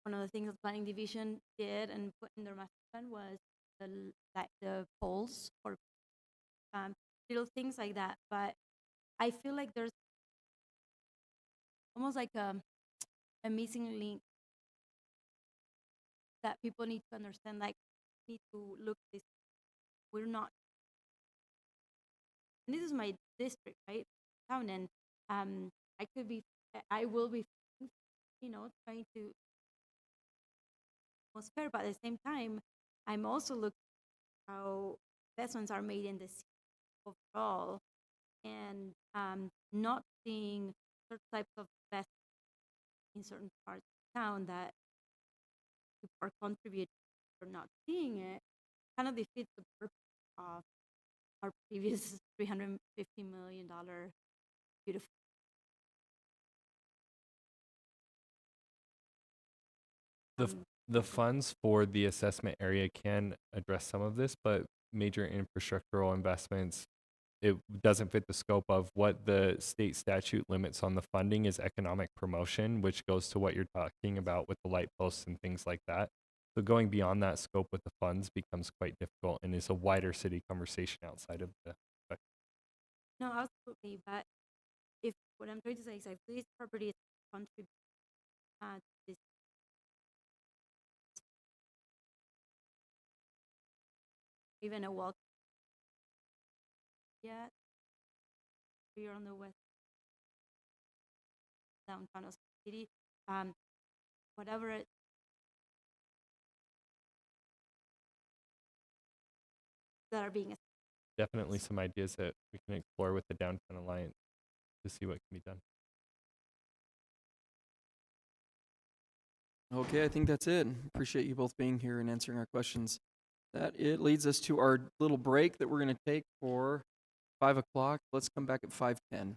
of the things that planning division did and put in their master plan was the polls for little things like that. But I feel like there's almost like a missing link that people need to understand. Like, need to look this. We're not. And this is my district, right? Town, and I will be, trying to most fair, but at the same time, I'm also looking at how investments are made in the city overall, and not seeing certain types of investments in certain parts of town that people are contributing or not seeing it, kind of defeats the purpose of our previous $350 million beautiful. The funds for the assessment area can address some of this, but major infrastructural investments, it doesn't fit the scope of what the state statute limits on the funding is economic promotion, which goes to what you're talking about with the light posts and things like that. So going beyond that scope with the funds becomes quite difficult and is a wider city conversation outside of the. No, absolutely. But what I'm trying to say is, if this property is contribute to this, even a walk, yeah, you're on the west downtown of city, whatever that are being. Definitely some ideas that we can explore with the Downtown Alliance to see what can be done. Okay, I think that's it. Appreciate you both being here and answering our questions. That it leads us to our little break that we're going to take for 5 o'clock. Let's come back at 5:10.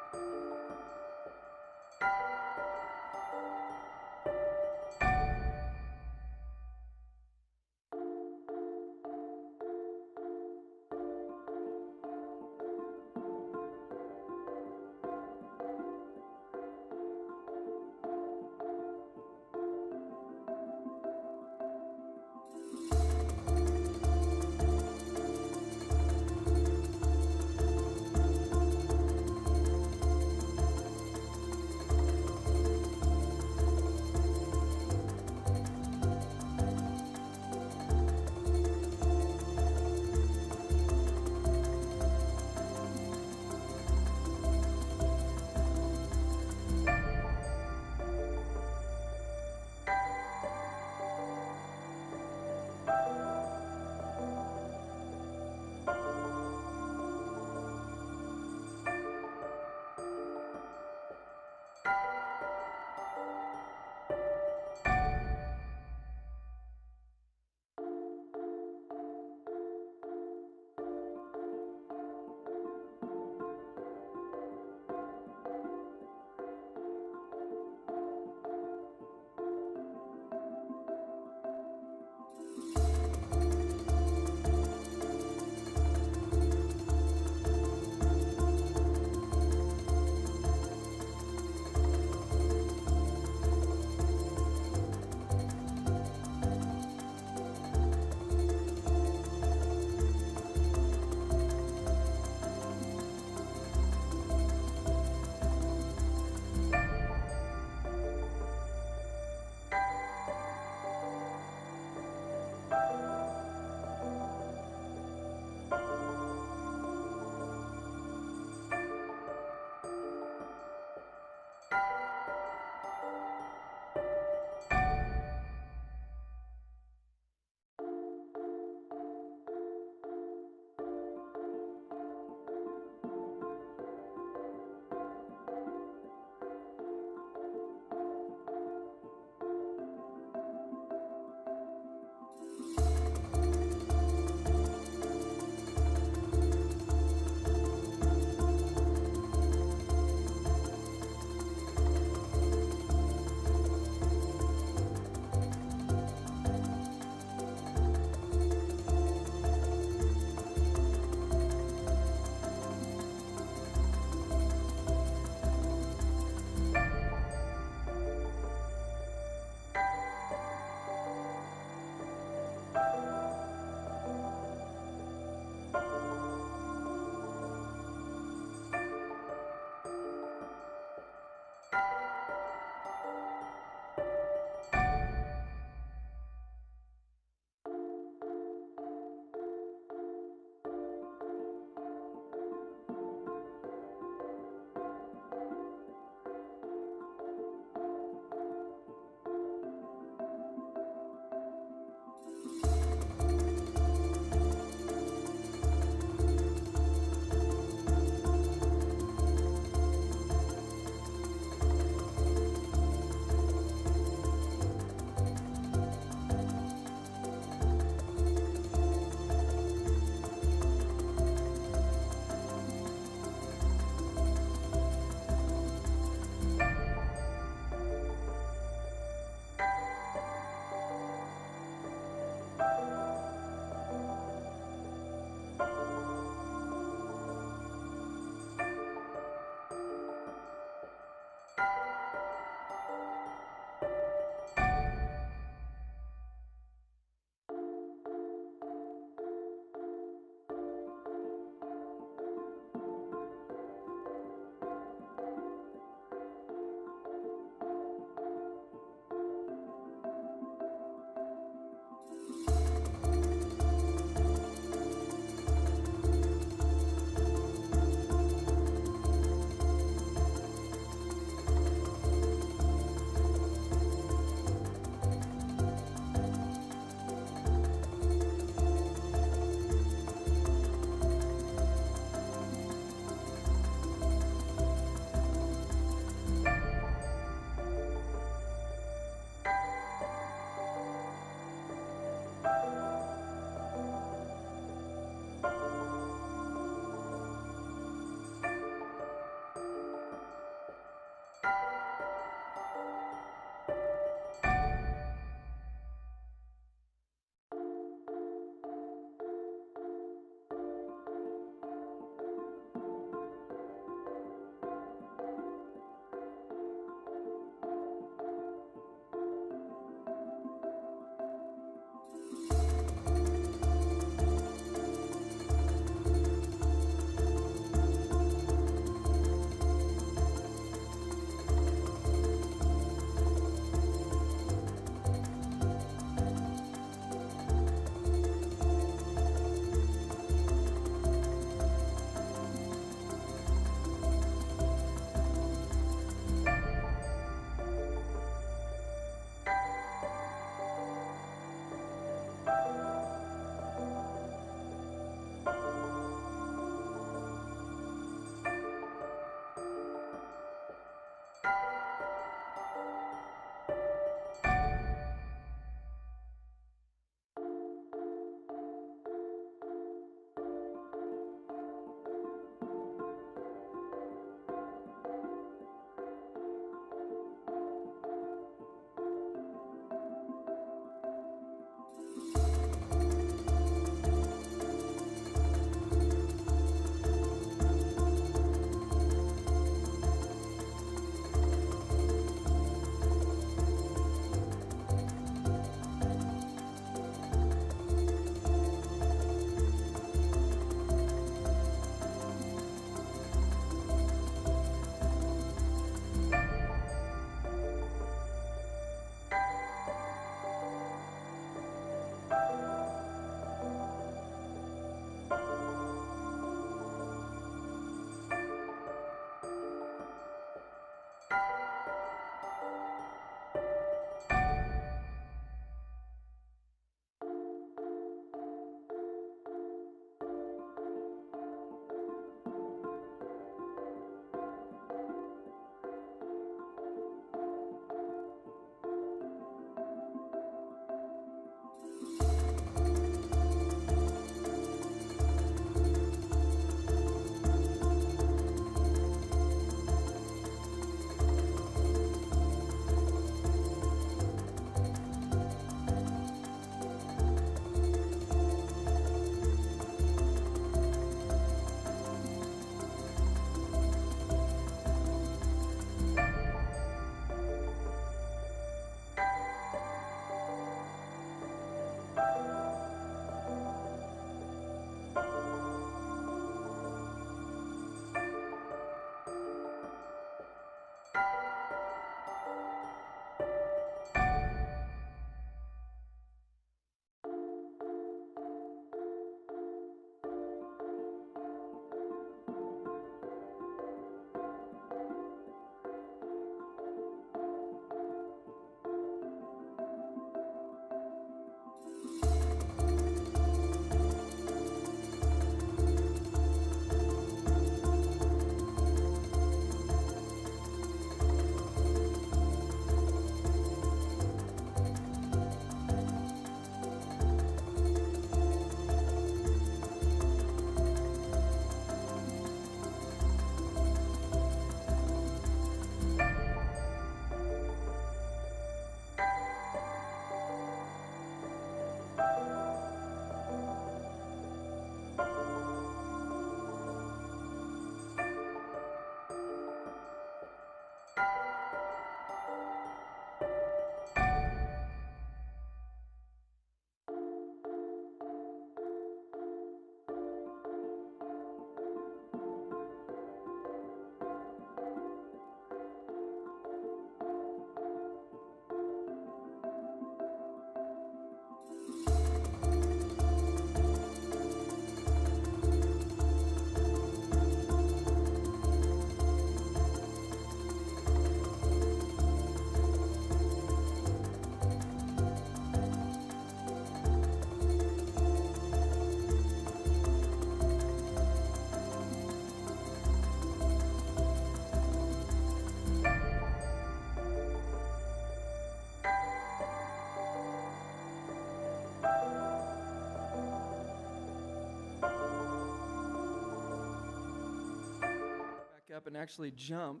up and actually jump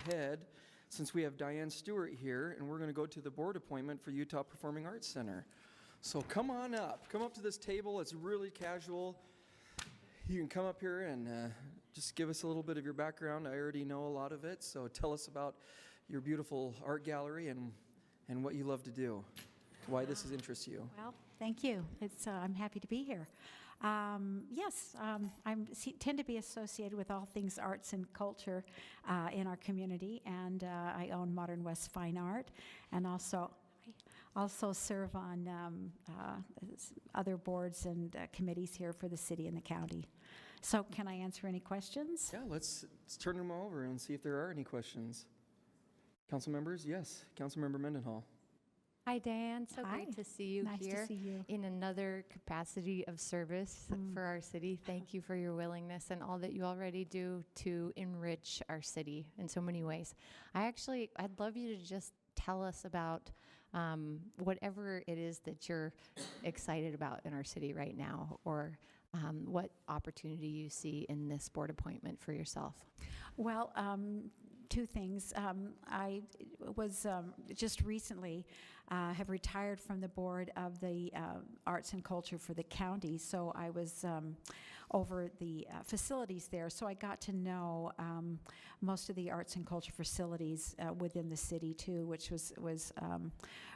ahead since we have Diane Stewart here, and we're going to go to the board appointment for Utah Performing Arts Center. So come on up. Come up to this table. It's really casual. You can come up here and just give us a little bit of your background. I already know a lot of it, so tell us about your beautiful art gallery and what you love to do, why this interests you. Well, thank you. I'm happy to be here. Yes, I tend to be associated with all things arts and culture in our community, and I own Modern West Fine Art, and also serve on other boards and committees here for the city and the county. So can I answer any questions? Yeah, let's turn them over and see if there are any questions. Council members, yes. Councilmember Mendenhall. Hi, Diane. So Hi. great to see you Nice to here see you. in another capacity of service for our city. Thank you for your willingness and all that you already do to enrich our city in so many ways. I'd love you to just tell us about whatever it is that you're excited about in our city right now, or what opportunity you see in this board appointment for yourself. Well, two things. I was just recently have retired from the board of the arts and culture for the county, so I was over the facilities there. So I got to know most of the arts and culture facilities within the city too, which was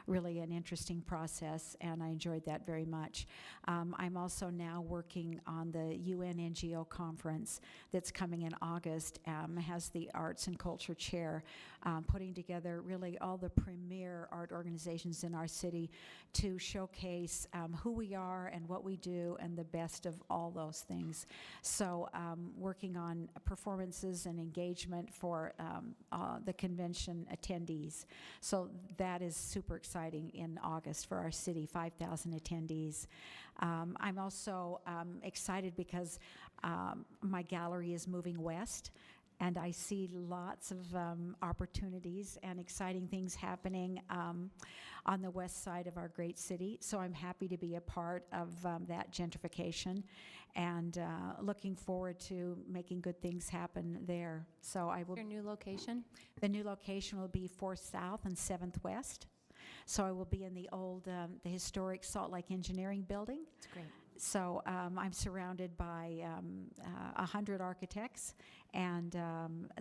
really an interesting process, and I enjoyed that very much. I'm also now working on the UN NGO conference that's coming in August. Has the arts and culture chair, putting together really all the premier art organizations in our city to showcase who we are and what we do and the best of all those things. So working on performances and engagement for the convention attendees. So that is super exciting in August for our city, 5,000 attendees. I'm also excited because my gallery is moving west, and I see lots of opportunities and exciting things happening on the west side of our great city. So I'm happy to be a part of that gentrification, and looking forward to making good things happen there. So I will. Your new location? The new location will be 4th South and 7th West. So I will be in the old, the historic Salt Lake Engineering Building. That's great. So I'm surrounded by 100 architects, and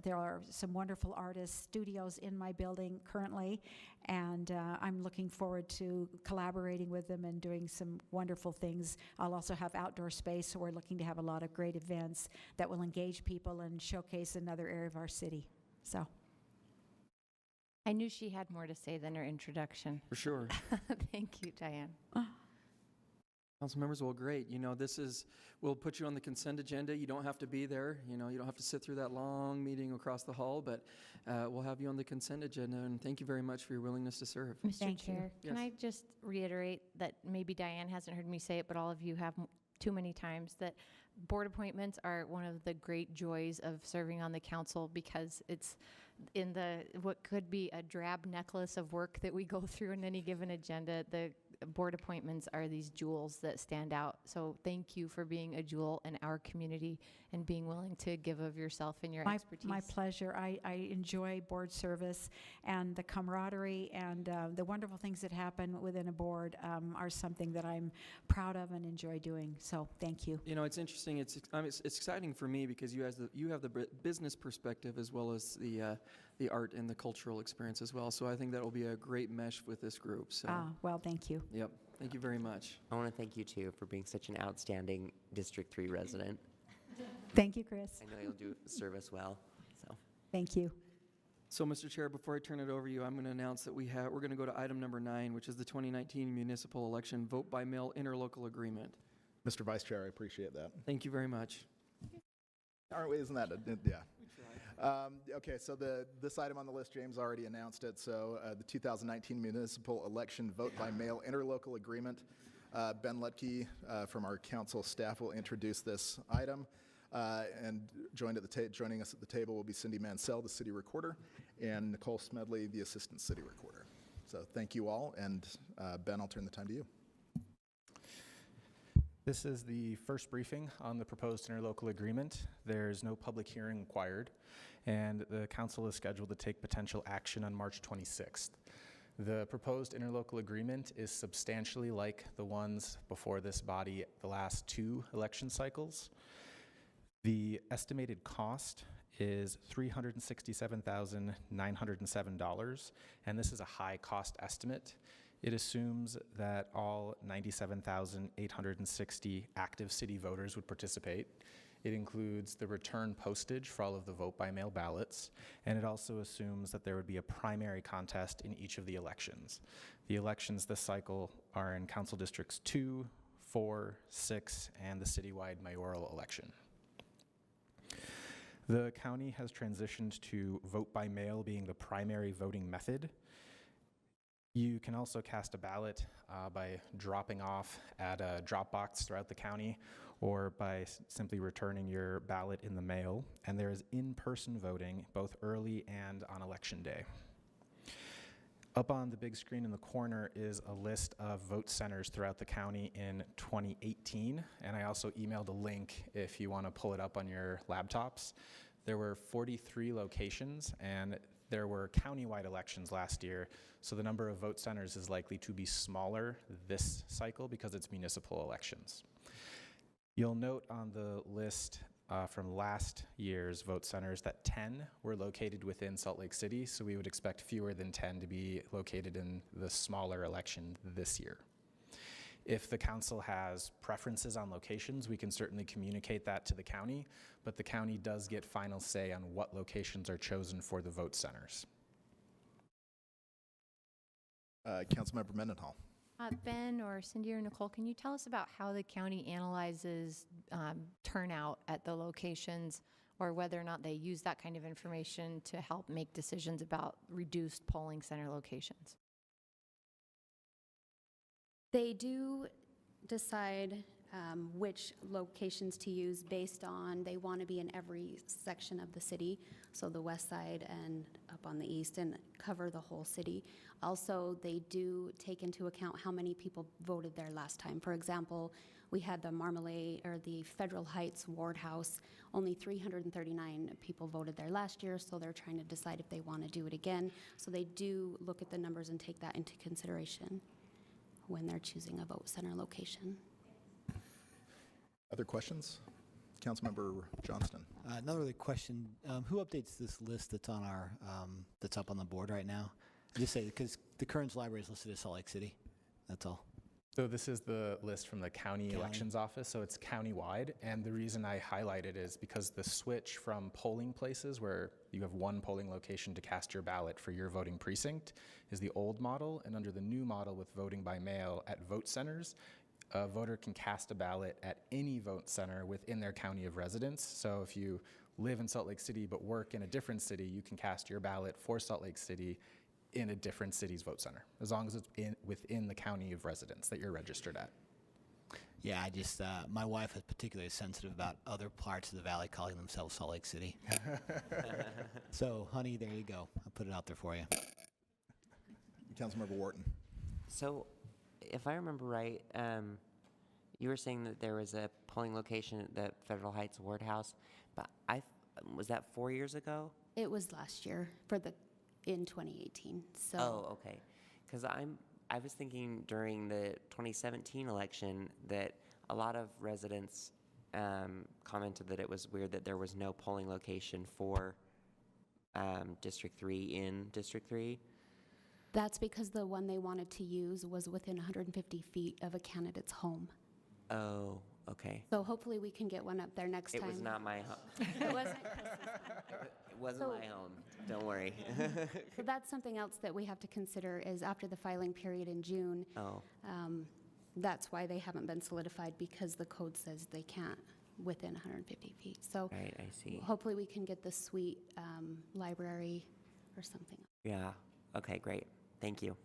there are some wonderful artist studios in my building currently, and I'm looking forward to collaborating with them and doing some wonderful things. I'll also have outdoor space, so we're looking to have a lot of great events that will engage people and showcase another area of our city. So. I knew she had more to say than her introduction. For sure. Thank you, Diane. Council members, well, great. You know, we'll put you on the consent agenda. You don't have to be there. You know, you don't have to sit through that long meeting across the hall, but we'll have you on the consent agenda, and thank you very much for your willingness to serve. Mr. Chair, can I just reiterate that maybe Diane hasn't heard me say it, but all of you have too many times, that board appointments are one of the great joys of serving on the council, because it's in what could be a drab necklace of work that we go through in any given agenda. The board appointments are these jewels that stand out. So thank you for being a jewel in our community and being willing to give of yourself and your expertise. My pleasure. I enjoy board service, and the camaraderie and the wonderful things that happen within a board are something that I'm proud of and enjoy doing. So thank you. You know, it's interesting. It's exciting for me because you have the business perspective as well as the art and the cultural experience as well. So I think that will be a great mesh with this group. So. Well, thank you. Yep. Thank you very much. I want to thank you too for being such an outstanding District 3 resident. Thank you, Chris. I know you'll do service well. So. Thank you. So, Mr. Chair, before I turn it over to you, I'm going to announce that we're going to go to item number 9, which is the 2019 municipal election vote by mail interlocal agreement. Mr. Vice Chair, I appreciate that. Thank you very much. Aren't we? Isn't that yeah. Okay, so this item on the list, James already announced it. So the 2019 municipal election vote by mail interlocal agreement. Ben Lutke from our council staff will introduce this item. And joining us at the table will be Cindy Mansell, the city recorder, and Nicole Smedley, the assistant city recorder. So thank you all, and Ben, I'll turn the time to you. This is the first briefing on the proposed interlocal agreement. There's no public hearing required, and the council is scheduled to take potential action on March 26th. The proposed interlocal agreement is substantially like the ones before this body the last 2 election cycles. The estimated cost is $367,907, and this is a high cost estimate. It assumes that all 97,860 active city voters would participate. It includes the return postage for all of the vote-by-mail ballots, and it also assumes that there would be a primary contest in each of the elections. The elections this cycle are in Council Districts 2, 4, 6, and the citywide mayoral election. The county has transitioned to vote-by-mail being the primary voting method. You can also cast a ballot by dropping off at a drop box throughout the county, or by simply returning your ballot in the mail. And there is in-person voting both early and on election day. Up on the big screen in the corner is a list of vote centers throughout the county in 2018, and I also emailed a link if you want to pull it up on your laptops. There were 43 locations, and there were countywide elections last year, so the number of vote centers is likely to be smaller this cycle because it's municipal elections. You'll note on the list from last year's vote centers that 10 were located within Salt Lake City, so we would expect fewer than 10 to be located in the smaller election this year. If the council has preferences on locations, we can certainly communicate that to the county, but the county does get final say on what locations are chosen for the vote centers. Councilmember Mendenhall. Ben or Cindy or Nicole, can you tell us about how the county analyzes turnout at the locations, or whether or not they use that kind of information to help make decisions about reduced polling center locations? They do decide which locations to use based on they want to be in every section of the city, so the west side and up on the east, and cover the whole city. Also, they do take into account how many people voted there last time. For example, we had the Marmalade or the Federal Heights Ward House. Only 339 people voted there last year, so they're trying to decide if they want to do it again. So they do look at the numbers and take that into consideration when they're choosing a vote center location. Other questions? Councilmember Johnston. Another really question. Who updates this list that's on our that's up on the board right now? I just say because the Kearns Library is listed as Salt Lake City. That's all. So this is the list from the county elections office, so it's countywide. And the reason I highlight it is because the switch from polling places where you have one polling location to cast your ballot for your voting precinct is the old model. And under the new model with voting by mail at vote centers, a voter can cast a ballot at any vote center within their county of residence. So if you live in Salt Lake City but work in a different city, you can cast your ballot for Salt Lake City in a different city's vote center, as long as it's within the county of residence that you're registered at. Yeah, I just, my wife is particularly sensitive about other parts of the valley calling themselves Salt Lake City. So, honey, there you go. I'll put it out there for you. Councilmember Wharton. So, if I remember right, you were saying that there was a polling location at the Federal Heights Ward House, but was that 4 years ago? It was last year in 2018. So. Oh, okay. Because I was thinking during the 2017 election that a lot of residents commented that it was weird that there was no polling location for District 3 in District 3. That's because the one they wanted to use was within 150 feet of a candidate's home. Oh, okay. So hopefully we can get one up there next time. It was not my home. It wasn't Chris's. It wasn't my home. Don't worry. So that's something else that we have to consider is after the filing period in June. Oh. That's why they haven't been solidified, because the code says they can't within 150 feet. So right, I see. Hopefully we can get the suite library or something. Yeah. Okay, great. Thank you.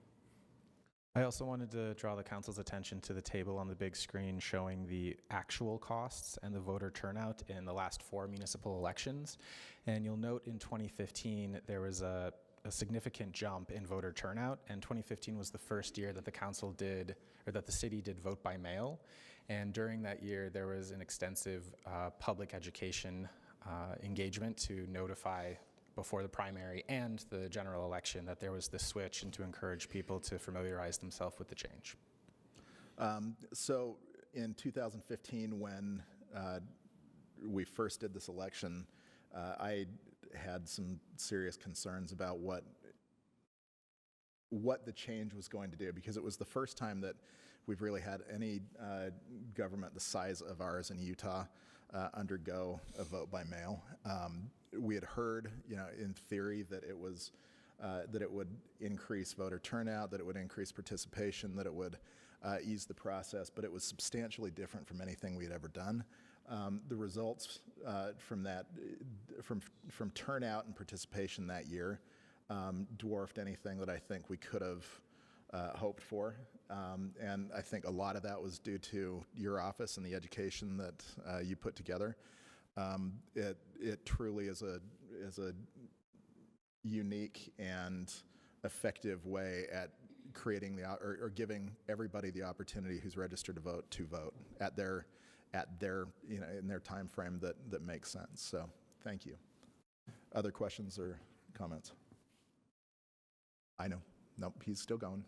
I also wanted to draw the council's attention to the table on the big screen showing the actual costs and the voter turnout in the last 4 municipal elections. And you'll note in 2015 there was a significant jump in voter turnout, and 2015 was the first year that the council did, or that the city did vote by mail. And during that year there was an extensive public education engagement to notify before the primary and the general election that there was this switch and to encourage people to familiarize themselves with the change. So in 2015, when we first did this election, I had some serious concerns about what the change was going to do, because it was the first time that we've really had any government the size of ours in Utah undergo a vote by mail. We had heard, in theory, that it was that it would increase voter turnout, that it would increase participation, that it would ease the process, but it was substantially different from anything we had ever done. The results from that, from turnout and participation that year, dwarfed anything that I think we could have hoped for. And I think a lot of that was due to your office and the education that you put together. It truly is a unique and effective way at creating or giving everybody the opportunity who's registered to vote at their in their time frame that makes sense. So thank you. Other questions or comments? I know. Nope, he's still going.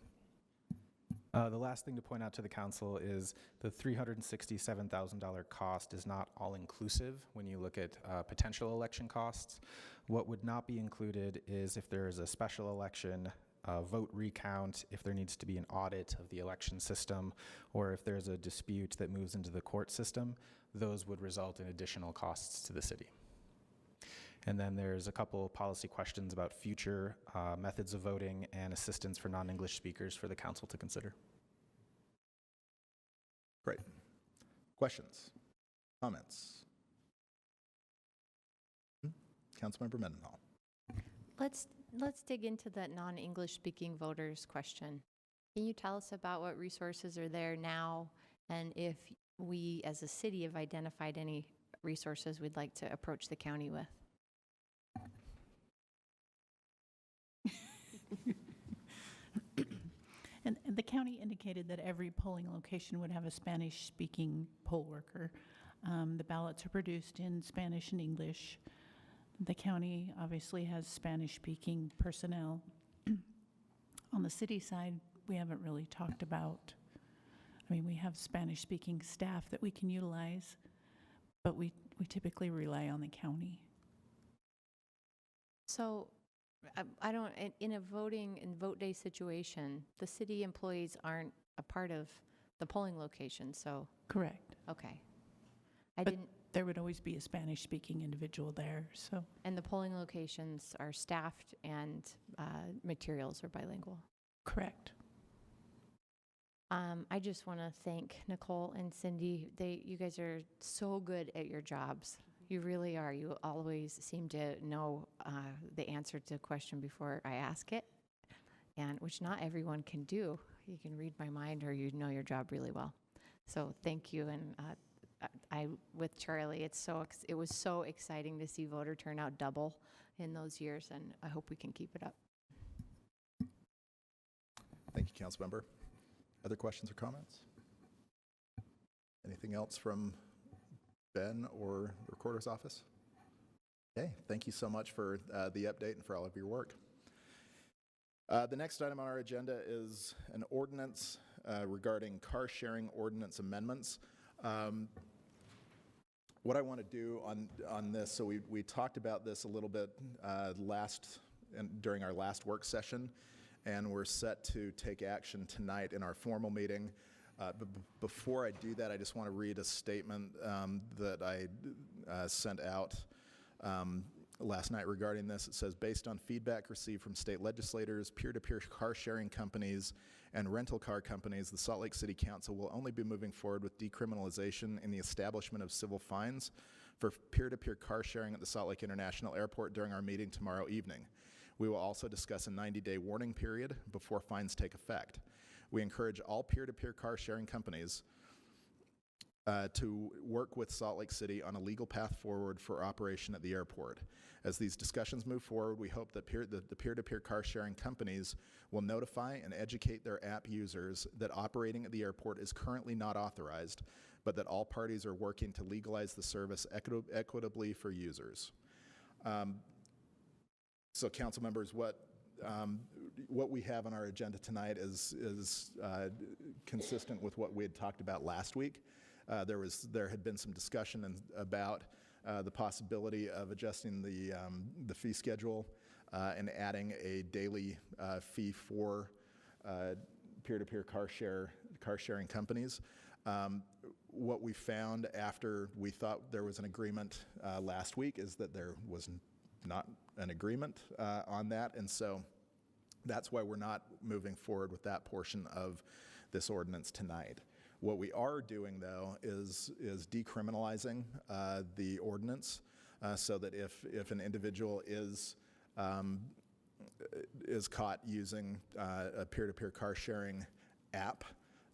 The last thing to point out to the council is the $367,000 cost is not all-inclusive when you look at potential election costs. What would not be included is if there is a special election, vote recount, if there needs to be an audit of the election system, or if there's a dispute that moves into the court system, those would result in additional costs to the city. And then there's a couple policy questions about future methods of voting and assistance for non-English speakers for the council to consider. Great. Questions? Comments? Councilmember Mendenhall. Let's dig into that non-English speaking voters question. Can you tell us about what resources are there now, and if we as a city have identified any resources we'd like to approach the county with? And the county indicated that every polling location would have a Spanish-speaking poll worker. The ballots are produced in Spanish and English. The county obviously has Spanish-speaking personnel. On the city side, we haven't really talked about, we have Spanish-speaking staff that we can utilize, but we typically rely on the county. So I don't, in a voting and vote day situation, the city employees aren't a part of the polling location, so. Correct. Okay. But there would always be a Spanish-speaking individual there, so. And the polling locations are staffed and materials are bilingual? Correct. I just want to thank Nicole and Cindy. You guys are so good at your jobs. You really are. You always seem to know the answer to a question before I ask it, and which not everyone can do. You can read my mind, or you know your job really well. So thank you. And I, with Charlie, it was so exciting to see voter turnout double in those years, and I hope we can keep it up. Thank you, Councilmember. Other questions or comments? Anything else from Ben or the Recorder's Office? Okay, thank you so much for the update and for all of your work. The next item on our agenda is an ordinance regarding car sharing ordinance amendments. What I want to do on this, so we talked about this a little bit during our last work session, and we're set to take action tonight in our formal meeting. But before I do that, I just want to read a statement that I sent out last night regarding this. It says, based on feedback received from state legislators, peer-to-peer car sharing companies, and rental car companies, the Salt Lake City Council will only be moving forward with decriminalization and the establishment of civil fines for peer-to-peer car sharing at the Salt Lake International Airport during our meeting tomorrow evening. We will also discuss a 90-day warning period before fines take effect. We encourage all peer-to-peer car sharing companies to work with Salt Lake City on a legal path forward for operation at the airport. As these discussions move forward, we hope that the peer-to-peer car sharing companies will notify and educate their app users that operating at the airport is currently not authorized, but that all parties are working to legalize the service equitably for users. So council members, what we have on our agenda tonight is consistent with what we had talked about last week. There had been some discussion about the possibility of adjusting the fee schedule and adding a daily fee for peer-to-peer car sharing companies. What we found after we thought there was an agreement last week is that there was not an agreement on that, and so that's why we're not moving forward with that portion of this ordinance tonight. What we are doing, though, is decriminalizing the ordinance so that if an individual is caught using a peer-to-peer car sharing app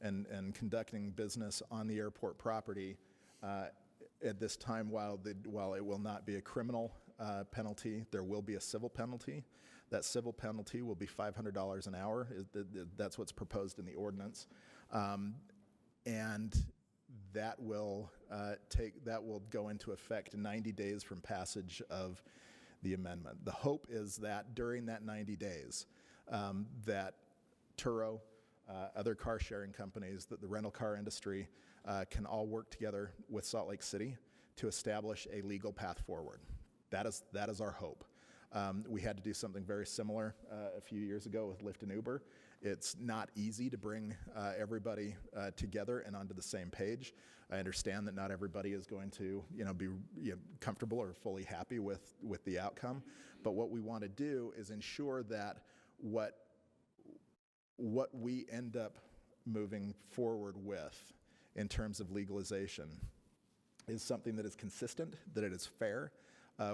and conducting business on the airport property, at this time, while it will not be a criminal penalty, there will be a civil penalty. That civil penalty will be $500 an hour. That's what's proposed in the ordinance. And that will go into effect 90 days from passage of the amendment. The hope is that during that 90 days, that Turo, other car sharing companies, that the rental car industry can all work together with Salt Lake City to establish a legal path forward. That is our hope. We had to do something very similar a few years ago with Lyft and Uber. It's not easy to bring everybody together and onto the same page. I understand that not everybody is going to be comfortable or fully happy with the outcome, but what we want to do is ensure that what we end up moving forward with in terms of legalization is something that is consistent, that it is fair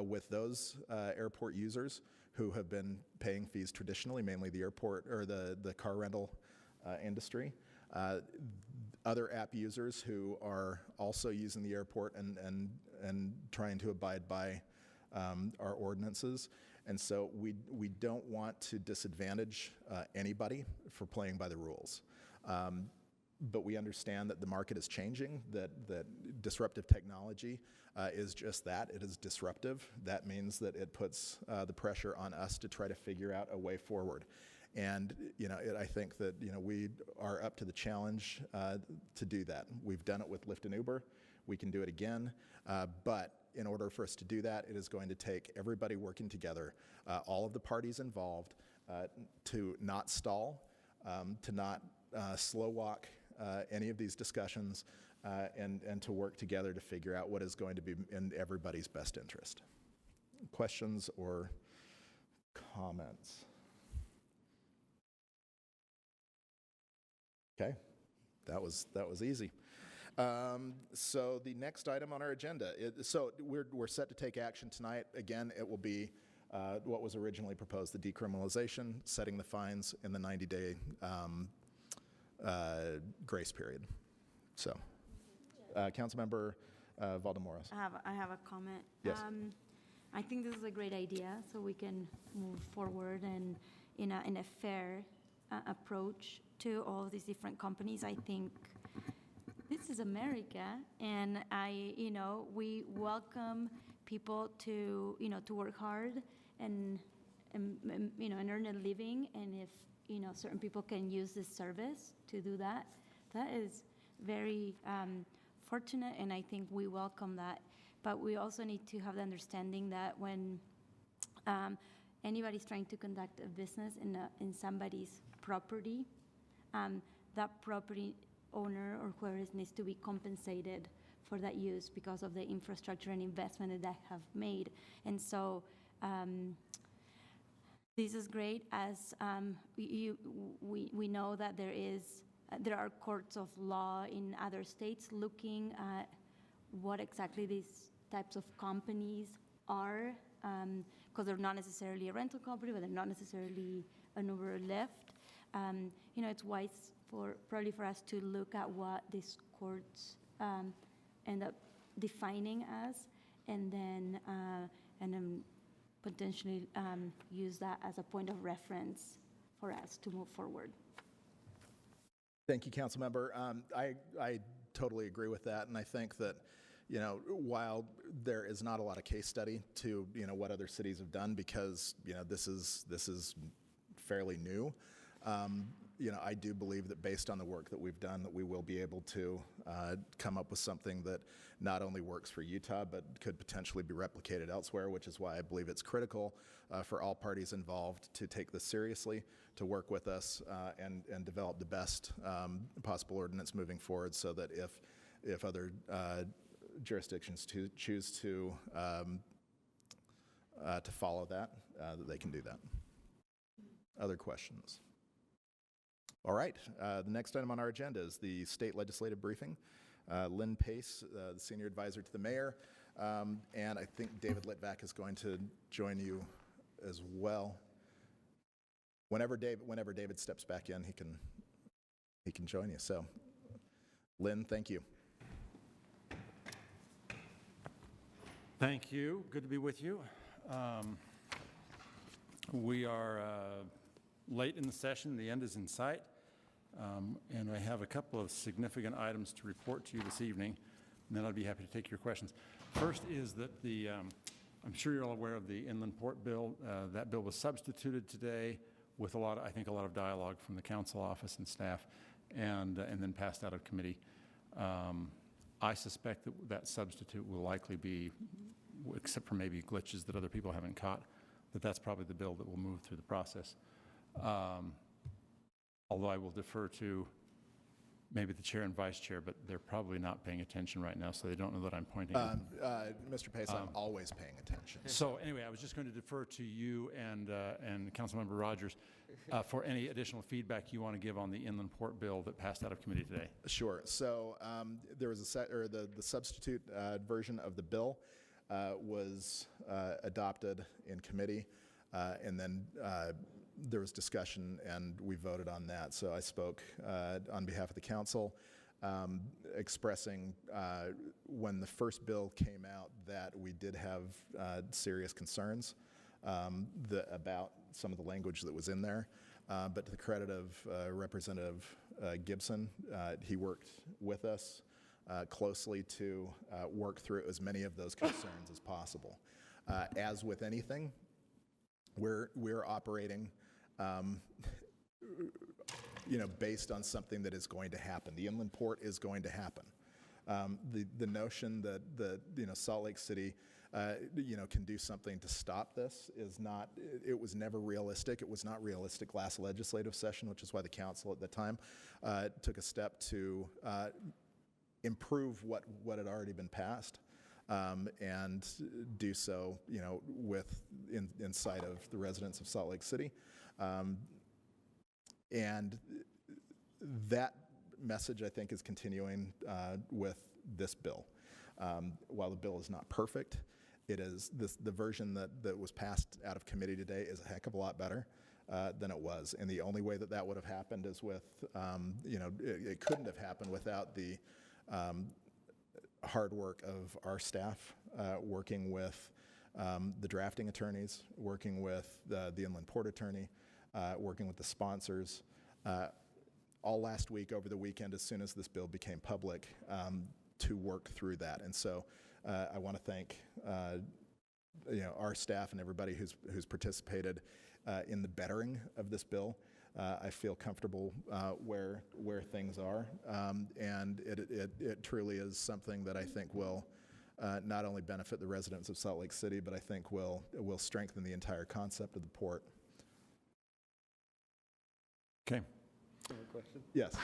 with those airport users who have been paying fees traditionally, mainly the airport or the car rental industry. Other app users who are also using the airport and trying to abide by our ordinances. And so we don't want to disadvantage anybody for playing by the rules. But we understand that the market is changing, that disruptive technology is just that. It is disruptive. That means that it puts the pressure on us to try to figure out a way forward. And I think that we are up to the challenge to do that. We've done it with Lyft and Uber. We can do it again. But in order for us to do that, it is going to take everybody working together, all of the parties involved, to not stall, to not slow walk any of these discussions, and to work together to figure out what is going to be in everybody's best interest. Questions or comments? Okay, that was easy. So the next item on our agenda, so we're set to take action tonight. Again, it will be what was originally proposed, the decriminalization, setting the fines in the 90-day grace period. So, Councilmember Valdemoros. I have a comment. Yes. I think this is a great idea, so we can move forward and in a fair approach to all of these different companies. I think this is America, and we welcome people to work hard and earn a living, and if certain people can use this service to do that, that is very fortunate, and I think we welcome that. But we also need to have the understanding that when anybody's trying to conduct a business in somebody's property, that property owner or whoever needs to be compensated for that use because of the infrastructure and investment that they have made. And so this is great, as we know that there are courts of law in other states looking at what exactly these types of companies are, because they're not necessarily a rental company, but they're not necessarily an Uber or Lyft. It's wise probably for us to look at what these courts end up defining as, and then potentially use that as a point of reference for us to move forward. Thank you, Councilmember. I totally agree with that, and I think that you know, while there is not a lot of case study to, you know, what other cities have done, because, you know, this is fairly new, you know, I do believe that based on the work that we've done, that we will be able to come up with something that not only works for Utah, but could potentially be replicated elsewhere, which is why I believe it's critical for all parties involved to take this seriously, to work with us and develop the best possible ordinance moving forward, so that if other jurisdictions choose to follow that, that they can do that. Other questions? All right, the next item on our agenda is the state legislative briefing. Lynn Pace, the senior advisor to the mayor, and I think David Litvak is going to join you as well. Whenever David steps back in, he can join you. So, Lynn, thank you. Thank you. Good to be with you. We are late in the session. The end is in sight. And I have a couple of significant items to report to you this evening, and then I'd be happy to take your questions. First is that I'm sure you're all aware of the Inland Port Bill. That bill was substituted today with I think a lot of dialogue from the council office and staff, and then passed out of committee. I suspect that substitute will likely be, except for maybe glitches that other people haven't caught, that's probably the bill that will move through the process. Although I will defer to maybe the chair and vice chair, but they're probably not paying attention right now, so they don't know that I'm pointing. Mr. Pace, I'm always paying attention. So anyway, I was just going to defer to you and Councilmember Rogers for any additional feedback you want to give on the Inland Port Bill that passed out of committee today. Sure. So there was the substitute version of the bill was adopted in committee, and then there was discussion and we voted on that. So I spoke on behalf of the council, expressing when the first bill came out that we did have serious concerns about some of the language that was in there. But to the credit of Representative Gibson, he worked with us closely to work through as many of those concerns as possible. As with anything, we're operating you know, based on something that is going to happen. The inland port is going to happen. The notion that you know, Salt Lake City you know, can do something to stop this is not, it was never realistic. It was not realistic last legislative session, which is why the council at the time took a step to improve what had already been passed. And do so, you know, in sight of the residents of Salt Lake City. And that message, I think, is continuing with this bill. While the bill is not perfect, it is the version that was passed out of committee today is a heck of a lot better than it was. And the only way that would have happened is with, you know, it couldn't have happened without the hard work of our staff, working with the drafting attorneys, working with the inland port attorney, working with the sponsors, all last week over the weekend as soon as this bill became public, to work through that. And so I want to thank you know, our staff and everybody who's participated in the bettering of this bill. I feel comfortable where things are, and it truly is something that I think will not only benefit the residents of Salt Lake City, but I think will strengthen the entire concept of the port. Okay. Question? Yes.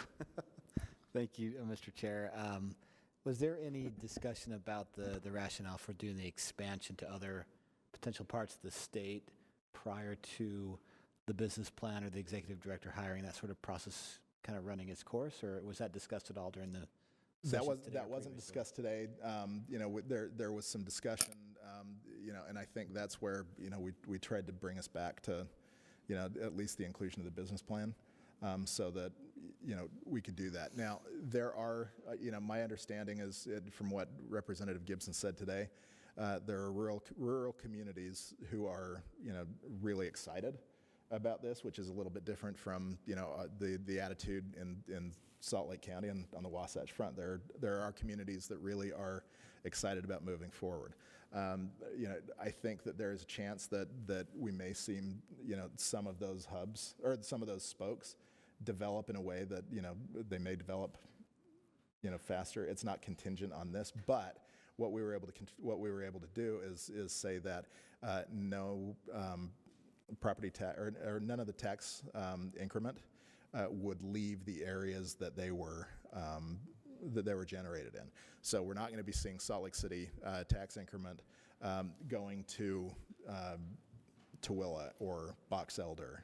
Thank you, Mr. Chair. Was there any discussion about the rationale for doing the expansion to other potential parts of the state prior to the business plan or the executive director hiring, that sort of process kind of running its course, or was that discussed at all during the sessions today? That wasn't discussed today. You know, there was some discussion, you know, and I think that's where, you know, we tried to bring us back to, you know, at least the inclusion of the business plan, so that, you know, we could do that. Now, there are, you know, my understanding is, from what Representative Gibson said today, there are rural communities who are, you know, really excited about this, which is a little bit different from, you know, the attitude in Salt Lake County and on the Wasatch Front. There are communities that really are excited about moving forward. I think that there is a chance that we may see, some of those hubs or some of those spokes develop in a way that, they may develop, faster. It's not contingent on this, but what we were able to do is say that no property tax or none of the tax increment would leave the areas that they were generated in. So we're not going to be seeing Salt Lake City tax increment going to Tooele or Box Elder,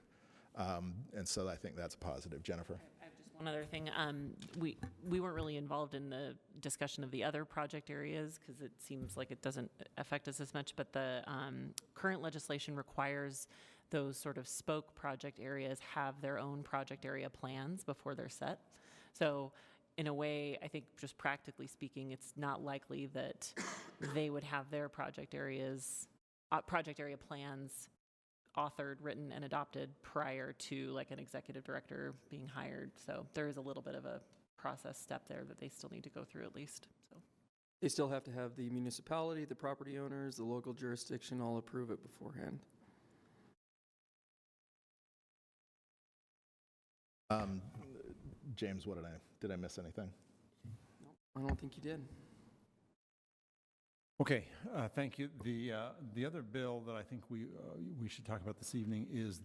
and so I think that's a positive. Jennifer. I have just one other thing. We weren't really involved in the discussion of the other project areas because it seems like it doesn't affect us as much, but the current legislation requires those sort of spoke project areas have their own project area plans before they're set. So in a way, I think just practically speaking, it's not likely that they would have their project area plans authored, written, and adopted prior to like an executive director being hired. So there is a little bit of a process step there that they still need to go through at least. So They still have to have the municipality, the property owners, the local jurisdiction all approve it beforehand. James, did I miss anything? I don't think you did. Okay, thank you. The other bill that I think we should talk about this evening is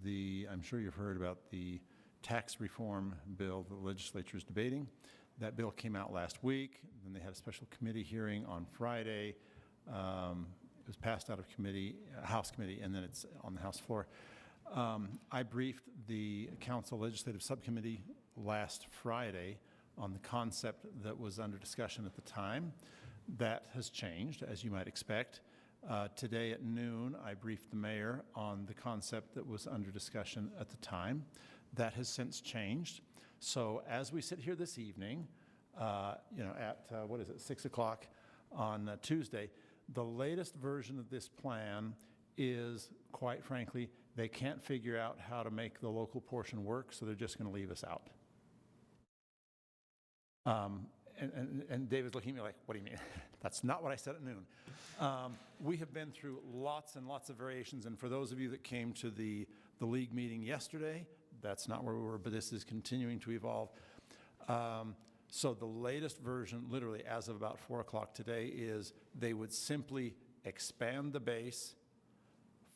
I'm sure you've heard about the tax reform bill the legislature is debating. That bill came out last week. Then they had a special committee hearing on Friday. It was passed out of committee, House committee, and then it's on the House floor. I briefed the Council Legislative Subcommittee last Friday on the concept that was under discussion at the time. That has changed, as you might expect. Today at noon, I briefed the mayor on the concept that was under discussion at the time. That has since changed. So as we sit here this evening, at 6 o'clock on Tuesday, the latest version of this plan is, quite frankly, they can't figure out how to make the local portion work, so they're just going to leave us out. And David's looking at me like, what do you mean? That's not what I said at noon. We have been through lots and lots of variations, and for those of you that came to the league meeting yesterday, that's not where we were, but this is continuing to evolve. So the latest version, literally as of about 4 o'clock today, is they would simply expand the base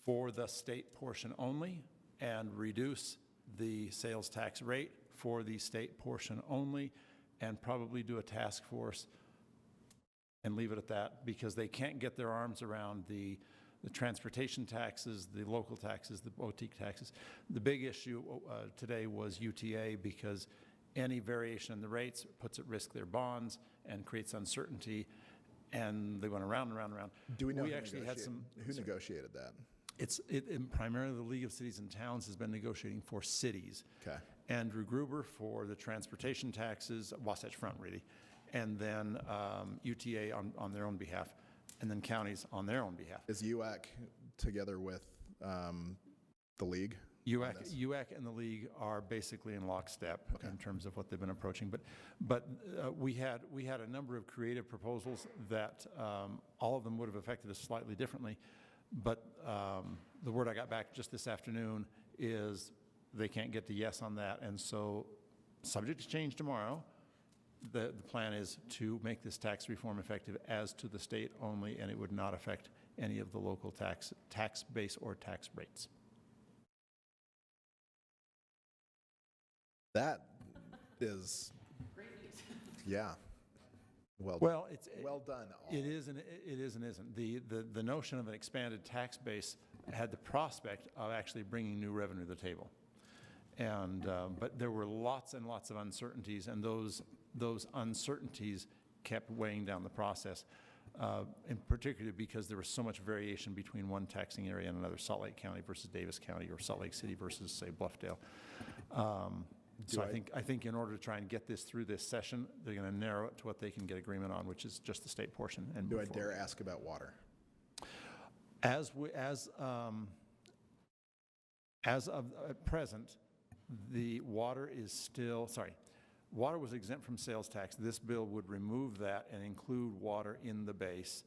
for the state portion only and reduce the sales tax rate for the state portion only, and probably do a task force and leave it at that, because they can't get their arms around the transportation taxes, the local taxes, the boutique taxes. The big issue today was UTA, because any variation in the rates puts at risk their bonds and creates uncertainty, and they went around and around and around. Do we know who negotiated that? It's primarily the League of Cities and Towns has been negotiating for cities. Okay. Andrew Gruber for the transportation taxes, Wasatch Front really, and then UTA on their own behalf, and then counties on their own behalf. Is UAC together with the league? UAC and the league are basically in lockstep in terms of what they've been approaching. But we had a number of creative proposals that all of them would have affected us slightly differently. But the word I got back just this afternoon is they can't get to yes on that. And so, subject to change tomorrow, the plan is to make this tax reform effective as to the state only, and it would not affect any of the local tax base or tax rates. That is great news. Yeah. Well done. It is and it isn't. The notion of an expanded tax base had the prospect of actually bringing new revenue to the table, and but there were lots and lots of uncertainties, and those uncertainties kept weighing down the process, in particular because there was so much variation between one taxing area and another, Salt Lake County versus Davis County, or Salt Lake City versus, say, Bluffdale. So I think in order to try and get this through this session, they're going to narrow it to what they can get agreement on, which is just the state portion. And do I dare ask about water? As of present, the water is still, Water was exempt from sales tax. This bill would remove that and include water in the base.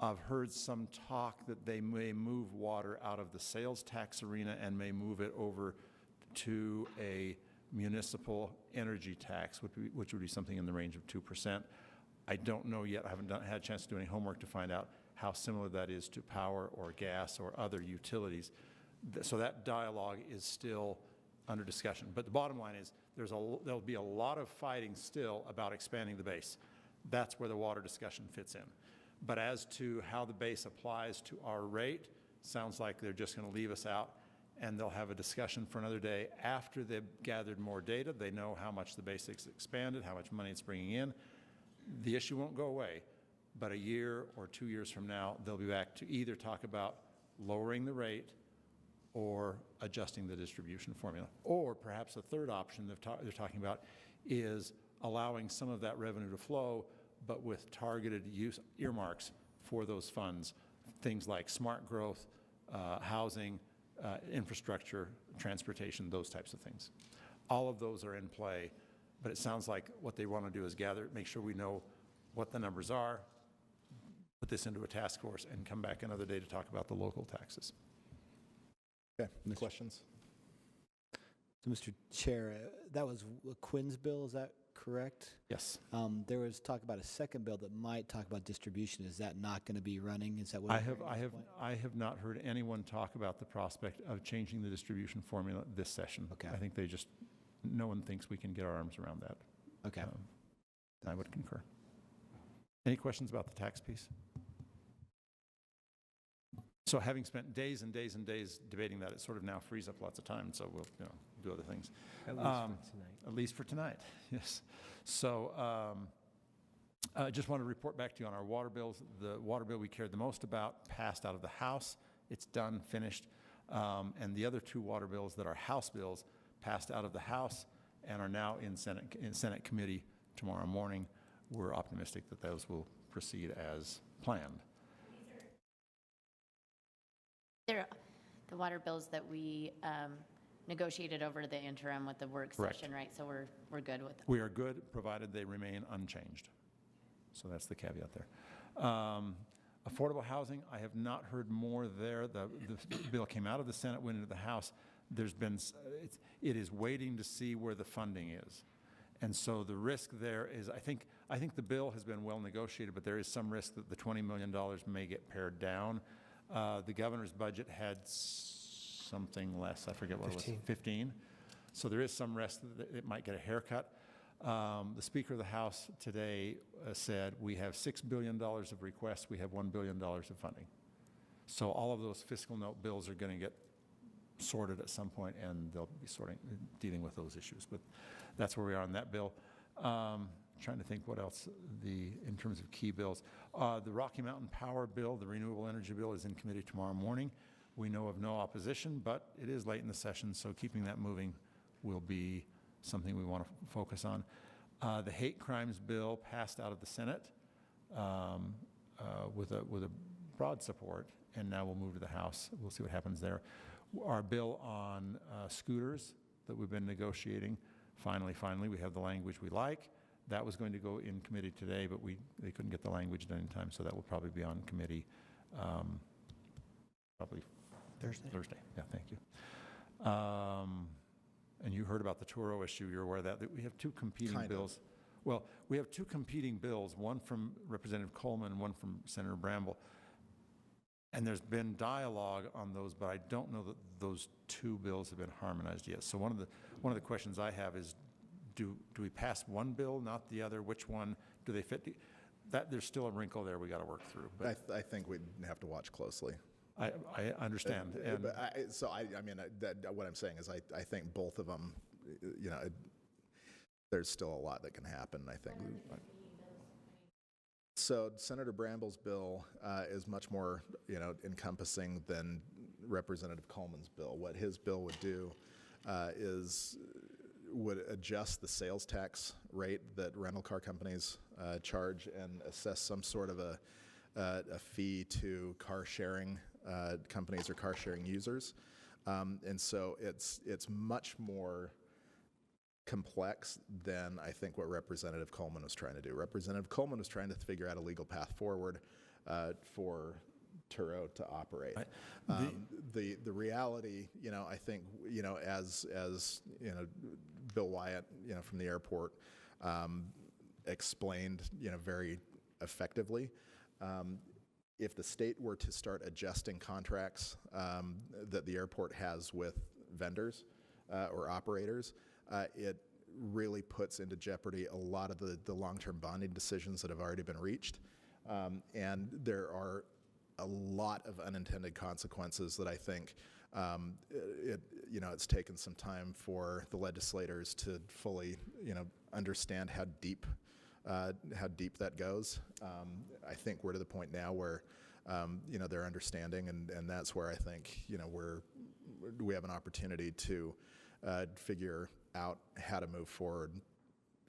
I've heard some talk that they may move water out of the sales tax arena and may move it over to a municipal energy tax, which would be something in the range of 2%. I don't know yet. I haven't had a chance to do any homework to find out how similar that is to power or gas or other utilities. So that dialogue is still under discussion. But the bottom line is there'll be a lot of fighting still about expanding the base. That's where the water discussion fits in. But as to how the base applies to our rate, sounds like they're just going to leave us out, and they'll have a discussion for another day after they've gathered more data. They know how much the base has expanded, how much money it's bringing in. The issue won't go away, but a year or 2 years from now, they'll be back to either talk about lowering the rate or adjusting the distribution formula. Or perhaps a third option they're talking about is allowing some of that revenue to flow, but with targeted use earmarks for those funds, things like smart growth, housing, infrastructure, transportation, those types of things. All of those are in play, but it sounds like what they want to do is gather, make sure we know what the numbers are, put this into a task force, and come back another day to talk about the local taxes. Okay, any questions? So, Mr. Chair, that was Quinn's bill, is that correct? Yes. There was talk about a second bill that might talk about distribution. Is that not going to be running? Is that what I have not heard anyone talk about the prospect of changing the distribution formula this session. Okay. I think no one thinks we can get our arms around that. Okay. I would concur. Any questions about the tax piece? So having spent days and days and days debating that, it sort of now frees up lots of time, so we'll do other things. At least for tonight. At least for tonight, yes. So I just want to report back to you on our water bills. The water bill we cared the most about passed out of the House. It's done, finished. And the other two water bills that are House bills passed out of the House and are now in Senate committee tomorrow morning. We're optimistic that those will proceed as planned. They're the water bills that we negotiated over the interim with the work Correct. session, right? So we're good with them. We are good, provided they remain unchanged. So that's the caveat there. Affordable housing, I have not heard more there. The bill came out of the Senate, went into the House. It is waiting to see where the funding is. And so the risk there is, I think the bill has been well negotiated, but there is some risk that the $20 million may get pared down. The governor's budget had something less, I forget what 15. It was, 15. So there is some risk that it might get a haircut. The Speaker of the House today said we have $6 billion of requests, we have $1 billion of funding. So all of those fiscal note bills are going to get sorted at some point, and they'll be dealing with those issues. But that's where we are on that bill. Trying to think what else in terms of key bills. The Rocky Mountain Power bill, the renewable energy bill, is in committee tomorrow morning. We know of no opposition, but it is late in the session, so keeping that moving will be something we want to focus on. The hate crimes bill passed out of the Senate with a broad support, and now we'll move to the House. We'll see what happens there. Our bill on scooters that we've been negotiating, finally, we have the language we like. That was going to go in committee today, but they couldn't get the language done in time, so that will probably be on committee probably Thursday. Yeah, thank you. And you heard about the Toro issue. You're aware of that we have two competing bills. Well, we have two competing bills, one from Representative Coleman and one from Senator Bramble. And there's been dialogue on those, but I don't know that those two bills have been harmonized yet. So one of the questions I have is, do we pass one bill, not the other? Which one do they fit? There's still a wrinkle there we got to work through. But I think we'd have to watch closely. I understand. What I'm saying is I think both of them, there's still a lot that can happen, I think. So Senator Bramble's bill is much more, encompassing than Representative Coleman's bill. What his bill would do would adjust the sales tax rate that rental car companies charge and assess some sort of a fee to car sharing companies or car sharing users. And so it's much more complex than I think what Representative Coleman was trying to do. Representative Coleman was trying to figure out a legal path forward for Turo to operate. The reality, I think, as Bill Wyatt, from the airport explained, very effectively, if the state were to start adjusting contracts that the airport has with vendors or operators, it really puts into jeopardy a lot of the long-term bonding decisions that have already been reached. And there are a lot of unintended consequences that I think it's taken some time for the legislators to fully understand how deep that goes. I think we're to the point now where they're understanding, and that's where I think we have an opportunity to figure out how to move forward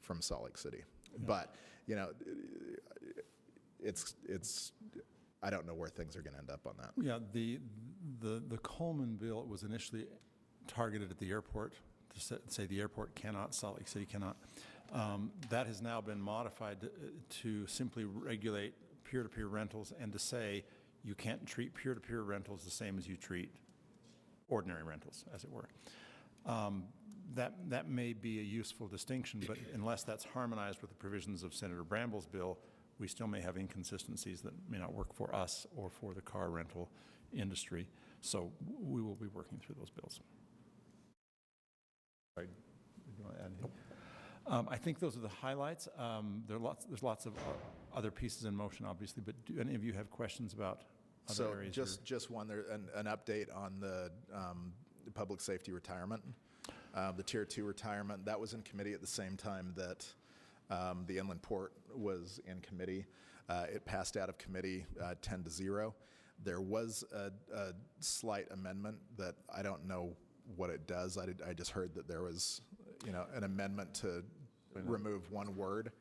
from Salt Lake City. Yeah. But it's I don't know where things are going to end up on that. Yeah, the Coleman bill was initially targeted at the airport to say the airport cannot, Salt Lake City cannot. That has now been modified to simply regulate peer-to-peer rentals and to say you can't treat peer-to-peer rentals the same as you treat ordinary rentals, as it were. That may be a useful distinction, but unless that's harmonized with the provisions of Senator Bramble's bill, we still may have inconsistencies that may not work for us or for the car rental industry. So we will be working through those bills. Sorry, do you want to add anything? I think those are the highlights. There's lots of other pieces in motion, obviously, but do any of you have questions about other areas? Just one, an update on the public safety retirement, the Tier 2 retirement. That was in committee at the same time that the inland port was in committee. It passed out of committee 10-0. There was a slight amendment that I don't know what it does. I just heard that there was an amendment to remove one word,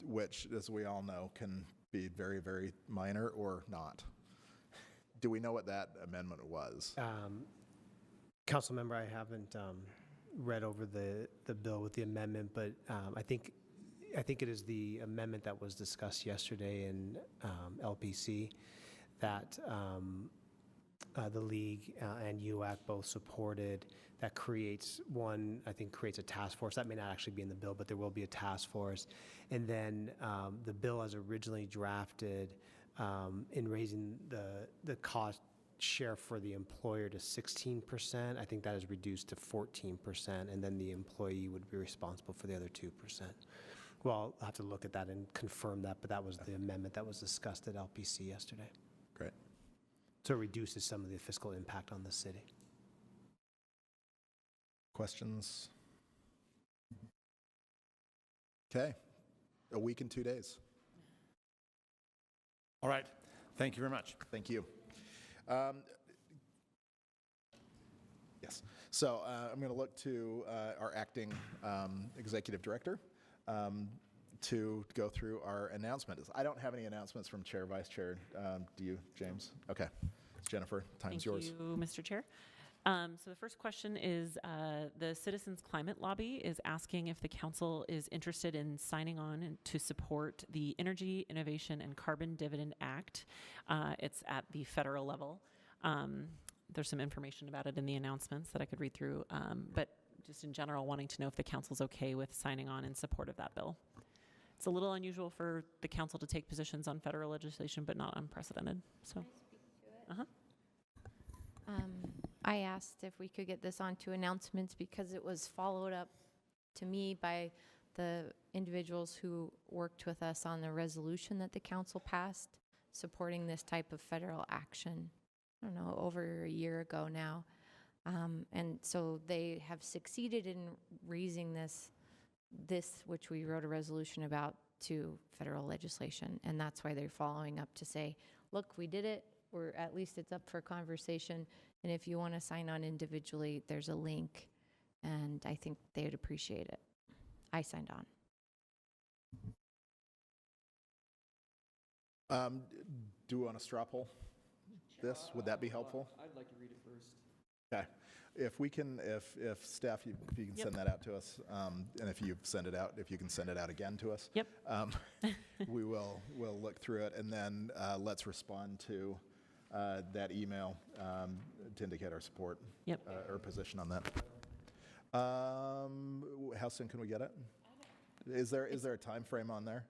which, as we all know, can be very, very minor or not. Do we know what that amendment was? Council member, I haven't read over the bill with the amendment, but I think it is the amendment that was discussed yesterday in LPC that the League and UAC both supported. That creates creates a task force. That may not actually be in the bill, but there will be a task force. And then the bill as originally drafted in raising the cost share for the employer to 16%, I think that is reduced to 14%, and then the employee would be responsible for the other 2%. Well, I'll have to look at that and confirm that, but that was the amendment that was discussed at LPC yesterday. Great. So it reduces some of the fiscal impact on the city. Questions? Okay. A week and 2 days. All right. Thank you very much. Thank you. Yes. So I'm going to look to our acting executive director to go through our announcements. I don't have any announcements from Chair, Vice Chair. Do you, James? Okay. Jennifer, time's yours. Thank you, Mr. Chair. So the first question is the Citizens Climate Lobby is asking if the council is interested in signing on to support the Energy Innovation and Carbon Dividend Act. It's at the federal level. There's some information about it in the announcements that I could read through, but just in general, wanting to know if the council's okay with signing on in support of that bill. It's a little unusual for the council to take positions on federal legislation, but not unprecedented. So, I asked if we could get this onto announcements because it was followed up to me by the individuals who worked with us on the resolution that the council passed supporting this type of federal action, I don't know, over a year ago now. And so they have succeeded in raising this which we wrote a resolution about, to federal legislation. And that's why they're following up to say, look, we did it, or at least it's up for conversation. And if you want to sign on individually, there's a link, and I think they would appreciate it. I signed on. Do we want to straw poll this? Would that be helpful? I'd like to read it first. Okay. If we can, if staff, if you can send that out to us, and if you send it out, if you can send it out again to us. Yep. We'll look through it, and then let's respond to that email to indicate our support. Yep. Or position on that. How soon can we get it? Is there a time frame on there?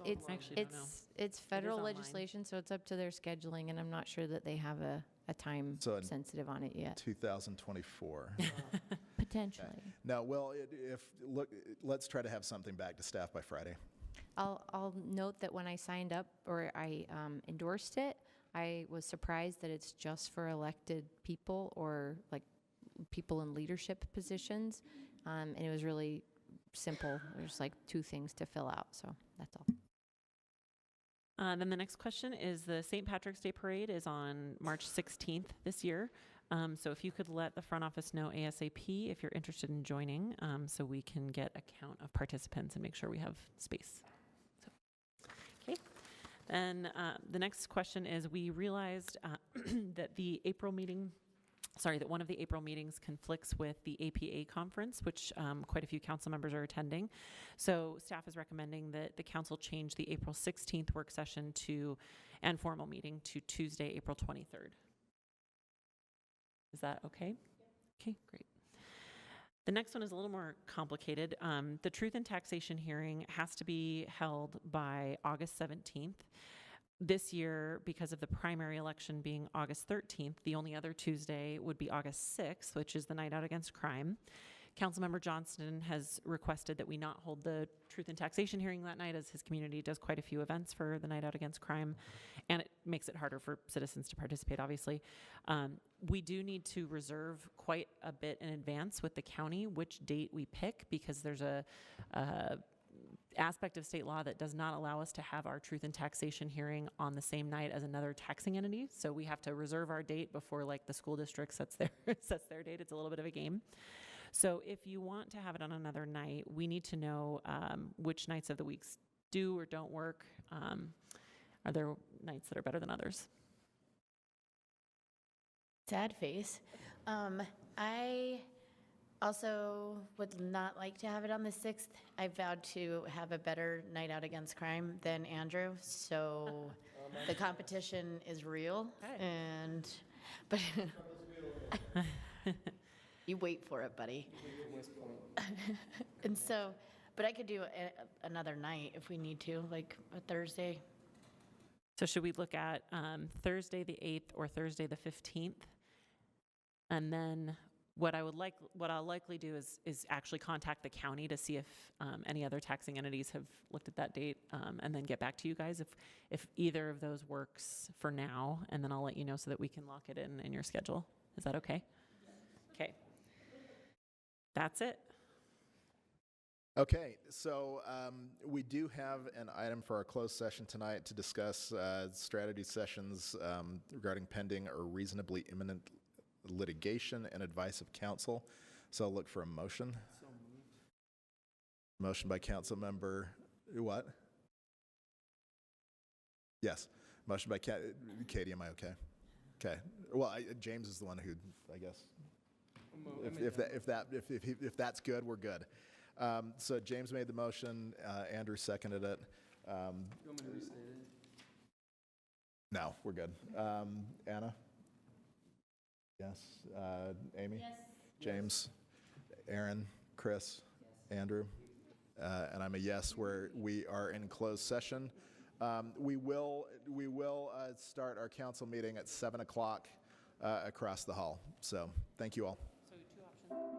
It's, actually don't know. it's federal online. legislation, so it's up to their scheduling, and I'm not sure that they have a time So in sensitive on it yet. 2024. Potentially. Now, well, let's try to have something back to staff by Friday. I'll note that when I signed up or I endorsed it, I was surprised that it's just for elected people or like people in leadership positions. And it was really simple. There's like 2 things to fill out, so that's all. Then the next question is the St. Patrick's Day Parade is on March 16th this year. So if you could let the front office know ASAP if you're interested in joining, so we can get a count of participants and make sure we have space. So, okay. Then the next question is we realized that that one of the April meetings conflicts with the APA conference, which quite a few council members are attending. So staff is recommending that the council change the April 16th work session and formal meeting to Tuesday, April 23rd. Is that okay? Okay, great. The next one is a little more complicated. The Truth in Taxation hearing has to be held by August 17th. This year, because of the primary election being August 13th, the only other Tuesday would be August 6th, which is the Night Out Against Crime. Councilmember Johnston has requested that we not hold the Truth in Taxation hearing that night, as his community does quite a few events for the Night Out Against Crime, and it makes it harder for citizens to participate, obviously. We do need to reserve quite a bit in advance with the county which date we pick, because there's a aspect of state law that does not allow us to have our Truth in Taxation hearing on the same night as another taxing entity. So we have to reserve our date before like the school district sets their date. It's a little bit of a game. So if you want to have it on another night, we need to know which nights of the weeks do or don't work. Are there nights that are better than others? Sad face. I also would not like to have it on the 6th. I vowed to have a better Night Out Against Crime than Andrew, so the competition is real. But you wait for it, buddy. And so, but I could do another night if we need to, like a Thursday. So should we look at Thursday the 8th or Thursday the 15th? And then what I'll likely do is actually contact the county to see if any other taxing entities have looked at that date, and then get back to you guys if either of those works for now, and then I'll let you know so that we can lock it in your schedule. Is that okay? Okay. That's it. Okay, so we do have an item for our closed session tonight to discuss strategy sessions regarding pending or reasonably imminent litigation and advice of counsel. So I'll look for a motion. Motion by council member, what? Yes, motion by Katie, am I okay? Okay, well, James is the one who, I guess, if that's good, we're good. So James made the motion, Andrew seconded it. You want me to restate it? No, we're good. Anna? Yes. Amy? Yes. James? Aaron? Chris? Yes. Andrew? And I'm a yes. We are in closed session. We will start our council meeting at 7 o'clock across the hall. So thank you all. So 2 options.